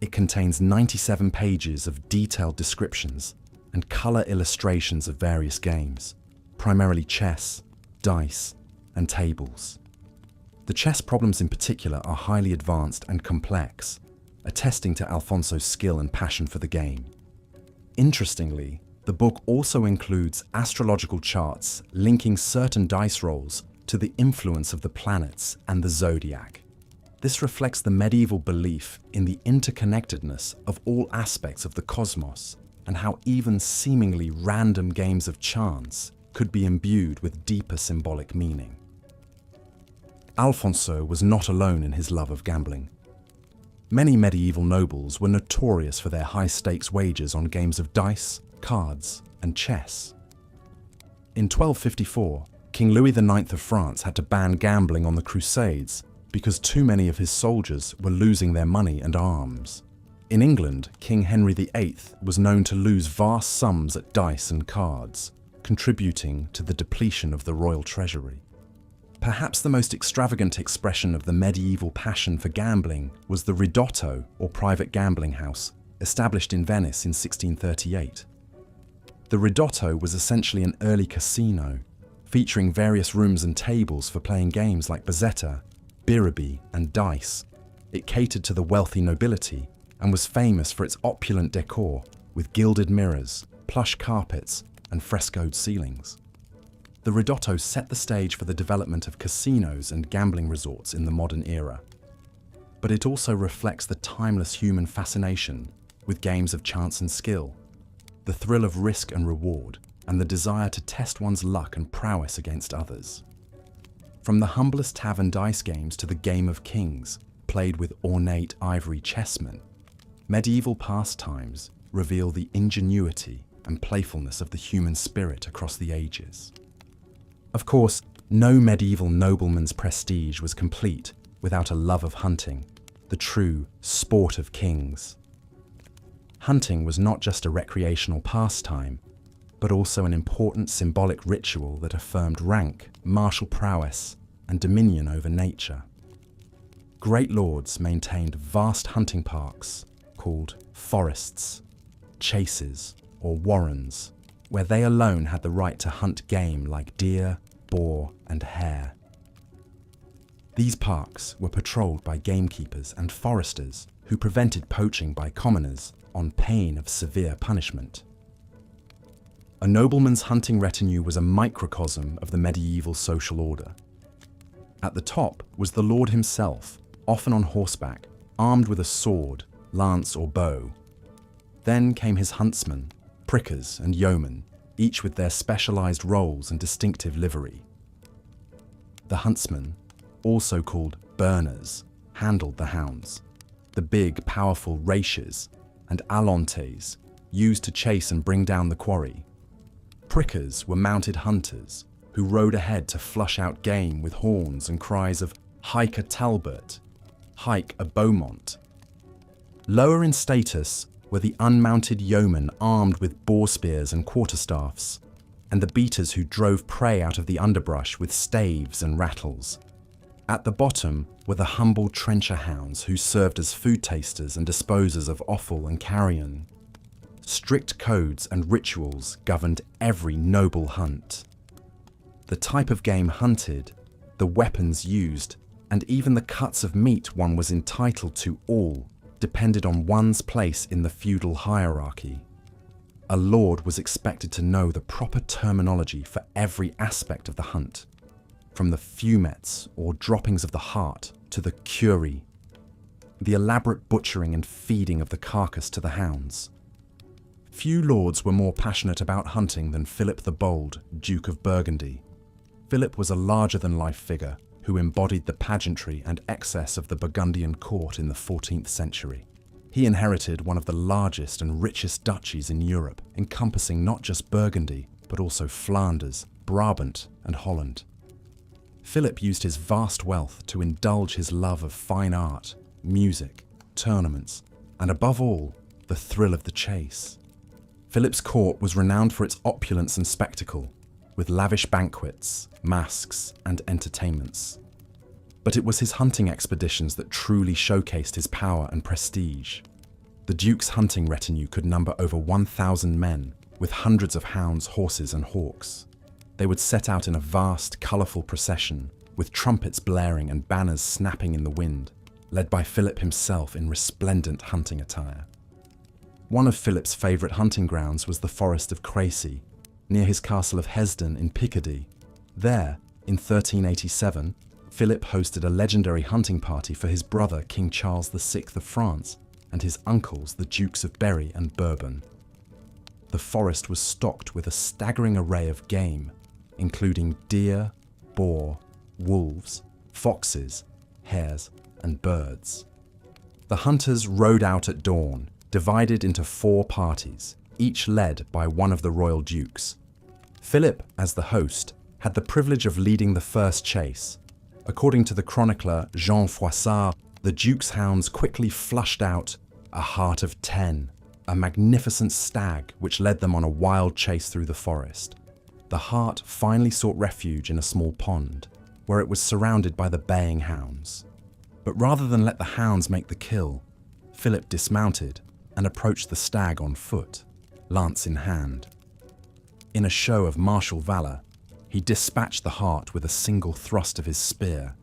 It contains 97 pages of detailed descriptions and colour illustrations of various games, primarily chess, dice, and tables. The chess problems in particular are highly advanced and complex, attesting to Alfonso's skill and passion for the game. Interestingly, the book also includes astrological charts linking certain dice rolls to the influence of the planets and the zodiac. This reflects the medieval belief in the interconnectedness of all aspects of the cosmos and how even seemingly random games of chance could be imbued with deeper symbolic meaning. Alfonso was not alone in his love of gambling. Many medieval nobles were notorious for their high-stakes wagers on games of dice, cards, and chess. In 1254, King Louis IX of France had to ban gambling on the Crusades because too many of his soldiers were losing their money and arms. In England, King Henry VIII was known to lose vast sums at dice and cards, contributing to the depletion of the royal treasury. Perhaps the most extravagant expression of the medieval passion for gambling was the Ridotto, or private gambling house, established in Venice in 1638. The Ridotto was essentially an early casino, featuring various rooms and tables for playing games like Bezzetta, Biribi, and dice. It catered to the wealthy nobility and was famous for its opulent decor with gilded mirrors, plush carpets, and frescoed ceilings. The Ridotto set the stage for the development of casinos and gambling resorts in the modern era. But it also reflects the timeless human fascination with games of chance and skill, the thrill of risk and reward, and the desire to test one's luck and prowess against others. From the humblest tavern dice games to the Game of Kings, played with ornate ivory chessmen, medieval pastimes reveal the ingenuity and playfulness of the human spirit across the ages. Of course, no medieval nobleman's prestige was complete without a love of hunting, the true sport of kings. Hunting was not just a recreational pastime, but also an important symbolic ritual that affirmed rank, martial prowess, and dominion over nature. Great lords maintained vast hunting parks called forests, chases, or warrens, where they alone had the right to hunt game like deer, boar, and hare. These parks were patrolled by gamekeepers and foresters who prevented poaching by commoners on pain of severe punishment. A nobleman's hunting retinue was a microcosm of the medieval social order. At the top was the lord himself, often on horseback, armed with a sword, lance, or bow. Then came his huntsmen, prickers, and yeomen, each with their specialized roles and distinctive livery. The huntsmen, also called burners, handled the hounds. The big, powerful raches and alontes used to chase and bring down the quarry. Prickers were mounted hunters who rode ahead to flush out game with horns and cries of "Hike a Talbot," "Hike a Beaumont." Lower in status were the unmounted yeomen armed with boar spears and quarterstaffs, and the beaters who drove prey out of the underbrush with staves and rattles. At the bottom were the humble trencher hounds who served as food tasters and disposers of offal and carrion. Strict codes and rituals governed every noble hunt. The type of game hunted, the weapons used, and even the cuts of meat one was entitled to all depended on one's place in the feudal hierarchy. A lord was expected to know the proper terminology for every aspect of the hunt, from the fumets or droppings of the heart to the curie, the elaborate butchering and feeding of the carcass to the hounds. Few lords were more passionate about hunting than Philip the Bold, Duke of Burgundy. Philip was a larger-than-life figure who embodied the pageantry and excess of the Burgundian court in the 14th century. He inherited one of the largest and richest duchies in Europe, encompassing not just Burgundy, but also Flanders, Brabant, and Holland. Philip used his vast wealth to indulge his love of fine art, music, tournaments, and above all, the thrill of the chase. Philip's court was renowned for its opulence and spectacle, with lavish banquets, masques, and entertainments. But it was his hunting expeditions that truly showcased his power and prestige. The Duke's hunting retinue could number over 1,000 men, with hundreds of hounds, horses, and hawks. They would set out in a vast, colourful procession, with trumpets blaring and banners snapping in the wind, led by Philip himself in resplendent hunting attire. One of Philip's favourite hunting grounds was the forest of Crécy, near his castle of Hesdin in Picardy. There, in 1387, Philip hosted a legendary hunting party for his brother King Charles VI of France and his uncles the Dukes of Berry and Bourbon. The forest was stocked with a staggering array of game, including deer, boar, wolves, foxes, hares, and birds. The hunters rode out at dawn, divided into 4 parties, each led by one of the royal dukes. Philip, as the host, had the privilege of leading the first chase. According to the chronicler Jean Froissart, the duke's hounds quickly flushed out a hart of 10, a magnificent stag which led them on a wild chase through the forest. The hart finally sought refuge in a small pond, where it was surrounded by the baying hounds. But rather than let the hounds make the kill, Philip dismounted and approached the stag on foot, lance in hand. In a show of martial valour, he dispatched the hart with a single thrust of his spear,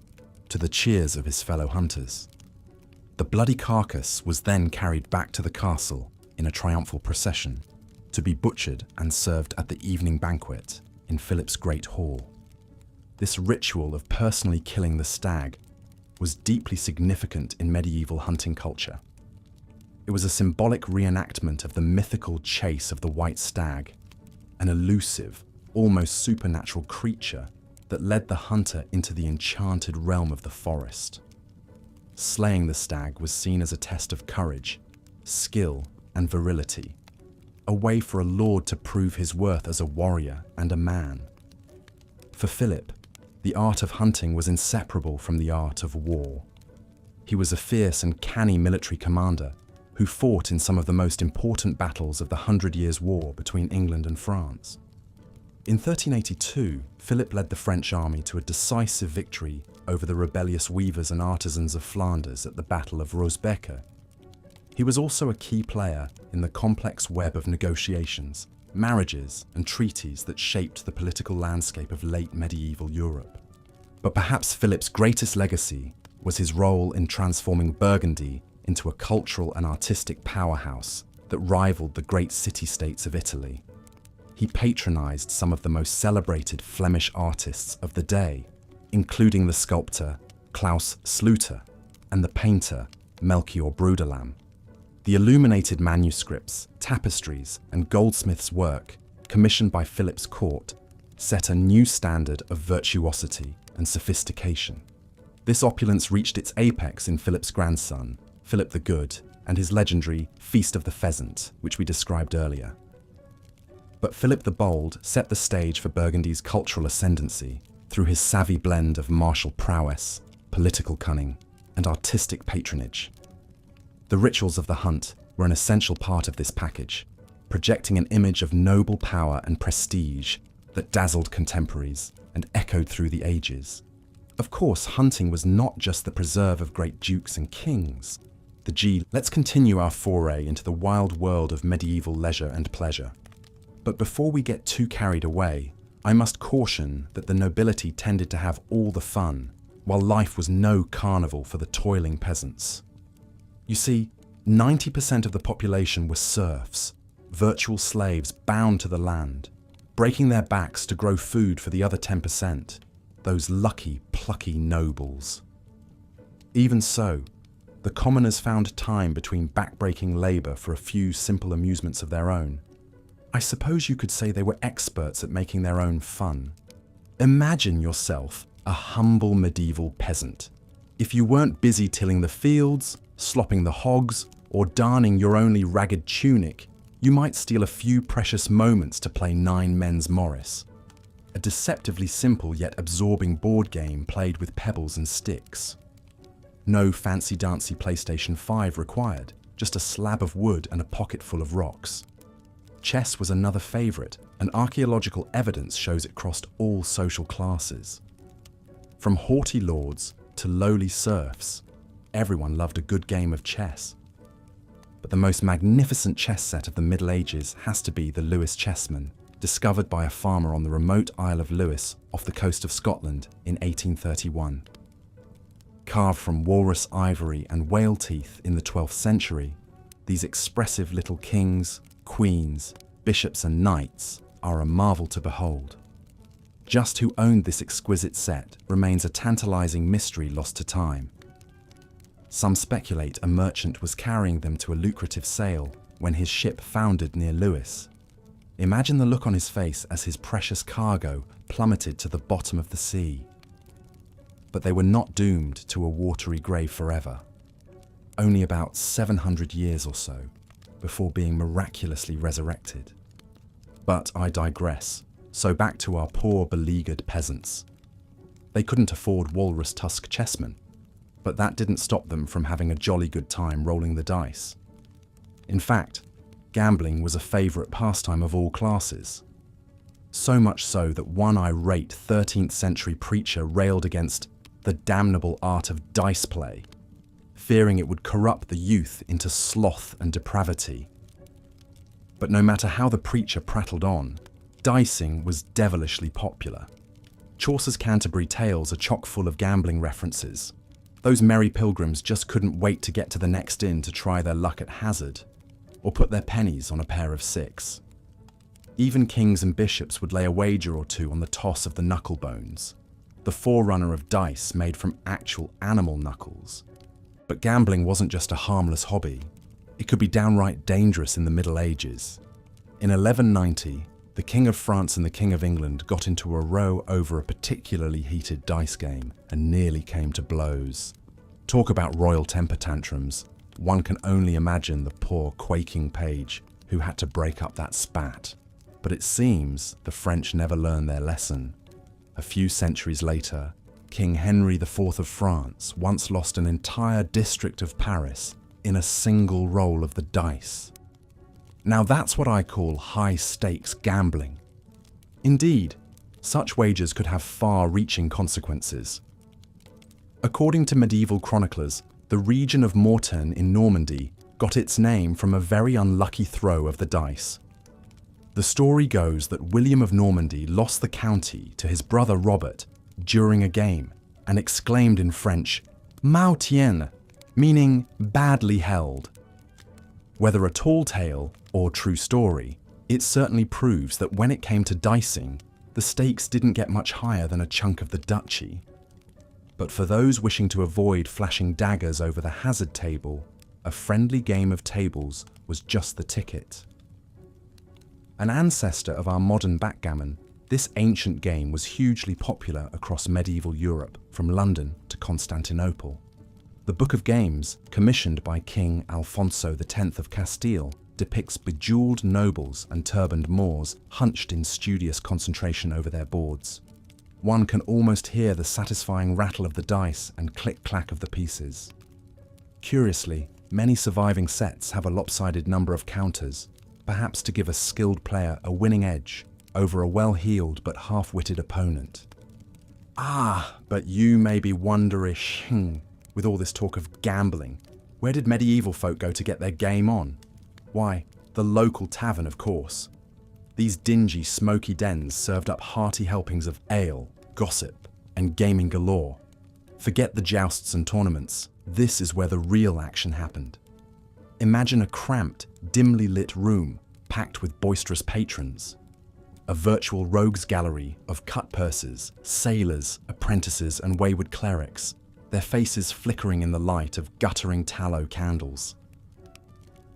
to the cheers of his fellow hunters. The bloody carcass was then carried back to the castle in a triumphal procession, to be butchered and served at the evening banquet in Philip's great hall. This ritual of personally killing the stag was deeply significant in medieval hunting culture. It was a symbolic reenactment of the mythical chase of the white stag, an elusive, almost supernatural creature that led the hunter into the enchanted realm of the forest. Slaying the stag was seen as a test of courage, skill, and virility, a way for a lord to prove his worth as a warrior and a man. For Philip, the art of hunting was inseparable from the art of war. He was a fierce and canny military commander who fought in some of the most important battles of the 100 Years' War between England and France. In 1382, Philip led the French army to a decisive victory over the rebellious weavers and artisans of Flanders at the Battle of Rosbecque. He was also a key player in the complex web of negotiations, marriages, and treaties that shaped the political landscape of late medieval Europe. But perhaps Philip's greatest legacy was his role in transforming Burgundy into a cultural and artistic powerhouse that rivaled the great city-states of Italy. He patronized some of the most celebrated Flemish artists of the day, including the sculptor Klaus Sluter and the painter Melchior Brudelam. The illuminated manuscripts, tapestries, and goldsmiths' work, commissioned by Philip's court, set a new standard of virtuosity and sophistication. This opulence reached its apex in Philip's grandson, Philip the Good, and his legendary Feast of the Pheasant, which we described earlier. But Philip the Bold set the stage for Burgundy's cultural ascendancy through his savvy blend of martial prowess, political cunning, and artistic patronage. The rituals of the hunt were an essential part of this package, projecting an image of noble power and prestige that dazzled contemporaries and echoed through the ages. Of course, hunting was not just the preserve of great dukes and kings. Let's continue our foray into the wild world of medieval leisure and pleasure. But before we get too carried away, I must caution that the nobility tended to have all the fun, while life was no carnival for the toiling peasants. You see, 90% of the population were serfs, virtual slaves bound to the land, breaking their backs to grow food for the other 10%, those lucky, plucky nobles. Even so, the commoners found time between backbreaking labour for a few simple amusements of their own. I suppose you could say they were experts at making their own fun. Imagine yourself a humble medieval peasant. If you weren't busy tilling the fields, slopping the hogs, or darning your only ragged tunic, you might steal a few precious moments to play Nine Men's Morris, a deceptively simple yet absorbing board game played with pebbles and sticks. No fancy-dancy PlayStation 5 required, just a slab of wood and a pocket full of rocks. Chess was another favourite, and archaeological evidence shows it crossed all social classes. From haughty lords to lowly serfs, everyone loved a good game of chess. But the most magnificent chess set of the Middle Ages has to be the Lewis chessman, discovered by a farmer on the remote Isle of Lewis off the coast of Scotland in 1831. Carved from walrus ivory and whale teeth in the 12th century, these expressive little kings, queens, bishops and knights are a marvel to behold. Just who owned this exquisite set remains a tantalizing mystery lost to time. Some speculate a merchant was carrying them to a lucrative sale when his ship foundered near Lewis. Imagine the look on his face as his precious cargo plummeted to the bottom of the sea. But they were not doomed to a watery grave forever. Only about 700 years or so before being miraculously resurrected. But I digress, so back to our poor beleaguered peasants. They couldn't afford walrus tusk chessmen, but that didn't stop them from having a jolly good time rolling the dice. In fact, gambling was a favourite pastime of all classes. So much so that one irate 13th century preacher railed against the damnable art of dice play, fearing it would corrupt the youth into sloth and depravity. But no matter how the preacher prattled on, dicing was devilishly popular. Chaucer's Canterbury Tales are chock full of gambling references. Those merry pilgrims just couldn't wait to get to the next inn to try their luck at hazard, or put their pennies on a pair of six. Even kings and bishops would lay a wager or two on the toss of the knuckle bones, the forerunner of dice made from actual animal knuckles. But gambling wasn't just a harmless hobby. It could be downright dangerous in the Middle Ages. In 1190, the King of France and the King of England got into a row over a particularly heated dice game and nearly came to blows. Talk about royal temper tantrums. One can only imagine the poor quaking page who had to break up that spat. But it seems the French never learned their lesson. A few centuries later, King Henry IV of France once lost an entire district of Paris in a single roll of the dice. Now that's what I call high-stakes gambling. Indeed, such wagers could have far-reaching consequences. According to medieval chroniclers, the region of Mortain in Normandy got its name from a very unlucky throw of the dice. The story goes that William of Normandy lost the county to his brother Robert during a game and exclaimed in French, "Mal tien," meaning badly held. Whether a tall tale or true story, it certainly proves that when it came to dicing, the stakes didn't get much higher than a chunk of the duchy. But for those wishing to avoid flashing daggers over the hazard table, a friendly game of tables was just the ticket. An ancestor of our modern backgammon, this ancient game was hugely popular across medieval Europe, from London to Constantinople. The Book of Games, commissioned by King Alfonso X of Castile, depicts bejeweled nobles and turbaned Moors hunched in studious concentration over their boards. One can almost hear the satisfying rattle of the dice and click-clack of the pieces. Curiously, many surviving sets have a lopsided number of counters, perhaps to give a skilled player a winning edge over a well-heeled but half-witted opponent. But you may be wondering, with all this talk of gambling, where did medieval folk go to get their game on? Why, the local tavern, of course. These dingy, smoky dens served up hearty helpings of ale, gossip, and gaming galore. Forget the jousts and tournaments. This is where the real action happened. Imagine a cramped, dimly lit room packed with boisterous patrons. A virtual rogues gallery of cut purses, sailors, apprentices, and wayward clerics, their faces flickering in the light of guttering tallow candles.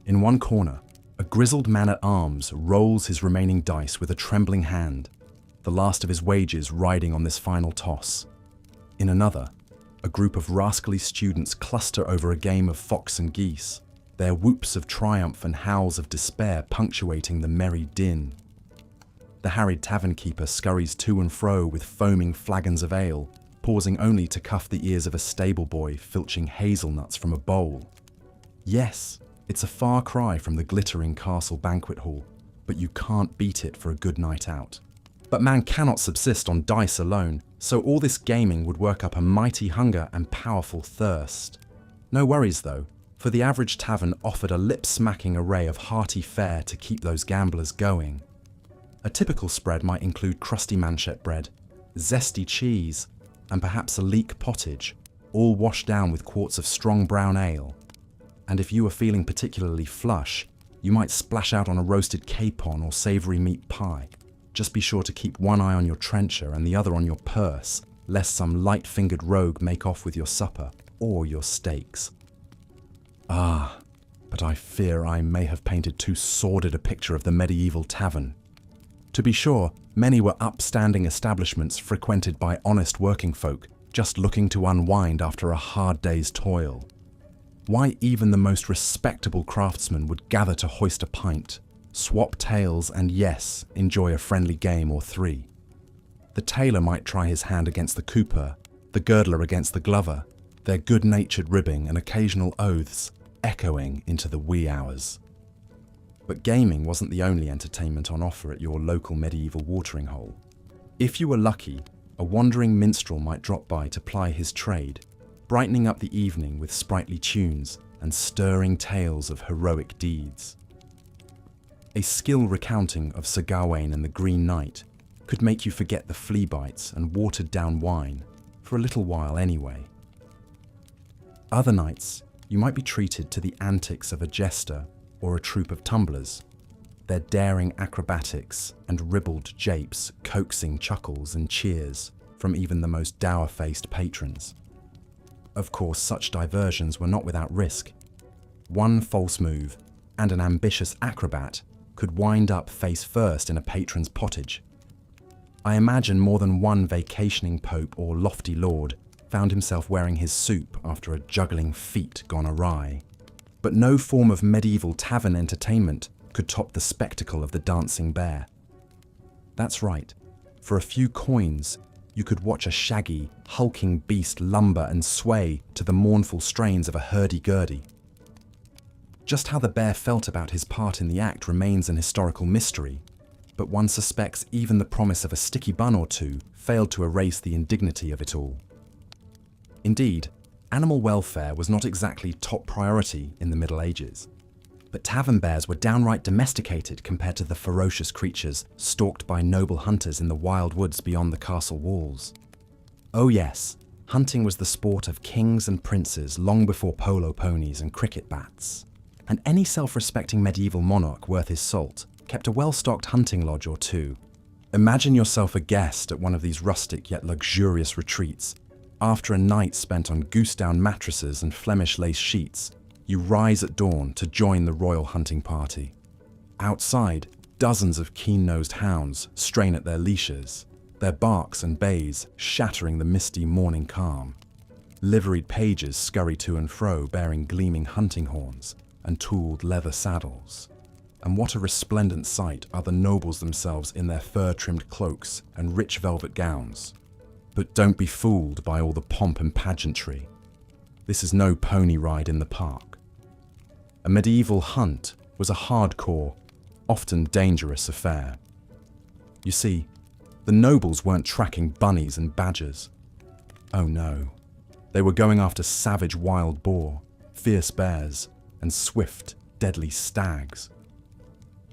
In one corner, a grizzled man-at-arms rolls his remaining dice with a trembling hand, the last of his wages riding on this final toss. In another, a group of rascally students cluster over a game of fox and geese, their whoops of triumph and howls of despair punctuating the merry din. The harried tavern keeper scurries to and fro with foaming flagons of ale, pausing only to cuff the ears of a stable boy filching hazelnuts from a bowl. Yes, it's a far cry from the glittering castle banquet hall, but you can't beat it for a good night out. But man cannot subsist on dice alone, so all this gaming would work up a mighty hunger and powerful thirst. No worries though, for the average tavern offered a lip-smacking array of hearty fare to keep those gamblers going. A typical spread might include crusty manchette bread, zesty cheese, and perhaps a leek pottage, all washed down with quarts of strong brown ale. And if you were feeling particularly flush, you might splash out on a roasted capon or savoury meat pie. Just be sure to keep one eye on your trencher and the other on your purse, lest some light-fingered rogue make off with your supper or your steaks. But I fear I may have painted too sordid a picture of the medieval tavern. To be sure, many were upstanding establishments frequented by honest working folk just looking to unwind after a hard day's toil. Why even the most respectable craftsman would gather to hoist a pint, swap tales, and yes, enjoy a friendly game or three. The tailor might try his hand against the cooper, the girdler against the glover, their good-natured ribbing and occasional oaths echoing into the wee hours. But gaming wasn't the only entertainment on offer at your local medieval watering hole. If you were lucky, a wandering minstrel might drop by to ply his trade, brightening up the evening with sprightly tunes and stirring tales of heroic deeds. A skill recounting of Sir Gawain and the Green Knight could make you forget the flea bites and watered-down wine, for a little while anyway. Other nights, you might be treated to the antics of a jester or a troupe of tumblers, their daring acrobatics and ribald japes coaxing chuckles and cheers from even the most dour-faced patrons. Of course, such diversions were not without risk. One false move, and an ambitious acrobat could wind up face first in a patron's pottage. I imagine more than one vacationing pope or lofty lord found himself wearing his soup after a juggling feat gone awry. But no form of medieval tavern entertainment could top the spectacle of the dancing bear. That's right, for a few coins, you could watch a shaggy, hulking beast lumber and sway to the mournful strains of a hurdy-gurdy. Just how the bear felt about his part in the act remains an historical mystery, but one suspects even the promise of a sticky bun or two failed to erase the indignity of it all. Indeed, animal welfare was not exactly top priority in the Middle Ages, but tavern bears were downright domesticated compared to the ferocious creatures stalked by noble hunters in the wild woods beyond the castle walls. Oh yes, hunting was the sport of kings and princes long before polo ponies and cricket bats. And any self-respecting medieval monarch worth his salt kept a well-stocked hunting lodge or two. Imagine yourself a guest at one of these rustic yet luxurious retreats. After a night spent on goose-down mattresses and Flemish lace sheets, you rise at dawn to join the royal hunting party. Outside, dozens of keen-nosed hounds strain at their leashes, their barks and bays shattering the misty morning calm. Liveried pages scurry to and fro bearing gleaming hunting horns and tooled leather saddles. And what a resplendent sight are the nobles themselves in their fur-trimmed cloaks and rich velvet gowns. But don't be fooled by all the pomp and pageantry. This is no pony ride in the park. A medieval hunt was a hardcore, often dangerous affair. You see, the nobles weren't tracking bunnies and badgers. Oh no, they were going after savage wild boar, fierce bears, and swift, deadly stags.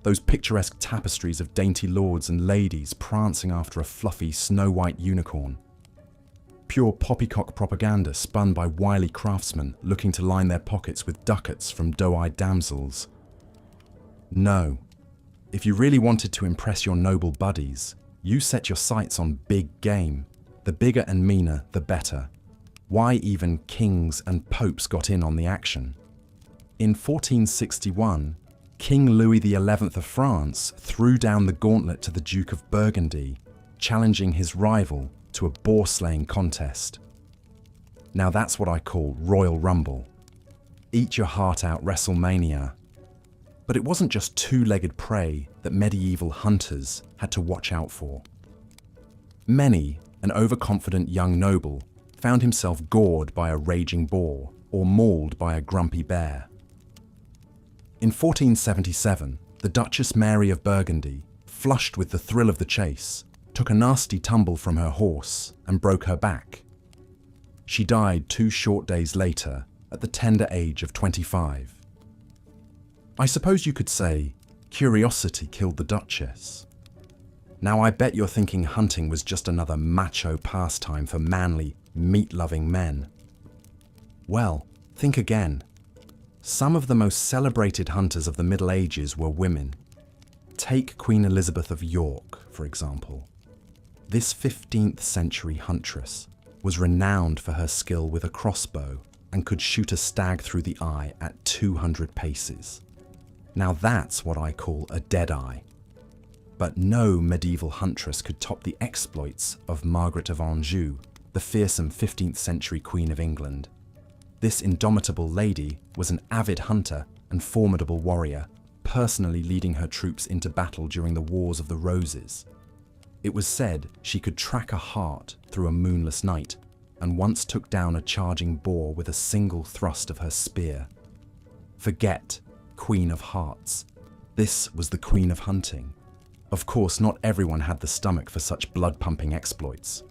Those picturesque tapestries of dainty lords and ladies prancing after a fluffy, snow-white unicorn. Pure poppycock propaganda spun by wily craftsmen looking to line their pockets with ducats from doe-eyed damsels. No, if you really wanted to impress your noble buddies, you set your sights on big game. The bigger and meaner, the better. Why even kings and popes got in on the action. In 1461, King Louis XI of France threw down the gauntlet to the Duke of Burgundy, challenging his rival to a boar-slaying contest. Now that's what I call Royal Rumble. Eat your heart out WrestleMania. But it wasn't just two-legged prey that medieval hunters had to watch out for. Many an overconfident young noble found himself gored by a raging boar or mauled by a grumpy bear. In 1477, the Duchess Mary of Burgundy, flushed with the thrill of the chase, took a nasty tumble from her horse and broke her back. She died 2 short days later at the tender age of 25. I suppose you could say curiosity killed the Duchess. Now I bet you're thinking hunting was just another macho pastime for manly, meat-loving men. Well, think again. Some of the most celebrated hunters of the Middle Ages were women. Take Queen Elizabeth of York, for example. This 15th century huntress was renowned for her skill with a crossbow and could shoot a stag through the eye at 200 paces. Now that's what I call a deadeye. But no medieval huntress could top the exploits of Margaret of Anjou, the fearsome 15th century Queen of England. This indomitable lady was an avid hunter and formidable warrior, personally leading her troops into battle during the Wars of the Roses. It was said she could track a hart through a moonless night and once took down a charging boar with a single thrust of her spear. Forget Queen of Hearts. This was the Queen of Hunting. Of course, not everyone had the stomach for such blood-pumping exploits.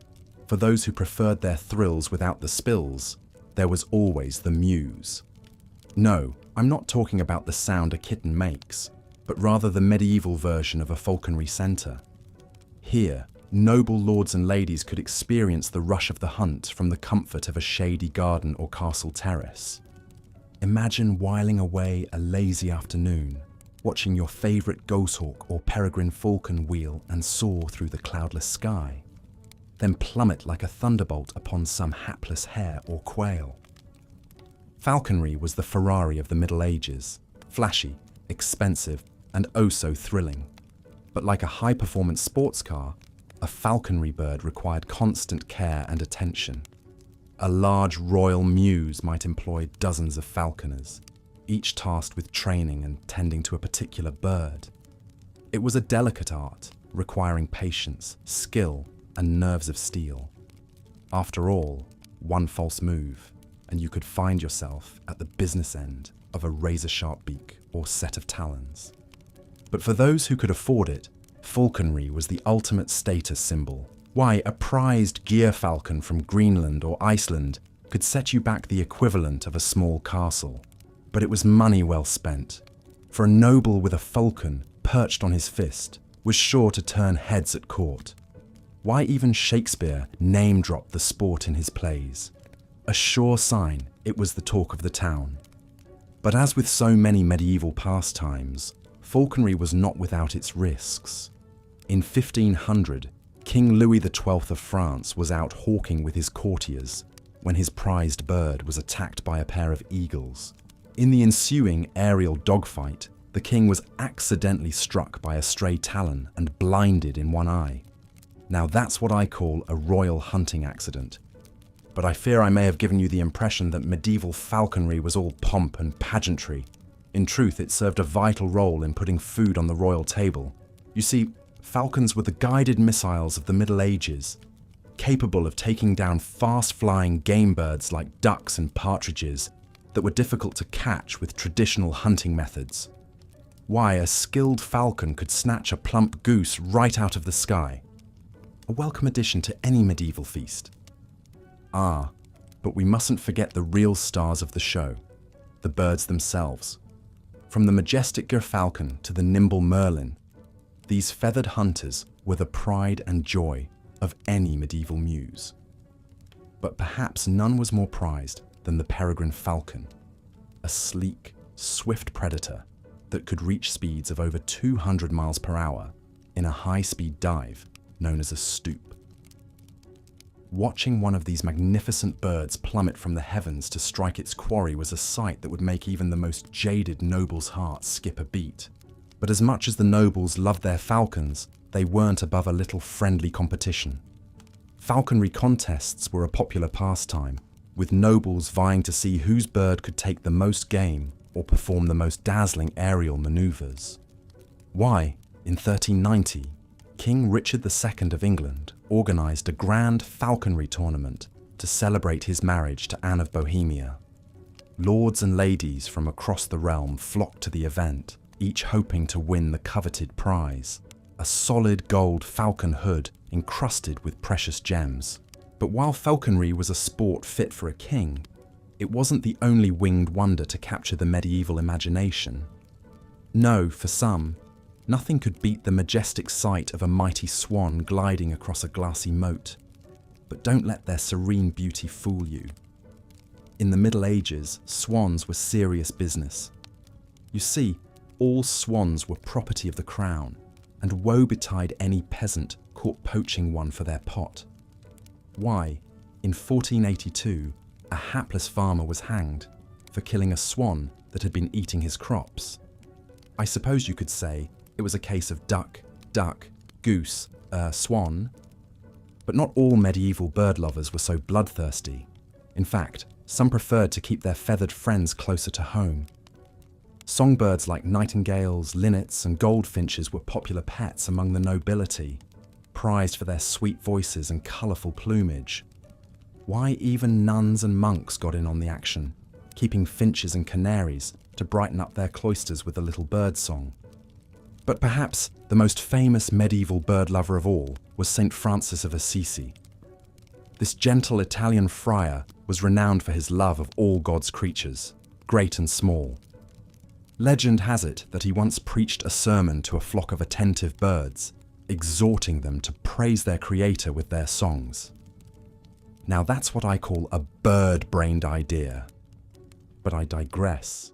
For those who preferred their thrills without the spills, there was always the muse. No, I'm not talking about the sound a kitten makes, but rather the medieval version of a falconry centre. Here, noble lords and ladies could experience the rush of the hunt from the comfort of a shady garden or castle terrace. Imagine whiling away a lazy afternoon, watching your favourite goshawk or peregrine falcon wheel and soar through the cloudless sky, then plummet like a thunderbolt upon some hapless hare or quail. Falconry was the Ferrari of the Middle Ages, flashy, expensive, and oh so thrilling. But like a high-performance sports car, a falconry bird required constant care and attention. A large royal mews might employ dozens of falconers, each tasked with training and tending to a particular bird. It was a delicate art, requiring patience, skill, and nerves of steel. After all, one false move, and you could find yourself at the business end of a razor-sharp beak or set of talons. But for those who could afford it, falconry was the ultimate status symbol. Why, a prized gear falcon from Greenland or Iceland could set you back the equivalent of a small castle. But it was money well spent, for a noble with a falcon perched on his fist was sure to turn heads at court. Why even Shakespeare name-dropped the sport in his plays. A sure sign it was the talk of the town. But as with so many medieval pastimes, falconry was not without its risks. In 1500, King Louis XII of France was out hawking with his courtiers when his prized bird was attacked by a pair of eagles. In the ensuing aerial dogfight, the king was accidentally struck by a stray talon and blinded in one eye. Now that's what I call a royal hunting accident. but I fear I may have given you the impression that medieval falconry was all pomp and pageantry. In truth, it served a vital role in putting food on the royal table. You see, falcons were the guided missiles of the Middle Ages, capable of taking down fast-flying game birds like ducks and partridges that were difficult to catch with traditional hunting methods. Why, a skilled falcon could snatch a plump goose right out of the sky. A welcome addition to any medieval feast. Ah, but we mustn't forget the real stars of the show, the birds themselves. From the majestic gerfalcon to the nimble merlin, these feathered hunters were the pride and joy of any medieval muse. But perhaps none was more prized than the peregrine falcon, a sleek, swift predator that could reach speeds of over 200 miles per hour in a high-speed dive known as a stoop. Watching one of these magnificent birds plummet from the heavens to strike its quarry was a sight that would make even the most jaded noble's heart skip a beat. But as much as the nobles loved their falcons, they weren't above a little friendly competition. Falconry contests were a popular pastime, with nobles vying to see whose bird could take the most game or perform the most dazzling aerial maneuvers. Why, in 1390, King Richard II of England organised a grand falconry tournament to celebrate his marriage to Anne of Bohemia. Lords and ladies from across the realm flocked to the event, each hoping to win the coveted prize, a solid gold falcon hood encrusted with precious gems. But while falconry was a sport fit for a king, it wasn't the only winged wonder to capture the medieval imagination. No, for some, nothing could beat the majestic sight of a mighty swan gliding across a glassy moat. But don't let their serene beauty fool you. In the Middle Ages, swans were serious business. You see, all swans were property of the crown, and woe betide any peasant caught poaching one for their pot. Why, in 1482, a hapless farmer was hanged for killing a swan that had been eating his crops. I suppose you could say it was a case of duck, goose, swan. But not all medieval bird lovers were so bloodthirsty. In fact, some preferred to keep their feathered friends closer to home. Songbirds like nightingales, linnets, and goldfinches were popular pets among the nobility, prized for their sweet voices and colourful plumage. Why, even nuns and monks got in on the action, keeping finches and canaries to brighten up their cloisters with a little bird song. But perhaps the most famous medieval bird lover of all was Saint Francis of Assisi. This gentle Italian friar was renowned for his love of all God's creatures, great and small. Legend has it that he once preached a sermon to a flock of attentive birds, exhorting them to praise their creator with their songs. Now that's what I call a bird-brained idea. But I digress.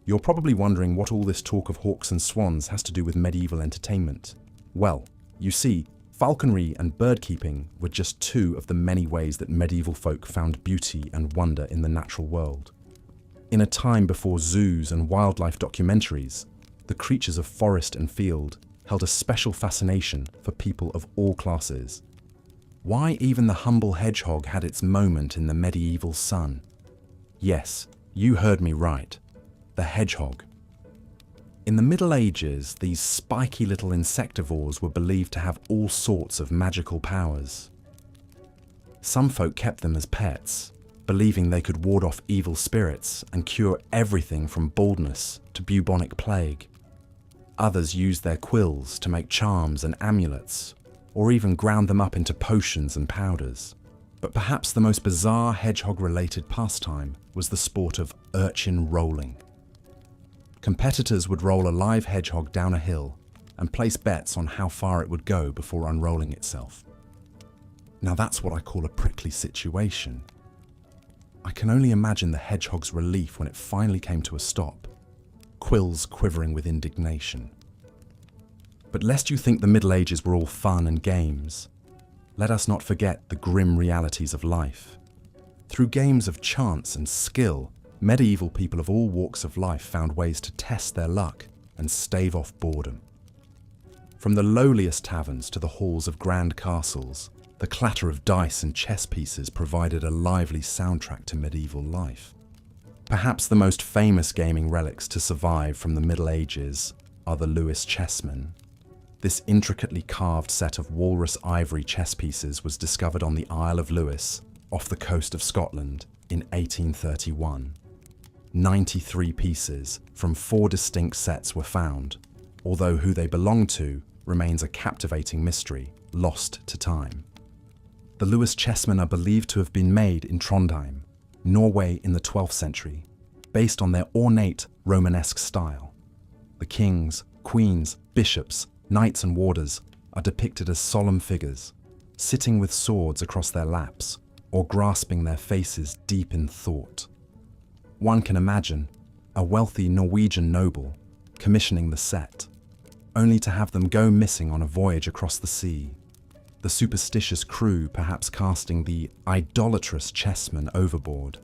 You're probably wondering what all this talk of hawks and swans has to do with medieval entertainment. Well, you see, falconry and bird-keeping were just two of the many ways that medieval folk found beauty and wonder in the natural world. In a time before zoos and wildlife documentaries, the creatures of forest and field held a special fascination for people of all classes. Why, even the humble hedgehog had its moment in the medieval sun. Yes, you heard me right. The hedgehog. In the Middle Ages, these spiky little insectivores were believed to have all sorts of magical powers. Some folk kept them as pets, believing they could ward off evil spirits and cure everything from baldness to bubonic plague. Others used their quills to make charms and amulets, or even ground them up into potions and powders. But perhaps the most bizarre hedgehog-related pastime was the sport of urchin rolling. Competitors would roll a live hedgehog down a hill and place bets on how far it would go before unrolling itself. Now that's what I call a prickly situation. I can only imagine the hedgehog's relief when it finally came to a stop, quills quivering with indignation. But lest you think the Middle Ages were all fun and games, let us not forget the grim realities of life. Through games of chance and skill, medieval people of all walks of life found ways to test their luck and stave off boredom. From the lowliest taverns to the halls of grand castles, The clatter of dice and chess pieces provided a lively soundtrack to medieval life. Perhaps the most famous gaming relics to survive from the Middle Ages are the Lewis chessmen. This intricately carved set of walrus ivory chess pieces was discovered on the Isle of Lewis, off the coast of Scotland, in 1831. 93 pieces from 4 distinct sets were found, although who they belonged to remains a captivating mystery, lost to time. The Lewis chessmen are believed to have been made in Trondheim, Norway in the 12th century, based on their ornate Romanesque style. The kings, queens, bishops, knights and warders are depicted as solemn figures, sitting with swords across their laps or grasping their faces deep in thought. One can imagine a wealthy Norwegian noble commissioning the set, only to have them go missing on a voyage across the sea. The superstitious crew perhaps casting the idolatrous chessmen overboard.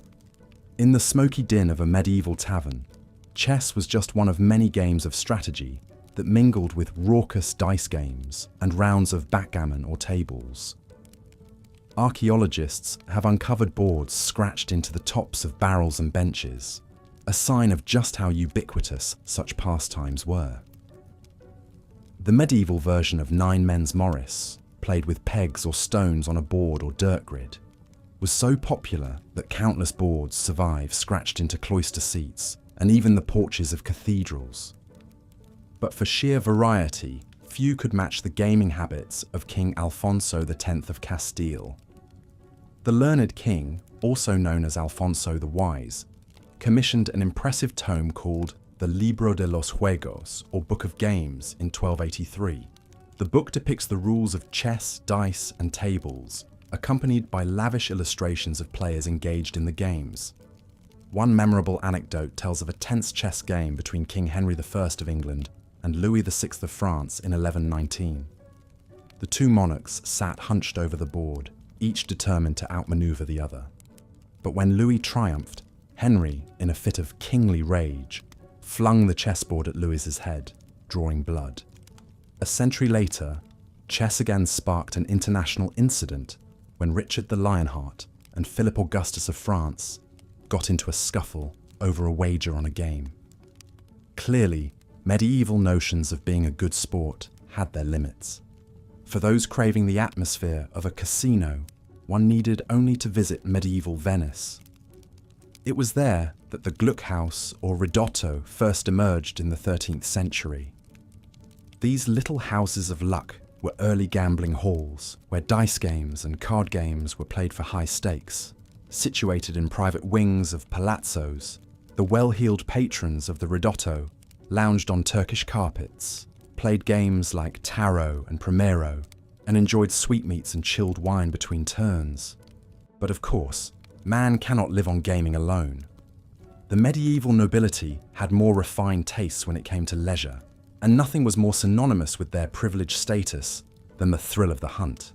In the smoky din of a medieval tavern, chess was just one of many games of strategy that mingled with raucous dice games and rounds of backgammon or tables. Archaeologists have uncovered boards scratched into the tops of barrels and benches, a sign of just how ubiquitous such pastimes were. The medieval version of Nine Men's Morris, played with pegs or stones on a board or dirt grid, was so popular that countless boards survive scratched into cloister seats and even the porches of cathedrals. But for sheer variety, few could match the gaming habits of King Alfonso X of Castile. The learned king, also known as Alfonso the Wise, commissioned an impressive tome called the Libro de los Juegos, or Book of Games, in 1283. The book depicts the rules of chess, dice, and tables, accompanied by lavish illustrations of players engaged in the games. One memorable anecdote tells of a tense chess game between King Henry I of England and Louis VI of France in 1119. The two monarchs sat hunched over the board, each determined to outmaneuver the other. But when Louis triumphed, Henry, in a fit of kingly rage, flung the chessboard at Louis's head, drawing blood. A century later, chess again sparked an international incident when Richard the Lionheart and Philip Augustus of France got into a scuffle over a wager on a game. Clearly, medieval notions of being a good sport had their limits. For those craving the atmosphere of a casino, one needed only to visit medieval Venice. It was there that the Gluckhaus or Ridotto first emerged in the 13th century. These little houses of luck were early gambling halls where dice games and card games were played for high stakes. Situated in private wings of palazzos, the well-heeled patrons of the Ridotto lounged on Turkish carpets, played games like tarot and primero, and enjoyed sweetmeats and chilled wine between turns. But of course, man cannot live on gaming alone. The medieval nobility had more refined tastes when it came to leisure, and nothing was more synonymous with their privileged status than the thrill of the hunt.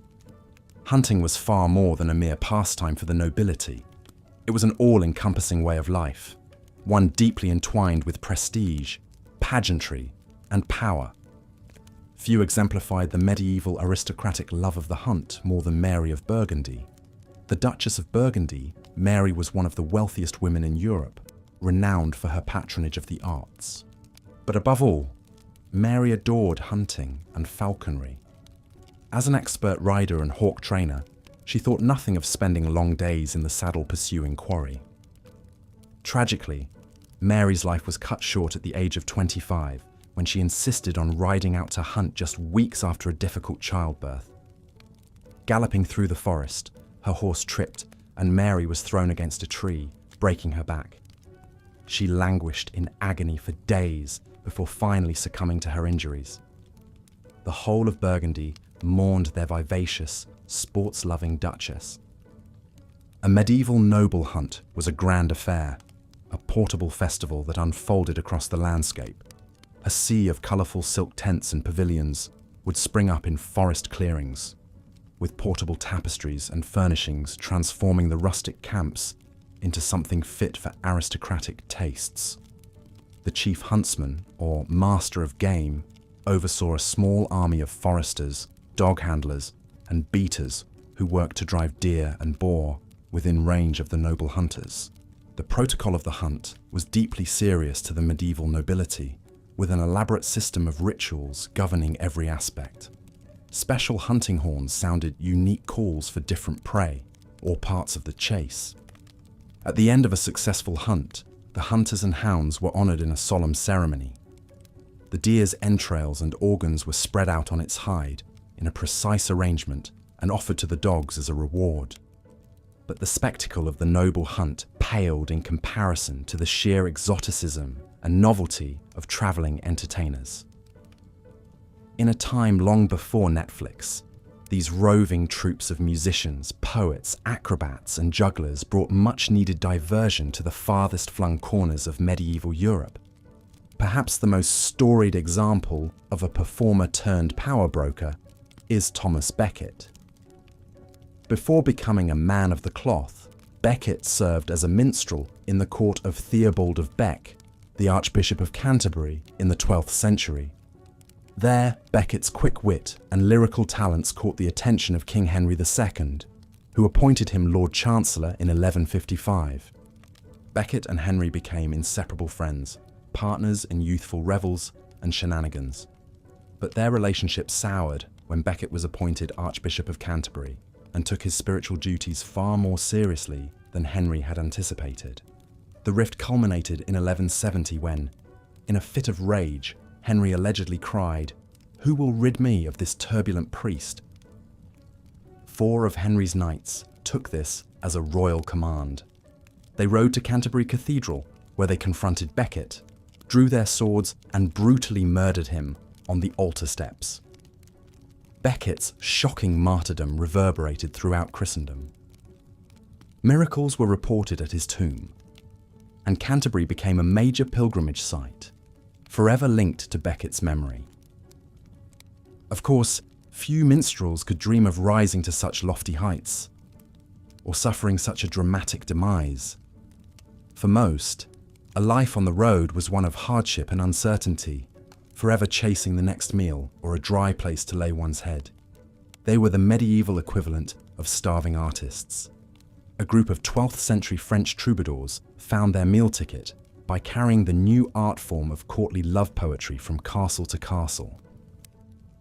Hunting was far more than a mere pastime for the nobility. It was an all-encompassing way of life, one deeply entwined with prestige, pageantry, and power. Few exemplified the medieval aristocratic love of the hunt more than Mary of Burgundy. The Duchess of Burgundy, Mary was one of the wealthiest women in Europe, renowned for her patronage of the arts. But above all, Mary adored hunting and falconry. As an expert rider and hawk trainer, she thought nothing of spending long days in the saddle pursuing quarry. Tragically, Mary's life was cut short at the age of 25 when she insisted on riding out to hunt just weeks after a difficult childbirth. Galloping through the forest, her horse tripped and Mary was thrown against a tree, breaking her back. She languished in agony for days before finally succumbing to her injuries. The whole of Burgundy mourned their vivacious, sports-loving duchess. A medieval noble hunt was a grand affair, a portable festival that unfolded across the landscape. A sea of colourful silk tents and pavilions would spring up in forest clearings, with portable tapestries and furnishings transforming the rustic camps into something fit for aristocratic tastes. The chief huntsman, or master of game, oversaw a small army of foresters, dog handlers, and beaters, who worked to drive deer and boar within range of the noble hunters. The protocol of the hunt was deeply serious to the medieval nobility, with an elaborate system of rituals governing every aspect. Special hunting horns sounded unique calls for different prey or parts of the chase. At the end of a successful hunt, the hunters and hounds were honoured in a solemn ceremony. The deer's entrails and organs were spread out on its hide in a precise arrangement and offered to the dogs as a reward. But the spectacle of the noble hunt paled in comparison to the sheer exoticism and novelty of travelling entertainers. In a time long before Netflix, these roving troops of musicians, poets, acrobats and jugglers brought much-needed diversion to the farthest flung corners of medieval Europe. Perhaps the most storied example of a performer turned power broker is Thomas Becket. Before becoming a man of the cloth, Becket served as a minstrel in the court of Theobald of Bec, the Archbishop of Canterbury in the 12th century. There, Becket's quick wit and lyrical talents caught the attention of King Henry II, who appointed him Lord Chancellor in 1155. Becket and Henry became inseparable friends, partners in youthful revels and shenanigans. But their relationship soured when Becket was appointed Archbishop of Canterbury and took his spiritual duties far more seriously than Henry had anticipated. The rift culminated in 1170 when, in a fit of rage, Henry allegedly cried, "Who will rid me of this turbulent priest?" 4 of Henry's knights took this as a royal command. They rode to Canterbury Cathedral, where they confronted Becket, drew their swords and brutally murdered him on the altar steps. Becket's shocking martyrdom reverberated throughout Christendom. Miracles were reported at his tomb, and Canterbury became a major pilgrimage site, forever linked to Becket's memory. Of course, few minstrels could dream of rising to such lofty heights, or suffering such a dramatic demise. For most, a life on the road was one of hardship and uncertainty, forever chasing the next meal or a dry place to lay one's head. They were the medieval equivalent of starving artists. A group of 12th century French troubadours found their meal ticket by carrying the new art form of courtly love poetry from castle to castle.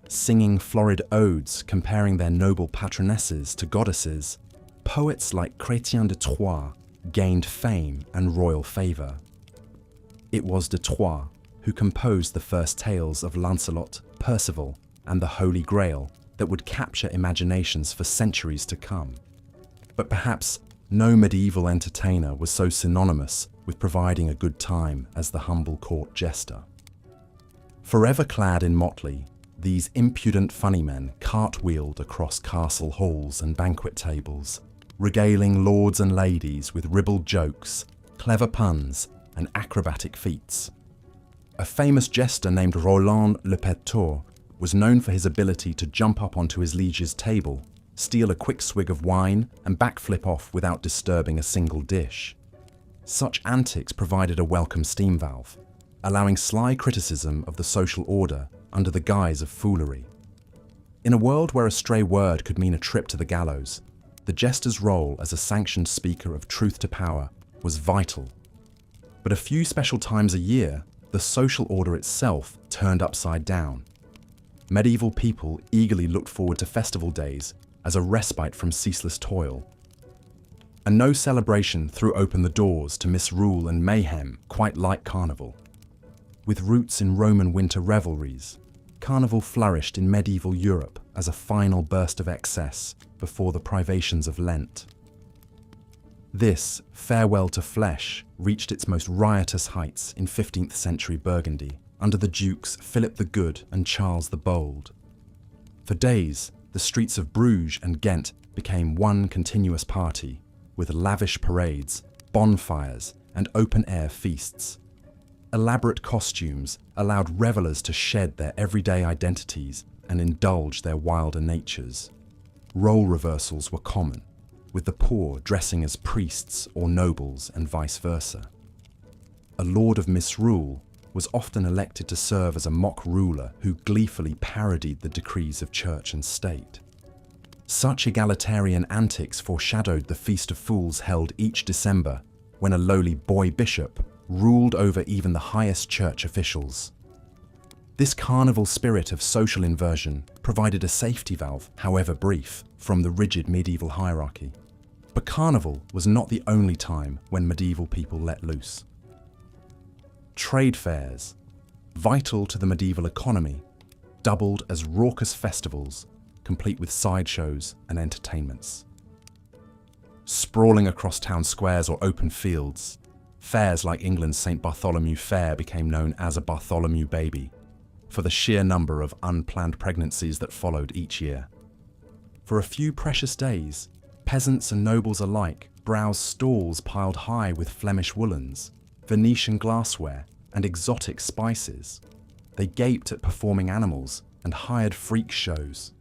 Singing florid odes comparing their noble patronesses to goddesses, poets like Chrétien de Troyes gained fame and royal favour. It was de Troyes who composed the first tales of Lancelot, Percival, and the Holy Grail that would capture imaginations for centuries to come. But perhaps no medieval entertainer was so synonymous with providing a good time as the humble court jester. Forever clad in motley, these impudent funny men cartwheeled across castle halls and banquet tables, regaling lords and ladies with ribald jokes, clever puns, and acrobatic feats. A famous jester named Roland le Péteur was known for his ability to jump up onto his liege's table, steal a quick swig of wine, and backflip off without disturbing a single dish. Such antics provided a welcome steam valve, allowing sly criticism of the social order under the guise of foolery. In a world where a stray word could mean a trip to the gallows, the jester's role as a sanctioned speaker of truth to power was vital. But a few special times a year, the social order itself turned upside down. Medieval people eagerly looked forward to festival days as a respite from ceaseless toil. And no celebration threw open the doors to misrule and mayhem quite like Carnival. With roots in Roman winter revelries, Carnival flourished in medieval Europe as a final burst of excess before the privations of Lent. This farewell to flesh reached its most riotous heights in 15th century Burgundy under the Dukes Philip the Good and Charles the Bold. For days, the streets of Bruges and Ghent became one continuous party, with lavish parades, bonfires, and open-air feasts. Elaborate costumes allowed revelers to shed their everyday identities and indulge their wilder natures. Role reversals were common, with the poor dressing as priests or nobles and vice versa. A lord of misrule was often elected to serve as a mock ruler who gleefully parodied the decrees of church and state. Such egalitarian antics foreshadowed the Feast of Fools held each December, when a lowly boy bishop ruled over even the highest church officials. This carnival spirit of social inversion provided a safety valve, however brief, from the rigid medieval hierarchy. But carnival was not the only time when medieval people let loose. Trade fairs, vital to the medieval economy, doubled as raucous festivals, complete with sideshows and entertainments. Sprawling across town squares or open fields, fairs like England's St. Bartholomew Fair became known as a Bartholomew baby, for the sheer number of unplanned pregnancies that followed each year. For a few precious days, peasants and nobles alike browsed stalls piled high with Flemish woolens, Venetian glassware, and exotic spices. They gaped at performing animals and hired freak shows.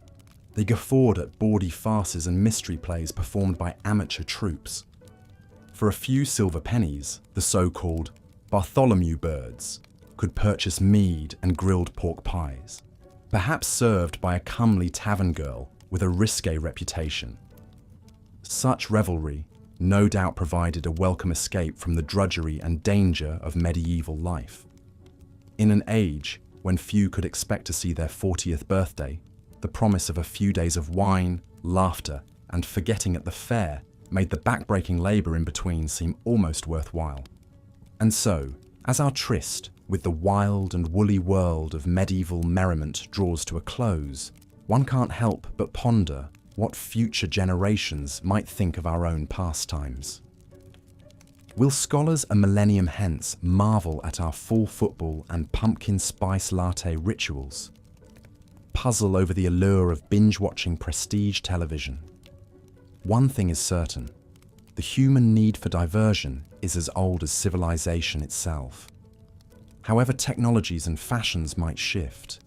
They guffawed at bawdy farces and mystery plays performed by amateur troupes. For a few silver pennies, the so-called Bartholomew birds could purchase mead and grilled pork pies, perhaps served by a comely tavern girl with a risque reputation. Such revelry no doubt provided a welcome escape from the drudgery and danger of medieval life. In an age when few could expect to see their 40th birthday, the promise of a few days of wine, laughter, and forgetting at the fair made the backbreaking labour in between seem almost worthwhile. And so, as our tryst with the wild and woolly world of medieval merriment draws to a close, one can't help but ponder what future generations might think of our own pastimes. Will scholars a millennium hence marvel at our full football and pumpkin spice latte rituals? Puzzle over the allure of binge-watching prestige television? One thing is certain: the human need for diversion is as old as civilization itself. However technologies and fashions might shift,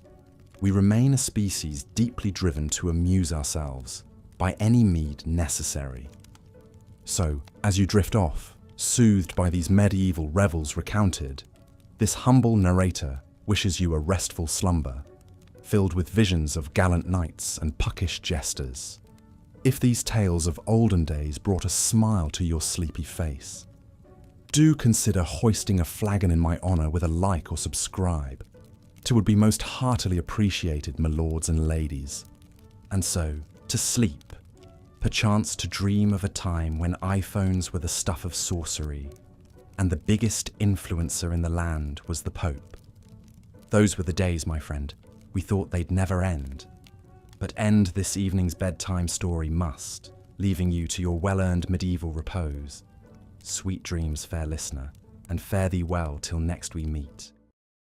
we remain a species deeply driven to amuse ourselves by any meed necessary. So, as you drift off, soothed by these medieval revels recounted, this humble narrator wishes you a restful slumber, filled with visions of gallant knights and puckish jesters. If these tales of olden days brought a smile to your sleepy face, do consider hoisting a flagon in my honour with a like or subscribe. 'Twould be most heartily appreciated, my lords and ladies. And so, to sleep, perchance to dream of a time when iPhones were the stuff of sorcery, and the biggest influencer in the land was the Pope. Those were the days, my friend, we thought they'd never end. But end this evening's bedtime story must, leaving you to your well-earned medieval repose. Sweet dreams, fair listener, and fare thee well till next we meet.